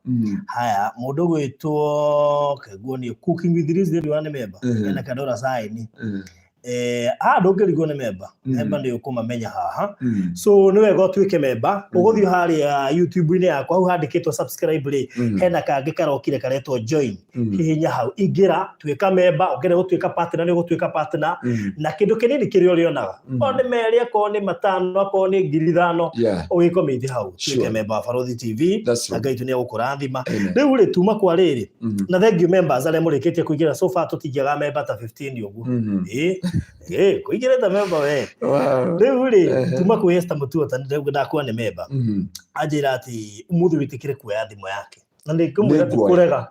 haya mundu gwitwo keguo Cooking with Riz ndio ni memba mena kadora sign ndungirigwo ni memba ndio kumamenya haha so ni wega tuike memba uguthi haria YouTube-ini yakwa hau handikitwo subscribe ri hena kangi karokire karetwo join hihinya hau ingira tuika memba ugere gutuika partner ni gutuika partner na kindu kinini kiri urionaga oni meri ko ni matano ko ni 5,000 ugikomithi hau tuike memba Barothi TV na Ngai tu ni agukurathima riu ri tuma kwa riri na thank you members aria murikitie kuingira so far tutingiaga memba ta 15 uguo kuingira ta memba we riu ri tuma kwa Esther Mutuota ndio ndakuwa ni memba ajira ati umuthi witikire kuoya thimo yake na ndikumwira kurega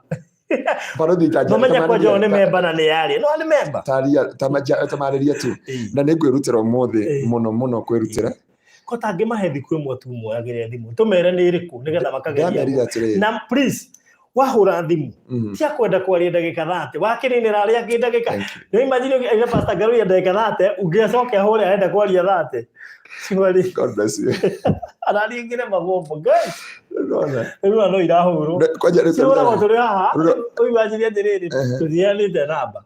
Barothi no menya kwa John memba na ni yari no ni memba tamariria tu na ningwirutira umuthi muno kwirutira ko tangi mahethi kwi mwetu moyagire thimu tumere ni iriku nigetha makageria na please wahura thimu tia kwenda kwaria ndagika 30 wakirinira aria ngi ndagika no imagine ina Pastor Garu ya ndagika 30 ungecoke hore aenda kwaria 30 siwali God bless you arari ngire magombo guys no irahuru kwaje sura watu haha imagine atiriri tuthiani the namba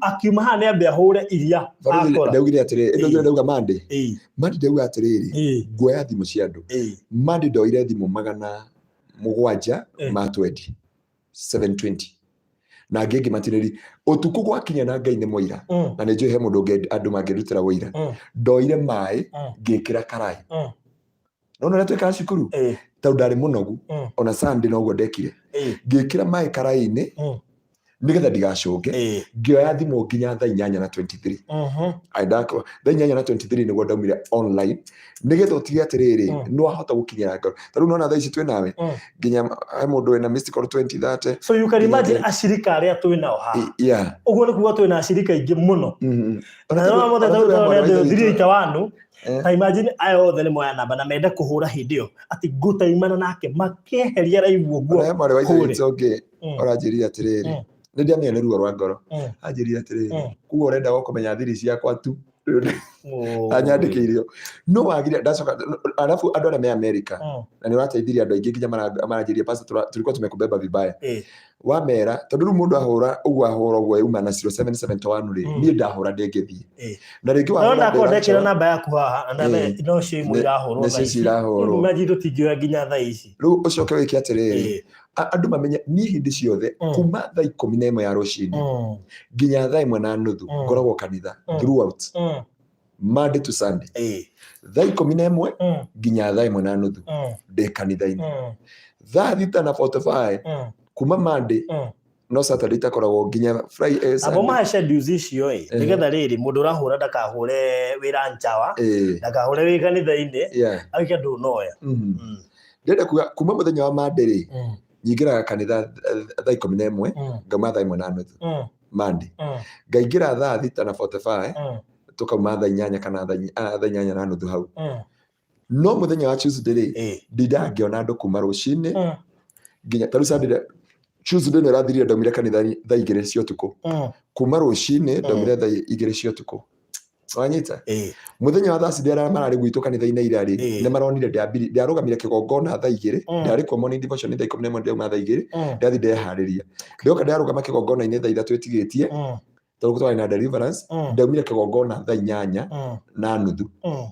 akiuma hane ambe ahure iria akora ndaugire atiriri ndo ndauga mande ndauga atiriri nguoya thimu cia andu mande ndoire thimu 700 ma 720 na ngenge matineri utuku gwakinya na Ngai ni moira na ni njohe mundu andu mangirutira wira ndoire mai ngikira karai no na tweka cukuru tau ndari munogu ona Sunday no ndekire ngikira mai karai-ini nigetha ndigacunge ngioya thimu nginya thaa 8:23 aidako thaa 8:23 niguo ndaumire online nigetha utige atiriri no ahota gukinyira ngoro taru no na thaa ici twi nawe nginya mundu wena mystical 2030 so you can imagine ashirika aria twi nao ha uguo ni kuga twi na ashirika ingi muno ona no mothe tau thiri itawanu ta imagine ayo othe ni moya namba na menda kuhura hindio ati guta imana nake makeheria raivu uguo kure oranjiria atiriri ndia mene ruo rwa ngoro anjiria atiriri kugo urenda gukomenya thiri ciakwa tu anyandikirio no wagiria ndacoka alafu andu aria me America na ni warateithiria andu aingi nginya maranjiria pastor tulikuwa tumekubeba vibaya wamera tondu ru mundu ahura ugwa ahura ugwa uma na 0771 ri ni ndahura ndengethie na ringi wa na kodekira namba yaku haha na no shimo irahurwo na sisi irahurwo imagine tutingioya nginya thaa ici ru ucoke wiki atiriri andu mamenye ni hindi ciothe kuma thaa 11 ya rucini nginya thaa 1:30 ngoragwo kanitha throughout Monday to Sunday thaa 11 nginya thaa 1:30 de kanitha-ini thaa 6:45 kuma Monday no Saturday takoragwo nginya Friday abo ma schedules icio nigetha riri mundu urahura ndakahure wira njawa ndakahure wi kanitha-ini aike ndu noya ndenda kuga kuma muthenya wa Monday nyingiraga kanitha thaa 11 ngama thaa 1:30 Monday ngaingira thaa 6:45 tukauma thaa 8 kana thaa 8:30 hau no muthenya wa Tuesday ndidangiona andu kuma rucini nginya taru Sunday Tuesday nä rathirire ndaumire kanitha thaa 2 cia ũtukũ kuma rũcinĩ ndaumire thaa 2 cia ũtukũ wanyita muthenya wa Thursday arĩa mararĩ gwitũ kanitha-inĩ irarĩ nĩ maronire ndiarũgamire kĩgongona thaa 2 ndiarĩ kwa morning devotion thaa 11 ndauma thaa 2 ndathi ndeharĩria ndoka ndarũgama kĩgongona-inĩ thaa 3 etigĩtie tondũ twarĩ na deliverance ndaumire kĩgongona thaa 8:30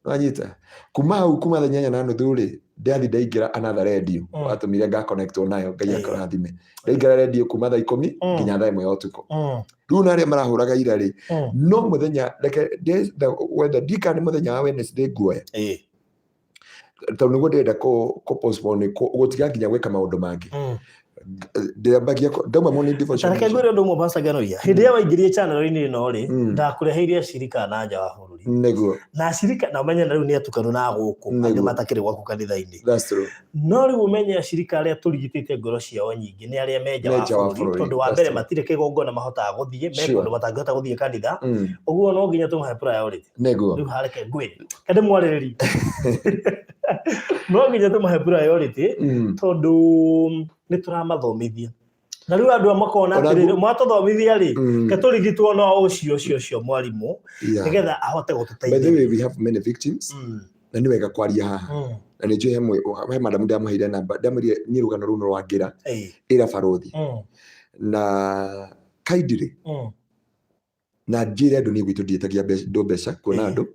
wanyita kuma hau kuma thaa 8:30 rĩ ndathi ndaingĩra another radio atumire nga connect nayo ngai akarathime ndaingĩra radio kuma thaa 10 nginya thaa 1 ya ũtukũ rĩu na arĩa marahũraga ira rĩ no muthenya reke whether dika nĩ muthenya wa Wednesday guoya tondũ nĩguo ndĩrenda kũ postpone gũtiga nginya gwĩka maũndũ mangĩ ndambagia ndauma morning devotion tareke ngwĩre ũndũ ũmwe pastor Garoia hĩndĩ ĩrĩa waingĩrire channel-inĩ ĩno rĩ ndakureheire cirika na nja wa bũrũri nĩguo na cirika na ũmenye rĩu nĩ atukanu na gũkũ andũ matakĩrĩ gwaku kanitha-inĩ that's true no rĩu ũmenye cirika arĩa tũrigitĩte ngoro ciao nyingĩ nĩ arĩa menja wa bũrũri tondũ wa mbere matirĩ kĩgongona mahotaga gũthiĩ mekũndũ matangĩhota gũthiĩ kanitha ũguo no nginya tũmahe priority nĩguo rĩu hareke ngwĩre kande mwarĩrĩri no nginya tũmahe priority tondũ nĩ tũramathomithia na rĩu andũ makona atĩrĩrĩ mwatũthomithia rĩ katũrigitwo no ũcio mwarimũ nĩgetha ahote gũtũteithia. By the way, we have many victims na nĩ wega kwaria haha na nĩ njũĩ he madam ndamũheire namba ndamwĩrire niĩ rũgano rũu rwa ngĩra ĩra barothi na kaindire na njĩre andũ niĩ gwitũ ndiĩtagia mbeca kuona andũ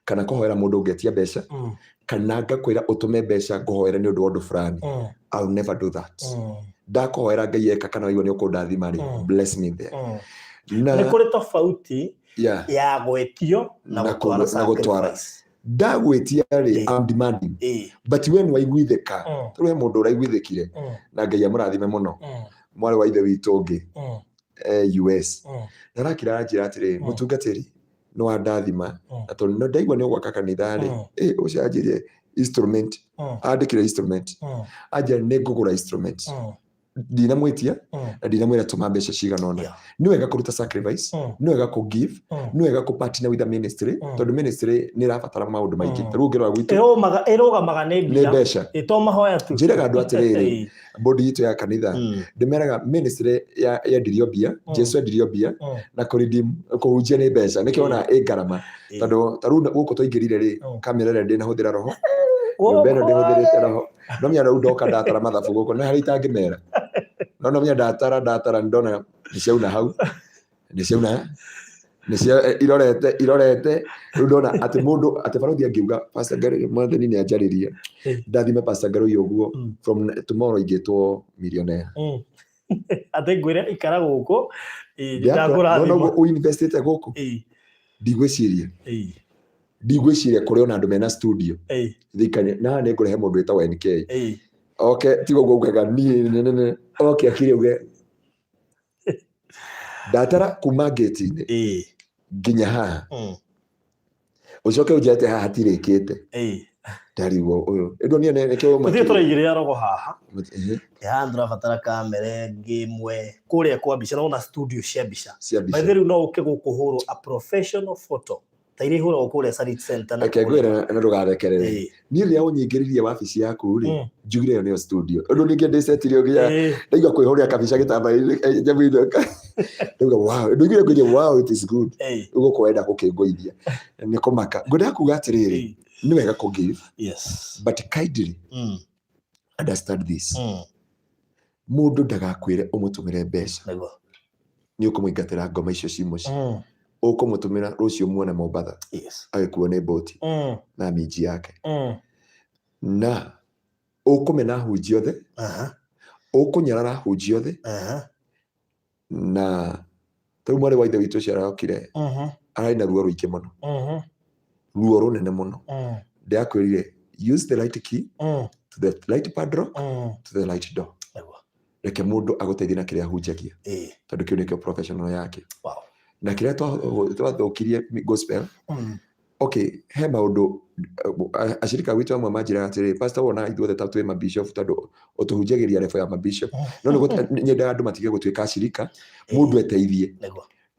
kana kũhoera mũndũ ũngetia mbeca kana ngakwĩra ũtũme mbeca ngũhoere nĩ ũndũ wa ũndũ fulani. I'll never do that. Ndakuhoera Ngai eka kana waigua nĩ ũkũndathima rĩ bless me there. Nĩ kũrĩ tofauti ya gwĩtio na gũtwara. Ndagwĩtia rĩ I'm demanding but when waiguithĩka tũrĩ mũndũ ũraiguithĩkire na Ngai amũrathime mũno mwarĩ wa ithe witũ ũngĩ US narakira njĩra atĩrĩ mũtungatĩri no andathima na tondũ ndaigua nĩ ũgwaka kanitha rĩ ũcanjĩrie instrument andĩkire instrument aja nĩ ngũgũra instrument ndinamwĩtia na ndinamwĩra tũma mbeca cigana ũna nĩ wega kũruta sacrifice nĩ wega kũ give nĩ wega kũ partner with the ministry tondũ ministry nĩ ĩrabatara maũndũ maingĩ rĩu ngĩrora gwitũ ĩrũgamaga nĩ mbeca ĩto mahoya tu njĩraga andũ atĩrĩrĩ body itũ ya kanitha ndĩmeraga ministry yendirio mbia Jesu endirio mbia na kũhunjia nĩ mbeca nĩkĩo ona ĩ ngarama tondũ tarĩu gũkũ twaingĩrire rĩ kamera ĩrĩa ndĩnahũthĩra roho nyũmba ĩno ndĩhũthĩrĩte roho no menya rĩu ndoka ndatara mathabu gũkũ na harĩa itangĩmera no menya ndatara ndona nĩciauna hau nĩciauna nĩcio irorete rĩu ndona atĩ mũndũ atĩ barothi angiuga Pastor Garoia mwathani nĩ anjarĩria ndathime Pastor Garoia ũguo from tomorrow ingĩtwo millionaire atĩ ngwĩre ikara gũkũ ndakũrathima no uinvestite gũkũ ndigwĩciria kũrĩ ona andũ mena studio thikanye na nĩ ngũrehe mũndũ wĩtagwo NK okay tigo gũkaga niĩ okay akire uge ndatara kuma gate-inĩ nginya haha ucoke ũnjete haha hatirĩkĩte ndarigwo ũyũ ĩndo niĩ nĩkĩo mũthiĩ tũraigĩrĩra rogo haha haha tũrabatara kamera ĩmwe kũrĩa kwa mbica na studio cia mbica by the way no ũke gũkũhũrwo a professional photo tairi hura okure Sarit Center na kegwera na ndugathekerere ni ria unyingiririe wabici yaku ri njugire yo ni studio undu ninge ndicetirio giya ndaiga kwihuria kabisha gitamba jamuido ndauga wow ndugire kuja wow it is good ugo kwenda gukingũithia ni kumaka ngoda kuga atiriri ni wega ku give yes but kindly understand this mundu ndagakwire umutumire mbeca ni ukumwingatira ngoma icio cimuci ukumutumira rucio muone Mombatha agikuo ni boti na miji yake na ukumena hunji othe ukunyarara hunji othe na tau mwari wa ithe witũ ũcio arokire ararĩ na ruo rũingĩ mũno ruo rũnene mũno ndakwĩrire use the light key to the light padlock to the light door reke mũndũ agũteithie na kĩrĩa ahunjagia tondũ kĩu nĩkĩo professional yake na kĩrĩa twathokirie gospel okay he maũndũ ashirika witũ amwe manjĩraga atĩrĩ pastor wona ithuothe ta twĩ mabishop tondũ ũtũhunjagĩria level ya mabishop no nyendaga andũ matige gũtuĩka ashirika mũndũ eteithie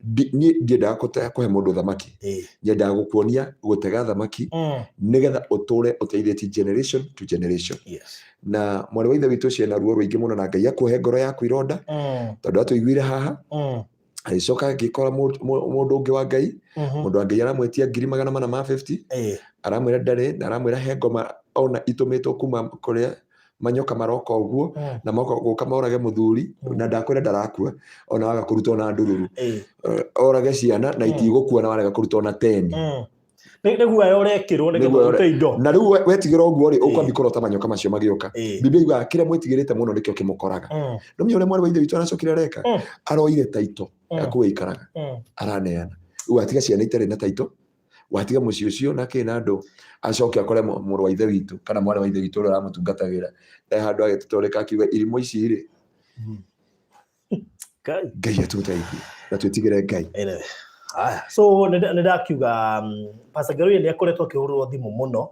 niĩ ndiendaga kũhe mũndũ thamaki nyendaga gũkuonia gũtega thamaki nĩgetha ũtũre ũteithĩtie generation to generation na mwarĩ wa ithe witũ ũcio ena ruo rũingĩ mũno na Ngai akũhe ngoro yaku ironda tondũ atũiguire haha agĩcoka agĩkora mũndũ ũngĩ wa Ngai mũndũ wa Ngai aramwetia 450 aramwĩra ndarĩ na aramwĩra he ngoma ona itũmĩtwo kuma kũrĩa manyoka maroka ũguo na moka gũka morage mũthuri na ndakwĩra ndarakua ona waga kũruta ona ndururu orage ciana na itigũkua na warega kũruta ona 10 nĩguo yorekĩrwo nĩguo ũrute indo na rĩu wetigĩra ũguo rĩ ũkwambia kũrota manyoka macio magĩũka Biblia yugaga kĩrĩa mwĩtigĩrĩte mũno nĩkĩo kĩmũkoraga no menya ũrĩa mwarĩ wa ithe witũ aracokire areka aroire taito ya kũikaraga araneana rĩu atiga ciana itarĩ na taito watiga mũciĩ ũcio na kĩna andũ acoke akore mũrũ wa ithe witũ kana mwarĩ wa ithe witũ ũrĩa aramũtungatagĩra handũ agĩtũtũrĩka akiuga irimũ ici rĩ Ngai atũteithie na twĩtigĩre Ngai. So nĩndakiuga Pastor Garuya nĩakoretwo akĩhũrwo thimũ mũno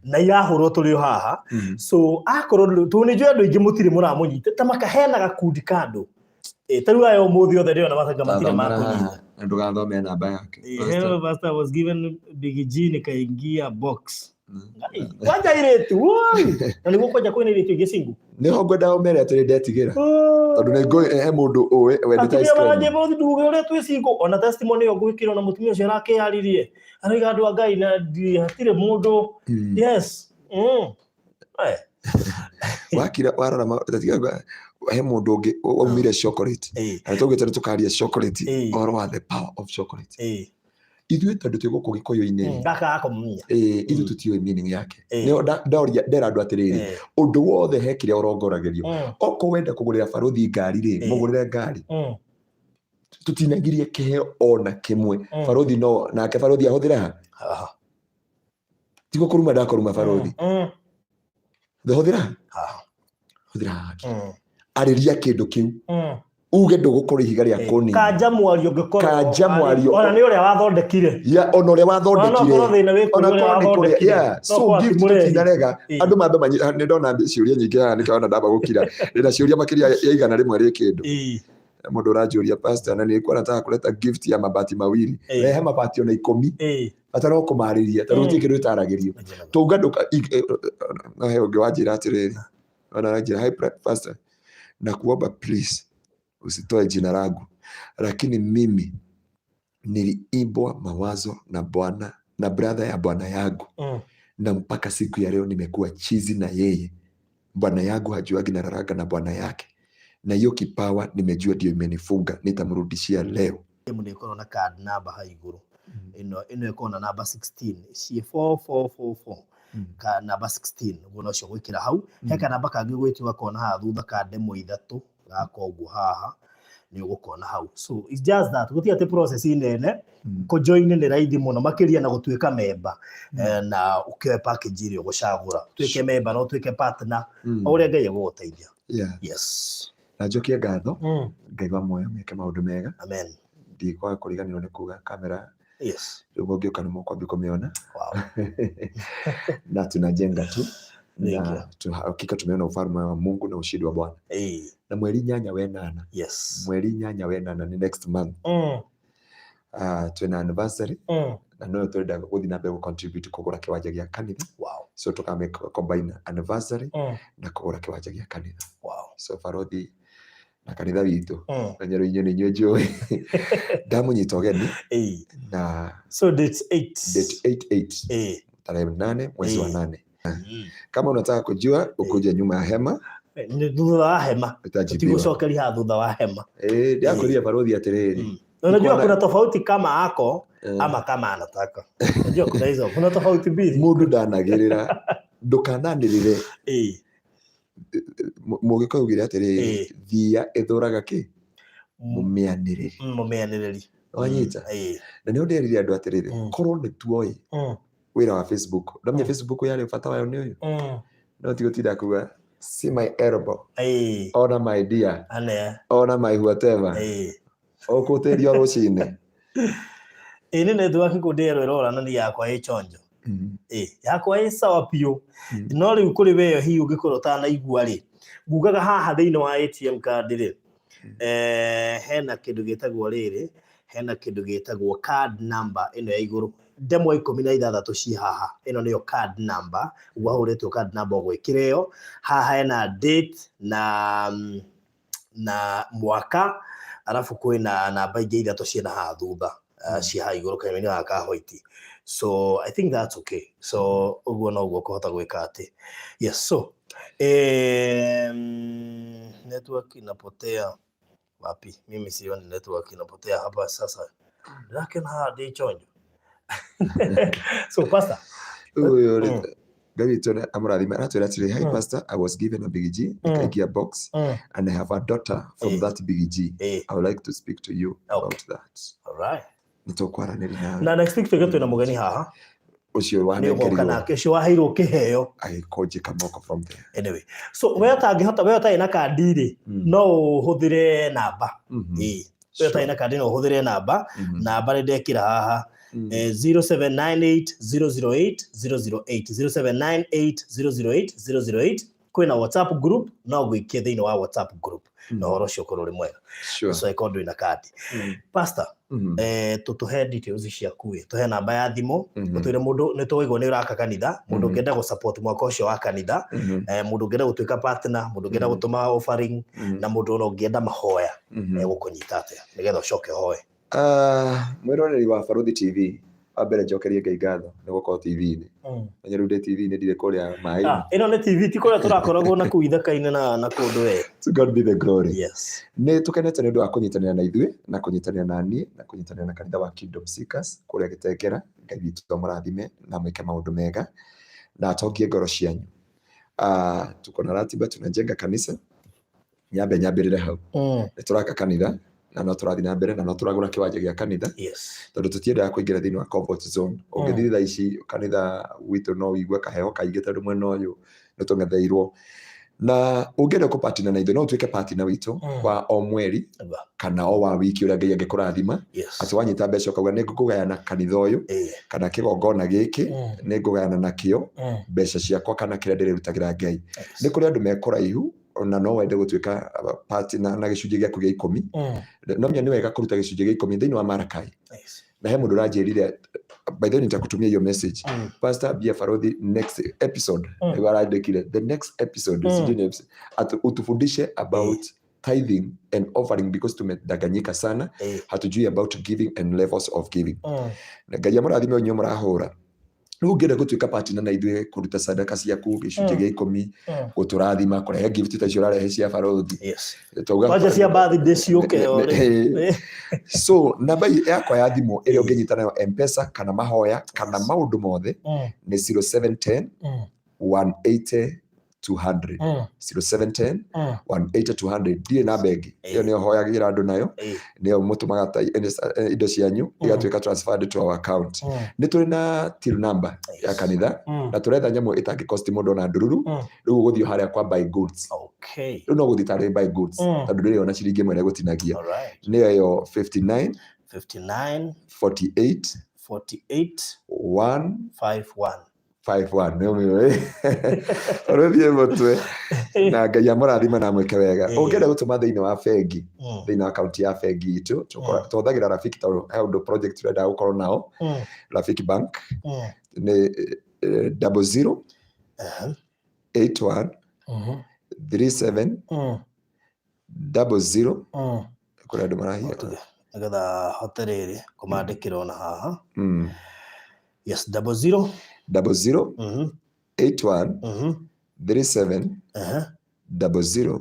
na irahũrwo tũrĩ o haha so akorwo tũnĩnjũĩ andũ aingĩ mũtirĩ mũramũnyita ta makahena gakundi ka andũ tarĩu aya ũmũthĩ othe ndĩrona mathanga matirĩ makũnyita ndũgathome namba yake hello pastor was given Big G nikaingia box wanja iretu na nĩguo kwanja kwĩna iretu ingĩ singu nĩho ngwenda ũmere atĩrĩ ndetigĩra tondũ nĩ mũndũ ũĩ wendete ice cream atimia maranjĩ nduge ũrĩa twĩ singu ona testimony ĩyo ngwĩkĩra na mũtumia ũcio arakĩyaririe arauga andũ a Ngai na hatirĩ mũndũ yes wakira warora tatiga he mũndũ ũngĩ waumire chocolate na tũgĩte tũkaria chocolate ũhoro wa the power of chocolate ithuĩ tondũ twĩ gũkũ Gĩkũyũ-inĩ ithuĩ tũtiũĩ meaning yake ndera andũ atĩrĩrĩ ũndũ wothe he kĩrĩa ũrongoragĩrio okorwo wenda kũgũrĩra barũthi ngari rĩ mũgũrĩre ngari tũtinagirie kĩheo ona kĩmwe barũthi no nake barũthi ahũthĩra tigo kũruma ndakoruma barũthi ndahũthĩra arĩria kĩndũ kĩu uge ndũgũkorwo ihiga rĩa kũni kanja mwario ngĩkorwo ona nĩ ũrĩa wathondekire ona ũrĩa wathondekire ona kũrĩa so gift tũtinarega andũ mambe nĩ ndona ciũria nyingĩ haha nĩkaona ndamba gũkira ndĩna ciũria makĩria ya igana rĩmwe rĩ kĩndũ mũndũ ũranjũria pastor na nĩkuo nataka kuleta gift ya mabati mawili rehe mabati ona 10 atara kũmarĩria tondũ gũtirĩ kĩndũ gĩtaragĩrio tũuga ndũka na he ũngĩ wanjĩra atĩrĩrĩ ona ranjĩra hi pastor na kuomba please usitoe jina langu lakini mimi niliibwa mawazo na bwana na brother ya bwana yangu na mpaka siku ya leo nimekuwa chizi na yeye bwana yangu hajuagi na raraga na bwana yake na hiyo kipawa nimejua ndio imenifunga nitamrudishia leo mniko na card namba haiguru ino iko na namba 16 sie 4444 ka namba 16 gona cio gwikira hau heka namba kangĩ gwĩtiwa kona ha thutha ka demo ithatu gako ũguo haha nĩ ũgũkona hau so it's just that gũtirĩ atĩ process nene kũjoin nĩ raithi mũno makĩria na gũtuĩka member na ũkĩoya package ĩrĩa ũgũcagũra tuĩke member no tuĩke partner ũrĩa Ngai agũgũteithia yes na njokie ngatho Ngai wa muoyo meke maũndũ mega amen ndikwaga kũriganĩrwo nĩ kuga kamera yes rĩu ũngĩũka nĩ mũkwambia kũmĩona na tunajenga tu na hakika tumeona ufalme wa Mungu na ushindi wa Bwana na mweri 8 we 8 yes mweri 8 we 8 ni next month tuna anniversary na no twenda gũthiĩ na mbere contribute kũgũra kĩwanja gĩa kanitha so tukame combine anniversary na kũgũra kĩwanja gĩa kanitha so barũthi na kanitha witũ na Nyerũ-inĩ nĩ inyuĩ njũĩ ndamũnyita ũgeni na so date 8 tarehe 8 mwezi wa 8 kama unataka kujua ukuje nyuma ya hema thutha wa hema tigucokeria thutha wa hema ndiakũria barũthi atĩrĩrĩ unajua kuna tofauti kama ako ama kama anataka unajua kuna hizo kuna tofauti mbili mundu ndanagĩrĩra ndukananĩrĩre Mũgĩkũyũ ugira atĩrĩ thia ĩthũraga kĩ mũmĩanĩrĩri wanyita na nĩ nderire andũ atĩrĩrĩ korwo nĩ tuoĩ wĩra wa Facebook ndamenya Facebook yarĩ bata wayo nĩ ũyũ no ti gũtinda kuga see my elbow ona my dear ona my whatever okũtĩrio rũcinĩ nĩ network kũndĩerwo ĩrora na ni yakwa ĩ chonjo yakwa ĩ sawa piũ no rĩu kũrĩ weyo hihi ũngĩkorwo ũtanaigua rĩ ngugaga haha thĩinĩ wa ATM card rĩ hena kĩndũ gĩtagwo rĩrĩ hena kĩndũ gĩtagwo card number ĩno ya igũrũ ndemwa 16 ciĩ haha ĩno nĩyo card number wahũrĩtwo card number ũgwĩkĩra ĩyo haha hena date na mwaka alafu kwĩna namba ingĩ 3 ciĩna haha thutha ciĩ haha igũrũ kanyamũ-inĩ gaka white so I think that's okay so ũguo no ũguo kũhota gwĩka atĩ yes so network inapotea wapi mimi sioni network inapotea hapa sasa lakini hadi chonjo so pastor Gabi tuna amurathima atwira atiri hi pastor I was given a big G a box and I have a daughter from that big G I would like to speak to you about that all right nitokwaranĩria na next week twĩke twĩna mũgeni haha ucio wanengerirwo kana kesho waheirwo kĩheo agĩkonjeka moko from there anyway so wewe ũtangĩhota wewe ũtarĩ na kandi rĩ no ũhũthĩre namba wewe ũtarĩ na kandi no ũhũthĩre namba namba nĩ ndekĩra haha 0798008008 0798008008 kwĩna WhatsApp group no gwĩkia thĩinĩ wa WhatsApp group na horo ũcio ũkorwo ũrĩ mwega so ikondo ina kandi pastor tutuhe details ciaku tuhe namba ya thimũ ũtwĩre mũndũ nĩ tũigwo nĩ ũraka kanitha mũndũ ũngĩenda gũ support mwaka ũcio wa kanitha mũndũ ũngĩenda gũtuĩka partner mũndũ ũngĩenda gũtũma offering na mũndũ ũngĩenda mahoya gũkũnyita atĩa nĩgetha ũcoke hoye mwĩroreri wa Baruthi TV ambere njokerie Ngai ngatho nĩ gũkorwo TV-inĩ na rĩu ndĩ TV-inĩ ndirĩ kũrĩa maĩ ĩno nĩ TV ti kũrĩa tũrakoragwo na kũu ithaka-inĩ na kũndũ we to God be the glory yes nĩ tũkenete nĩ ũndũ wa kũnyitanĩra na ithuĩ na kũnyitanĩra na niĩ na kũnyitanĩra na kanitha wa Kingdom Seekers kũrĩa Gĩtengera Ngai witũ mũrathime na mwĩke maũndũ mega na atongie ngoro cianyu tuko na ratiba tunajenga kanisa nyambĩrĩre hau nĩ tũraka kanitha na no tũrathi na mbere na no tũragũra kĩwanja gĩa kanitha tondũ tũtiendaga kũingĩra thĩinĩ wa comfort zone ũngĩthiĩ thaa ici kanitha witũ no wigue kaheo kaingĩ tondũ mwena ũyũ nĩ tũng'etheirwo na ũngĩenda kũpartner na ithuĩ no ũtuĩke partner witũ wa o mweri kana o wa wiki ũrĩa Ngai angĩkũrathima atĩ wanyita mbeca ũkauga nĩ ngũgayana kanitha ũyũ kana kĩgongona gĩkĩ nĩ ngũgayana nakĩo mbeca ciakwa kana kĩrĩa ndĩrĩrutagĩra Ngai nĩ kũrĩ andũ mekũraihu na no wende gũtuĩka partner na gĩcunjĩ gĩaku gĩa 10 no menya nĩ wega kũruta gĩcunjĩ gĩa 10 thĩinĩ wa Marakai na he mũndũ ũranjĩrire by the way nitakutumia hiyo message pastor Bia Baruthi next episode nĩ warandĩkire the next episode utufundishe about tithing and offering because tumedanganyika sana hatujui about giving and levels of giving na Ngai amũrathime onyo mũrahũra rĩu ũngĩenda gũtuĩka partner na ithuĩ kũruta sadaka ciaku gĩcunjĩ gĩa 10 gũtũrathima kũrehe gift ta icio ũrarehe cia Baruthi twanja cia birthday ciũke so namba yakwa ya thimũ ĩrĩa ũngĩnyita nayo M-Pesa kana mahoya kana maũndũ mothe nĩ 0710 180 200 0710 180 200 ndiye na bengi iyo nĩ hoyagĩra andũ nayo nĩyo mũtũmaga indo cianyu igatuĩka transferred to our account nĩ tũrĩ na till number ya kanitha na tũretha nyamũ ĩtangĩ cost mũndũ na ndururu rĩu ũgũthiĩ harĩa kwa buy goods rĩu no gũthiĩ tarĩ buy goods tondũ ndĩrĩ ona ciringi ĩmwe gũtinagia nĩyo yo 59 48 151 nĩyo mĩoĩ ũrũthie mũtwe na Ngai amũrathime na mwĩke wega ũngĩenda gũtũma thĩinĩ wa bengi thĩinĩ wa akaunti ya bengi itũ tũhũthagĩra Rafiki tondũ he ũndũ project tũrenda gũkorwo nao Rafiki Bank nĩ 00 81 37 00 kũrĩa andũ marahia nĩgetha hote rĩrĩ kũmandĩkĩra ona haha yes 00 81 37 00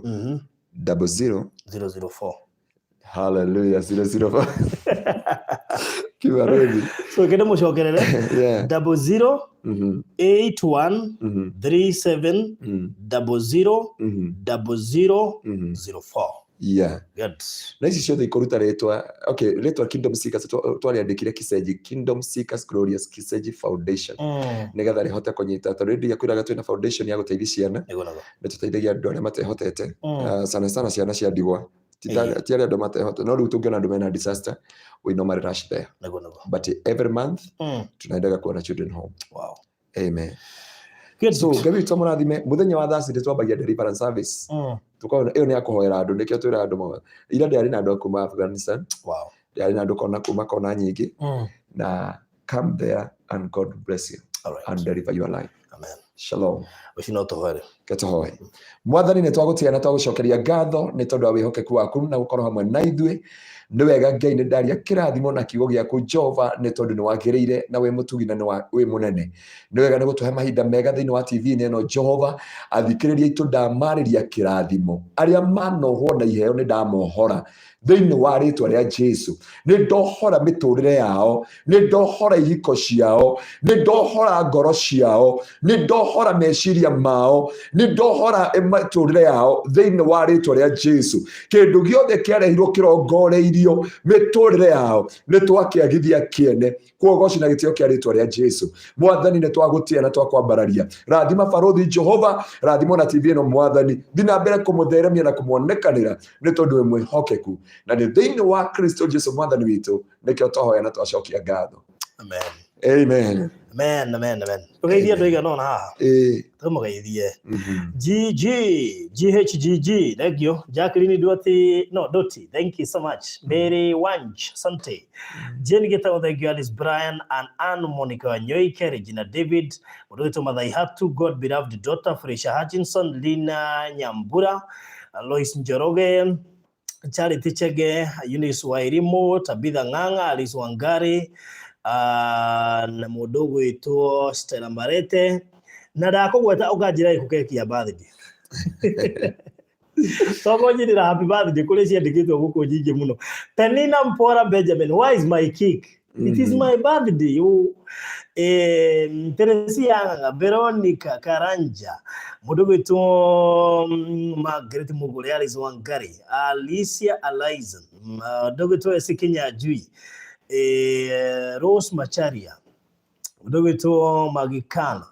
004 hallelujah 004 Kibarudi. So kende mushokerere 00 81 37 00 0004. Yeah. Good. Na ici ciothe ikuruta retwa, okay, retwa Kingdom Seekers twariandikire Kiseji Kingdom Seekers Glorious Kiseji Foundation. Nigetha rihote kunyita tondu kwiraga twina foundation ya guteithia ciana. Ni tuteithagia andu aria matehotete. Sana sana ciana cia ndigwa. Tiari andu matehotete. No riu tungiona andu mena disaster, we normally rush there. But every month tunaendaga kuona children home. Wow. Amen. Good. So gabi tumurathime muthenya wa Thursday twambagia deliverance service. Tukaona iyo ni akuhoera andu nikio twira andu mo ira ndiari na andu kuma Afghanistan. Wow. Ndiari na andu kona nyingi. Na come there and God bless you. And deliver your life. Amen. Shalom. Wishinotohore. Ketohoe. Mwathani ni twagutiana twagucokeria ngatho ni tondu wa wihokeku waku na gukorwo hamwe na ithuĩ. Nĩ wega Ngai nĩ ndaria kĩrathimo na kiugo gĩaku Jehova nĩ tondũ nĩ wagĩrĩire na wĩ mũtugi na wĩ mũnene. Nĩ wega nĩ gũtũhe mahinda mega thĩinĩ wa TV-inĩ ĩno Jehova, athikĩrĩria aitũ ndamarĩria kĩrathimo. Arĩa manohwo na iheo nĩ ndamohora thĩinĩ wa rĩtwa rĩa Jesu. Nĩ ndohora mĩtũrĩre yao, nĩ ndohora ihiko ciao, nĩ ndohora ngoro ciao, nĩ ndohora meciria mao, nĩ ndohora mĩtũrĩre yao thĩinĩ wa rĩtwa rĩa Jesu. Kĩndũ gĩothe kĩarehirwo kĩrongoreirio mĩtũrĩre yao nĩ twakĩagithia kĩene kuogoci na gĩtĩo kĩa rĩtwa rĩa Jesu. Mwathani nĩ twagũtia na twakwambararia. Rathima barothi Jehova, rathima na TV ĩno Mwathani, thiĩ na mbere kũmũtheremia na kũmuonekanĩra nĩ tondũ wĩ mwĩhokeku. Na nĩ thĩinĩ wa Kristo Jesu Mwathani witũ nĩkĩo twahoya na twacokia ngatho. Amen. Amen. Amen, amen, amen. Tugeithie andũ aigana ũna haha. Tũmũgeithie. GHGG, thank you. Jacqueline Doti, thank you so much. Mary Wanj, Sante. Jenny Getao, thank you. Alice Brian and Anne Monica Wanyoike, Regina David, Muruto Madhaihatu, God beloved daughter, Fresha Hutchinson, Lina Nyambura, Lois Njoroge, Charity Chege, Eunice Wairimo, Tabitha Nganga, Alice Wangari, na mudogo ito Stella Marete na ndakugweta ukanjira ikukeki ya birthday so njira happy birthday kule ciandikitwo guku nyingi muno. Penina Mpora Benjamin, why is my cake? It is my birthday. You Teresia Veronica Karanja, mudogo ito Margaret Mugure, Alice Wangari, Alicia Aliza, mudogo ito Esikinya Jui, Rose Macharia, mudogo ito Magikana,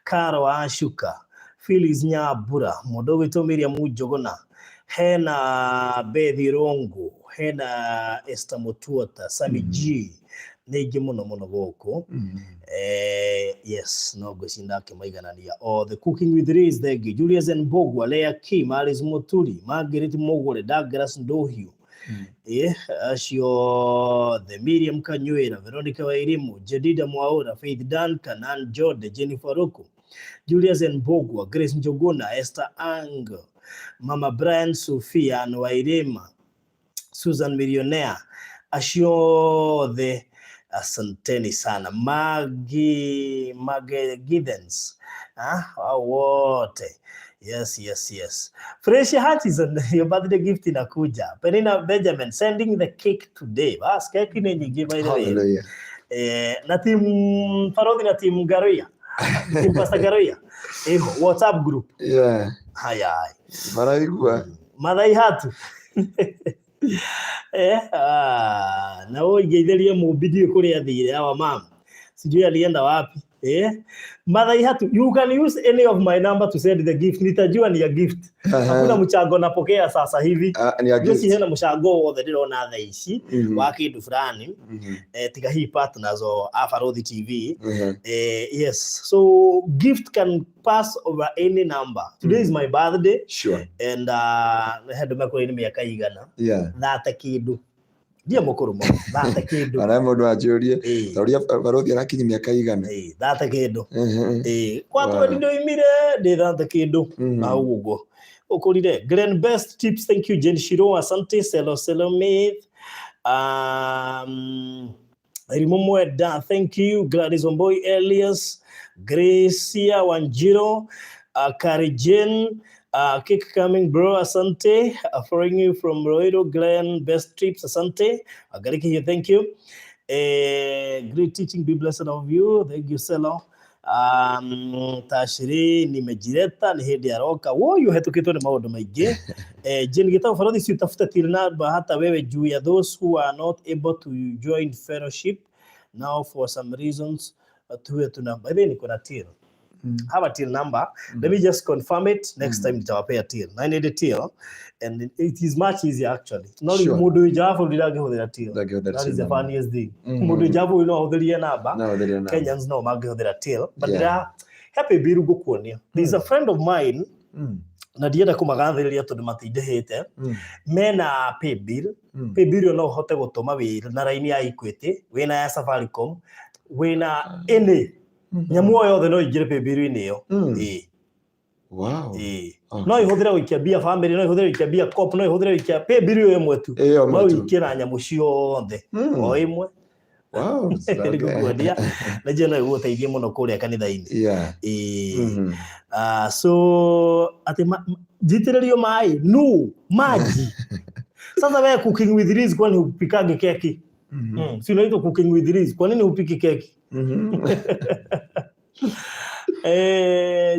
Karo Ashuka, Phyllis Nyabura, mudogo ito Miriam Ujogona, hena Bethi Rongo, hena Esther Mutuota, Sami G, Negi muno goko. Yes, no gushinda ke maiganania. Oh, the cooking with Riz, the Julius and Bogwa, Leah Kim, Alice Muturi, Margaret Mogore, Douglas Ndohio. Ashio, the Miriam Kanyuera, Veronica Wairimu, Jedida Mwaura, Faith Duncan, and Jode, Jennifer Roko, Julius and Bogwa, Grace Njogona, Esther Ang, Mama Brian Sophia and Wairema, Susan Millionaire, Ashio, the asanteni sana Maggie Giddens, wote. Yes. Fresh Hutchinson, your birthday gift inakuja. Penina Benjamin, sending the cake today. Bas, cake ni nyingi by the way. Na team Farodhi na team Garoya. Team Pastor Garoya. WhatsApp group. Yeah. Haya. Madai hatu. Na wewe ngeithirie mubidio kuria thire awa mam. Sijui alienda wapi. Madai hatu, you can use any of my number to send the gift. Nitajua ni ya gift. Hakuna mchango napokea sasa hivi. Yosi hena mchango wothe ndirona tha ici wa kindu fulani. Tiga hii partners o Afarodhi TV. Yes. So gift can pass over any number. Today is my birthday. Sure. And hendo makuru ni miaka igana. Yeah. Thata kindu. Dia mukuru mo thata kindu. Ara mundu ajurie. Tauria Farodhi arakinyi miaka igana. Thata kindu. Kwa tu ndio imire de thata kindu. Na ugo. Okorire Glenn Best Tips, thank you. Jen Shiro, asante. Selomith. Rimomweda, thank you. Gladys Omboy, Elias, Gracia Wanjiro, Karijen, Kick Coming Bro, asante. Following you from Roido, Glenn Best Tips, asante. Agariki here, thank you. Great teaching, be blessed of you. Thank you Selo. Tashiri nimejireta ni hedi ya roka woyo hetukitwo ni maundu maingi Jane Gitau Farodhi si utafuta till number hata wewe juu ya those who are not able to join fellowship now for some reasons tuwe tuna by the niko na till have a till number let me just confirm it next time nitawapea till 980 till and it is much easier actually not sure. Mundu jafu ndilage hothera till that is the funniest thing mundu jafu ino hotheria number Kenyans no mage hothera till but happy biru gukuonia there is a friend of mine na ndienda kumagathĩrĩria tondũ matindĩhĩte mena pay bill no hote gũtũma wĩra na raini ya Equity wĩna ya Safaricom wĩna any nyamu o yothe no ingĩre pay bill-inĩ ĩyo wow no ihũthĩre gũikia mbia family no ihũthĩre gũikia mbia cop no ihũthĩre gũikia pay bill ĩyo ĩmwe tu no ikĩra nyamu ciothe o ĩmwe wow nigukuonia na njena gũteithia mũno kũrĩa kanitha-inĩ so ati jitĩrĩrio maĩ no maji sasa wewe cooking with Riz kwani upikage keki si unaitwa cooking with Riz kwa nini upiki keki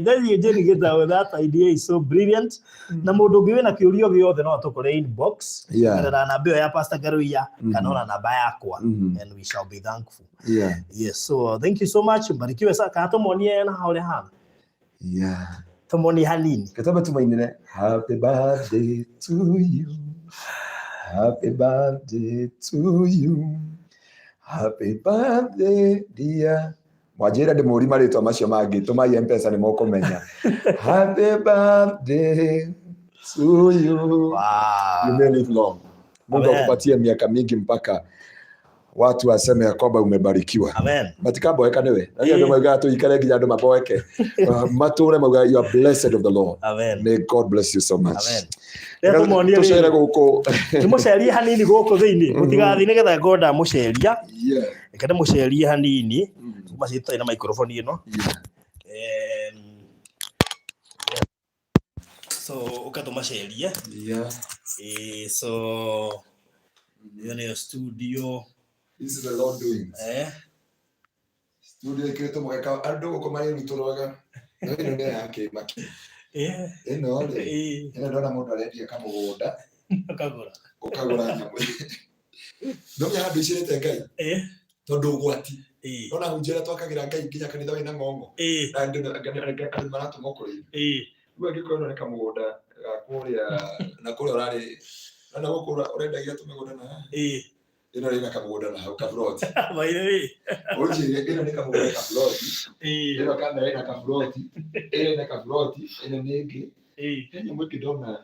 then you just get that idea is so brilliant na mundu ngiwe na kiurio giothe no atukore inbox na namba ya Pastor Garuya kana ona namba yakwa and we shall be thankful yes so thank you so much mbarikiwe sana katomonie na haure hana tomoni hanini kataba tumainire happy birthday to you happy birthday to you happy birthday dear Mwajira ndi muri maritwa macio mangi tumai M-Pesa ni mokomenya happy birthday to you wow you may live long Mungu akupatie miaka mingi mpaka watu waseme ya kwamba umebarikiwa amen matikamboeka niwe ndio mwaga tu ikare nginya ndo maboeke mature mwaga you are blessed of the Lord amen may God bless you so much amen leo muonie tuchere guko tumucerie hanini guko thiini mutigathi nigetha ngoda muceria ikade mucerie hanini macito ina microphone ino so ukatumacerie so you studio this is the Lord doing studio ikreto mweka ando guko mari rutoroga no ino ne yake maki ino ina ndona mundu arendia kamugunda ukagura nyamu no ya bishirete ngai tondu ugwati ona hunjira twakagira ngai nginya kanitha wina ngongo na ndio maratu mokori uwe gikono reka mugunda gakuria na kuria urari na gukura urendagia tumigunda na ino rina kamugunda na hau kafroti maire ujire ino rina kamugunda kafroti ino kamera ina kafroti ina kafroti ina nigi ina mwiki dona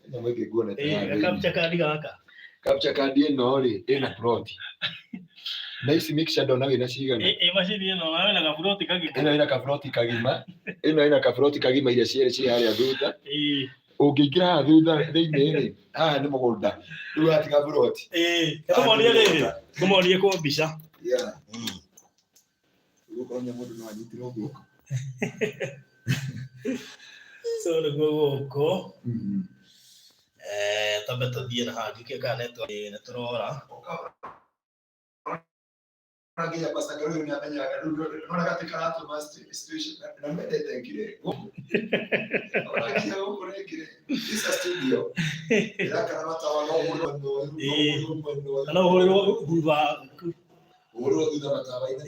ina mwiki guone tayari kapcha kadi ino ri ina proti na isi mixer ndo nawe inashigana machine ino nawe na kafroti kagima ino ina kafroti kagima ile ciere hali thutha ungiingira thutha thiini ni mugunda riu ati kafroti kumuonie kwa mbica ukonya mundu no anyitiro guko so niguo guko tambe tuthie na hangi kika neturora Nagia Pastor Garuya ni amenya nona katika hatu master situation na medete ngire nagia huko ngire this studio ila kana matawa no holo buva holo duda matawa ina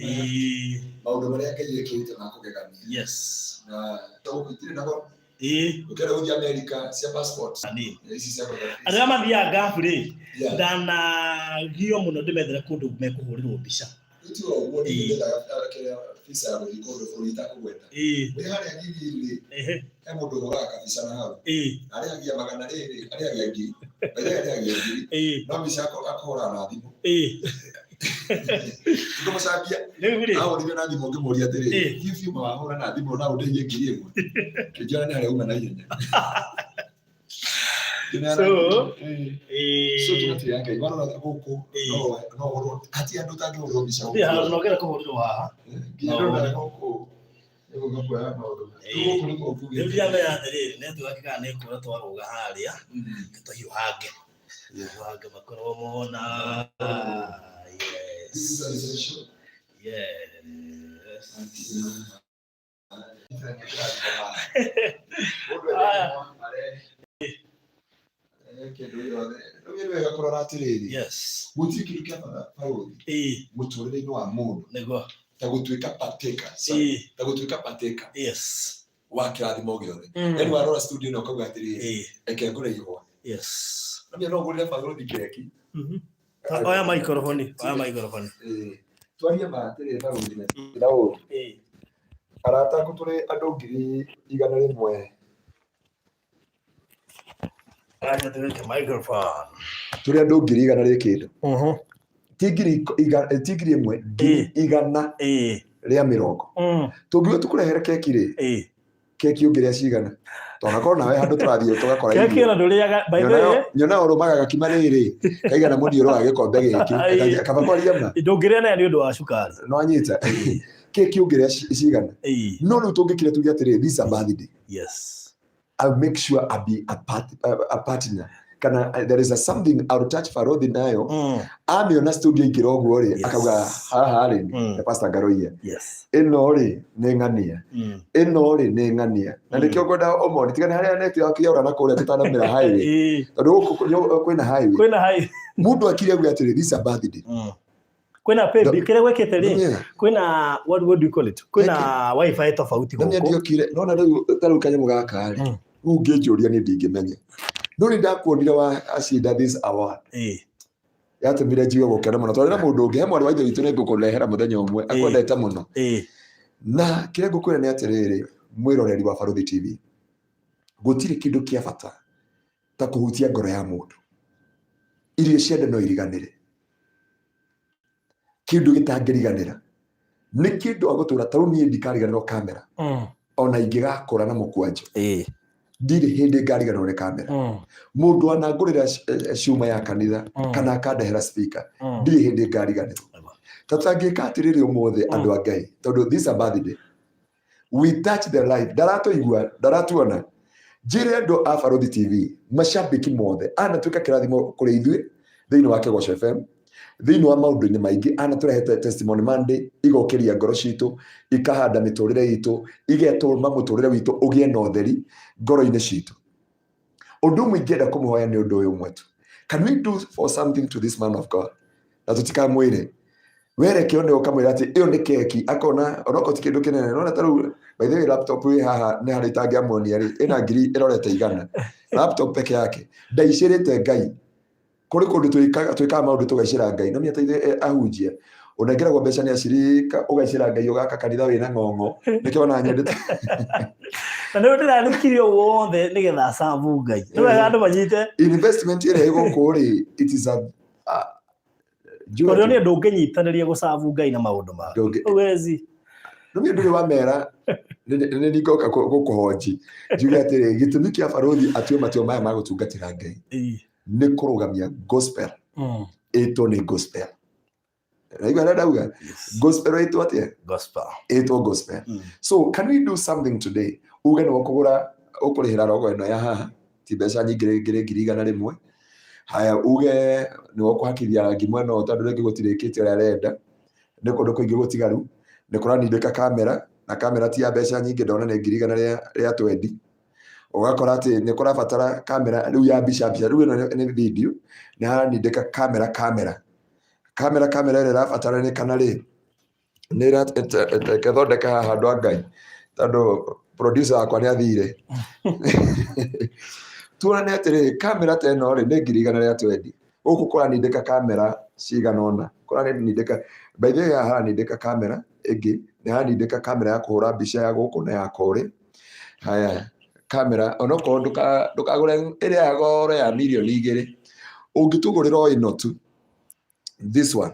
maundu maria ngai ekirite na kugegania yes na tawukitire nako ukera uthi America cia passports isi cia arĩa mathiaga ngafuri ndana gio muno ndimethere kundu mekuhurirwo mbica itu uguo ni ndakira visa ya gũthikũrwo bũrũri itakũgweta we harĩa ngiri he mũndũ ũgũraga kabisa na hau arĩagia 200 arĩagia ngiri no mbica akora na thimũ tukamũcambia hau nĩwe na thimũ ngĩmũria atĩrĩ hivi mawahũra na thimũ na ũndeithie ngiri ĩmwe kĩnjara nĩ harĩa uma na ihenya so tunatia ngai warora guku no ati andu tangi uro mbica no gera kuhurirwo haha ngirona guku ego gakwa ya maundu guku ni guku ndia me athiri ne tuakika ne kura twaruga haria tuhiuhange makoro mona Yes. Mutikirikia parodi. Muturire wa mundu. Nego. Tagutuika pateka. Tagutuika pateka. Yes. Wa kirathimo giothe. Yani warora studio no kauga atiri. Eke ngore ihwa. Yes. Nami no ngurire parodi keki. Oya microphone. Oya microphone. Twaria matire parodi na. Ndawo. Arata kuture andu ngiri 100 Acha tuweke microphone. Turi andu ngiri 100 ri kindu. Tigiri 1 igana ria mirongo. Tungiwe tukurehere keki ri. Keki ungiria cigana. Tona korwo nawe handu turathie tugakora keki ona nduriaga by the way. Nyona urumaga gakima riri. Kaigana mundioro wa gikombe giki. Kaba kwaria ma. Ndungiria na ni undu wa cukari. No anyita. Keki ungiria cigana. No riu tungikire tuge atiri this a birthday. Yes. I'll make sure I'll be a partner. There is something I'll touch Farodi nayo. Amiona studio ikirogo ri akauga haha ri the pastor Garoia. Yes. Ino ri nengania. Ino ri nengania. Na nikio ngoda omoni tigana haria neti akiora na kuria tutanamira highway. Tondu kwina highway. Kwina highway. Mundu akire gwa atiri this a birthday. Kwina pebi kile wekete ri. Kwina what do you call it? Kwina wifi tofauti huko. Ndio kile. Nona riu taru kanyamu gaka ri. Ungejuria ni ndingimenya. Nuri ndakuonire wa acinda this award. Yatumire jiwe gukena muno tondu na mundu ungi he mwari wa ithe witu ni ngukurehera muthenya umwe akwendete muno. Na kire ngukwira ni atiriri mwiroreri wa Faruthi TV. Gutiri kindu kia bata ta kuhutia ngoro ya mundu. Irio ciende no iriganire. Kindu gitangiriganira. Ni kindu agutura taru ni ndikariganira kamera. Ona ingigakura na mukwanjo. Ndiri hindi ngariganirwo ni kamera. Mundu anangurira ciuma ya kanitha kana akandehera speaker. Ndiri hindi ngariganirwo. Tatangika atiriri umuthe andu a Ngai tondu this a birthday. We touch the life. Daratuigua, daratuona. Njire andu a Faruthi TV mashabiki mothe anatuika kirathimo kuri ithuĩ thiini wa Kĩgoco FM thiini wa maundu-inĩ maingi anaturehete testimony Monday igokiria ngoro citu ikahanda miturire itu igetũma muturire witu ugie na utheri ngoro-inĩ citu. Undu mwingĩenda kũmũhoya nĩ undu ũyũ ũmwe tu. Can we do for something to this man of God? Na tutikamwire wereke one ukamwira ati iyo ni keki akona onoko ti kindu kinene no na taru by the way laptop wi haha ni hari tangiamonia ri ina ngiri irorete igana laptop peke yake ndaicirite Ngai kuri kundu twikaga maundu tugaicira Ngai no miateithie ahunjia unengeragwo mbeca ni acirika ugaicira Ngai ugaka kanitha wina ng'ong'o nikio na nyendete na ndio ndĩranikirio wothe nigetha savu Ngai nĩ wega andũ manyite investment ĩrĩa ĩgũkũ ri it is a Korio ni ndũngĩnyitaniria gusavu Ngai na maundu ma. Uwezi. Numi nduri wa mera ni nikoka gukuhonji. Njuge atiri gitumi kia Faruthi atue matio maya ma gutungatira Ngai. Ni kurugamia gospel. Eto ni gospel. Raigua ndauga gospel eto atia? Gospel. Eto gospel. So can we do something today? Uge no kugura ukurihira rogo eno ya haha. Ti mbeca nyingĩ ngiri 100 haya uge ni wokuhakithia rangi mwena tondu ringi gutirikite uria arenda ni kundu kuingi gutigaru ni kuranindika kamera na kamera ti ya mbeca nyingi ndona ni ngiri 100 ria twendi ugakora ati ni kurabatara kamera riu ya bica riu ino ni video ni haranindika kamera ira irabatara ni kana ri ni ira kethondeka handu a Ngai tondu producer akwa ni athire tuone atiri kamera teno ri ni ngiri 100 ria twendi uku kuranindika kamera cigana ona kuranindika by the way haranindika kamera ingi ni haranindika kamera ya kuhura bica ya guku na ya kore haya kamera onoko ndukagure ire ya goro ya milioni 2 ungitugurira ino tu this one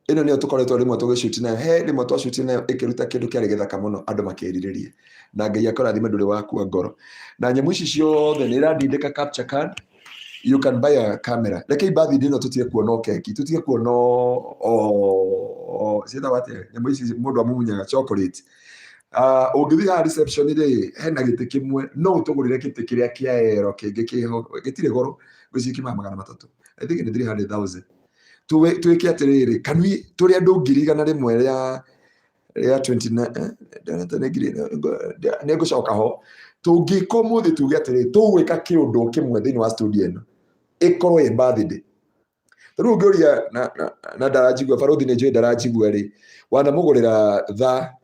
ino ni tukoretwo rimwe tugishuti nayo he rimwe twashuti nayo ikiruta kindu kiari githaka muno andu makiriririe na Ngai akorathime nduri waku ngoro na nyamu ici ciothe ni irandindika capture card. You can buy a camera reke birthday no tutie kuona keki tutie kuona sita wate nyamu ici mundu amumunyaga chocolate ungithi ha reception ri hena gite kimwe no utugurire gite kiria kia ero kingi kiho gitire goro gwiciki 300,000 I think ni 300,000 twike atiriri kanwi turi andu ngiri igana rimwe ria 29 nego coka ho tungiko muthi tuge atiriri tugwika kiundu kimwe thini wa studio ino ikorwo i birthday riu ngiuria na ndarajigua baruthi ni njui ndarajigua ri wana mugurira tha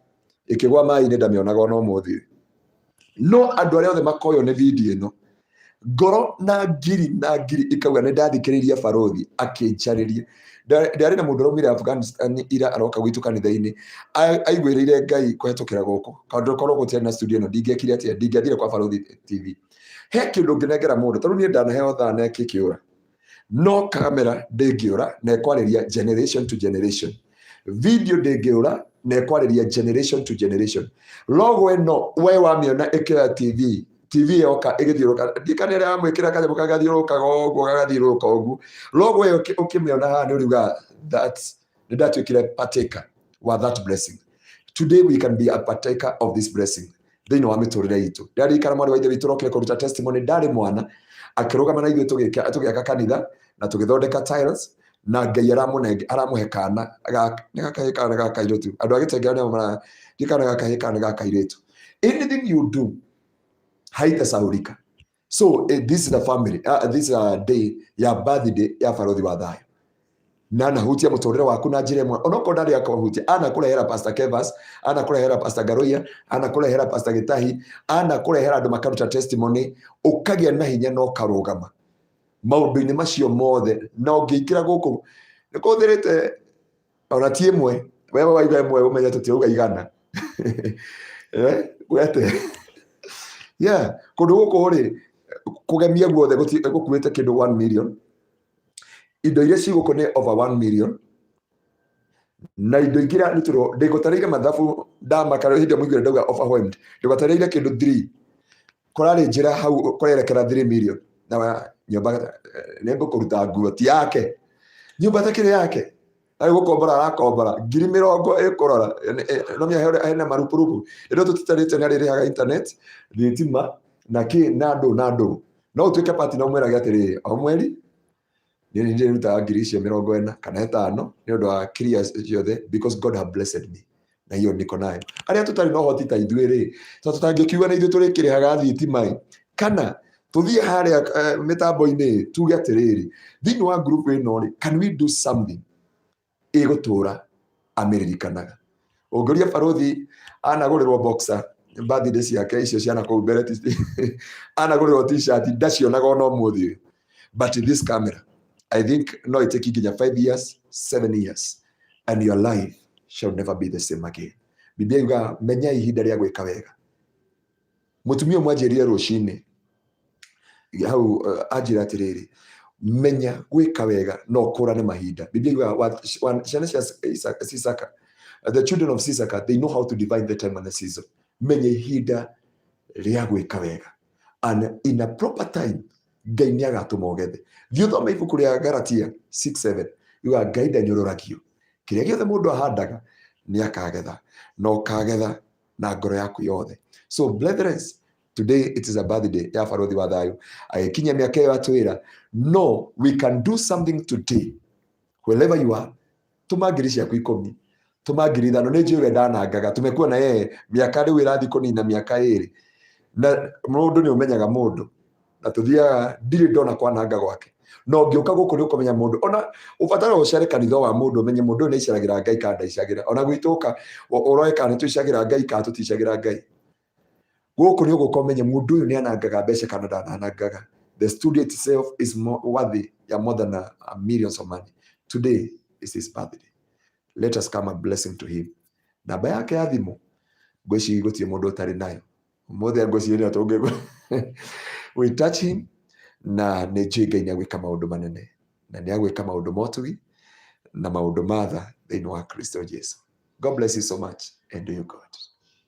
ikigwa mai ni ndamionaga no muthi no andu aria othe makoyo ni video ino ngoro na ngiri ikauga ni ndathikiriria baruthi akinjariria ndari na mundu raumire Afghanistan ira aroka gwitu kanitha-ini aigwirire Ngai kuhetukira guku kandu korwo gutiari na studio ino ndingekire atia ndingiathire kwa Baruthi TV he kindu nginengera mundu tondu ni ndanaheo thaa na kikiura no kamera ndingiura na kwariria generation to generation video ndingiura na kwariria generation to generation logo eno we wamiona ikira TV yoka igithiuruka ndikanere amwikira kanyamũ kagathiurukaga ũguo gagathiuruka ũguo logo ĩyo ũkĩmĩona haha nĩ ũriuga nĩ ndatuĩkire partaker wa that blessing. Today we can be a partaker of this blessing thĩinĩ wa mĩtũrĩre itũ. Ndarikana mwarĩ wa ithe witũ rokire kũruta testimony ndarĩ mwana akĩrũgama na ithuĩ tũgĩaka kanitha na tũgĩthondeka tiles na Ngai aramũhe kana kana ga kairĩtu andũ agĩtengera nĩo mara kana ga kahĩkana ga kairĩtu. Anything you do haitasaurika. So this is the family this is a day ya birthday ya Baruthi wa Thayo na nahutia muturire waku na njira imwe onoko ndari akahutia ana kurehera Pastor Kevas ana kurehera Pastor Garoya ana kurehera Pastor Gitahi ana kurehera andu makaruta testimony ukagia na hinya no karugama maundu-ini macio mothe na ungiikira guku nikuthirite ona ti imwe wewe waiga imwe umenya tutiuga igana gwete yeah kundu guku ri kugemia guothe gukuite kindu 1 million indo iria ciguko ni over 1 million na indo ingira nituro ndigutarĩire mathabu ndamakara hindi mwigire ndauga overwhelmed ndigutarĩire kindu 3 kurari njira hau kurerekera 3 million na nyumba nembo kuruta nguo ti yake nyumba takire yake ari gukombora arakombora ngiri 70 ikurora no mya hena marupurupu indo tutitarite ni arirehaga internet thitima na ki nando no tuike party no mwera gatiri o mweri ni nje ruta ngiri 40 kana 5 ni undu wa clear ciothe because God have blessed me na hiyo niko nayo aria tutari no hoti ta ithuĩ ri tutangikiuga na ithuĩ turi kirehaga thitima kana tuthie haria mitambo-ini tuge atiriri thĩinĩ wa group ino ri can we do something igutura amerikanaga ongoria Baruthi anagurirwo boxer birthday ciake icio ciana kuu mbere anagurirwo t-shirt ndacionaga no muthi but this camera I think no it take nginya 5 years 7 years and your life shall never be the same again. Biblia yuga menya ihinda rĩa gwĩka wega. Mutumia mwanjĩrire rũcinĩ hau anjĩra atiriri menya gwĩka wega no kũrane mahinda. Biblia yuga ciana cia Isaka the children of Isaka they know how to divide the time and the season. Menya ihinda rĩa gwĩka wega and in a proper time Ngai nĩ agatũma ũgethe. Thiĩ thoma ibuku rĩa Galatia 6:7 yuga Ngai ndanyũrũragio kĩrĩa gĩothe mũndũ ahandaga nĩ akagetha no kagetha na ngoro yaku yothe. So brethren, today it is a birthday ya Baruthi wa Thayo agĩkinya mĩaka ĩyo atwĩra no we can do something today wherever you are. Tuma ngiri ciaku 10 tuma ngiri 5 nĩ njũĩ we ndanangaga tumekuwa na yeye mĩaka rĩu ĩrathiĩ kũnina mĩaka 2 na mũndũ nĩ ũmenyaga mũndũ na tuthiaga ndirĩ ndona kwananga gwake no ngĩũka gũkũ nĩ ũkũmenya mũndũ ona ũbatara ũcare kanitha wa mũndũ ũmenye mũndũ nĩ icagĩra Ngai kana icagĩra ona gwĩtũka ũroe kana tũicagĩra Ngai kana tũticagĩra Ngai gũkũ nĩ ũgũka ũmenye mũndũ ũyũ nĩ anangaga mbeca kana ndanangaga. The studio itself is more worthy ya more than a millions of money. Today is his birthday. Let us come a blessing to him. Namba yake ya thimũ ngwĩciria gũtirĩ mũndũ ũtarĩ nayo mũthĩ ngwĩciria tũngĩ we touch him na nĩ njũĩ Ngai nĩ agwĩka maũndũ manene na nĩ agwĩka maũndũ motugi na maũndũ matha thĩinĩ wa Kristo Jesu. God bless you so much and do you God.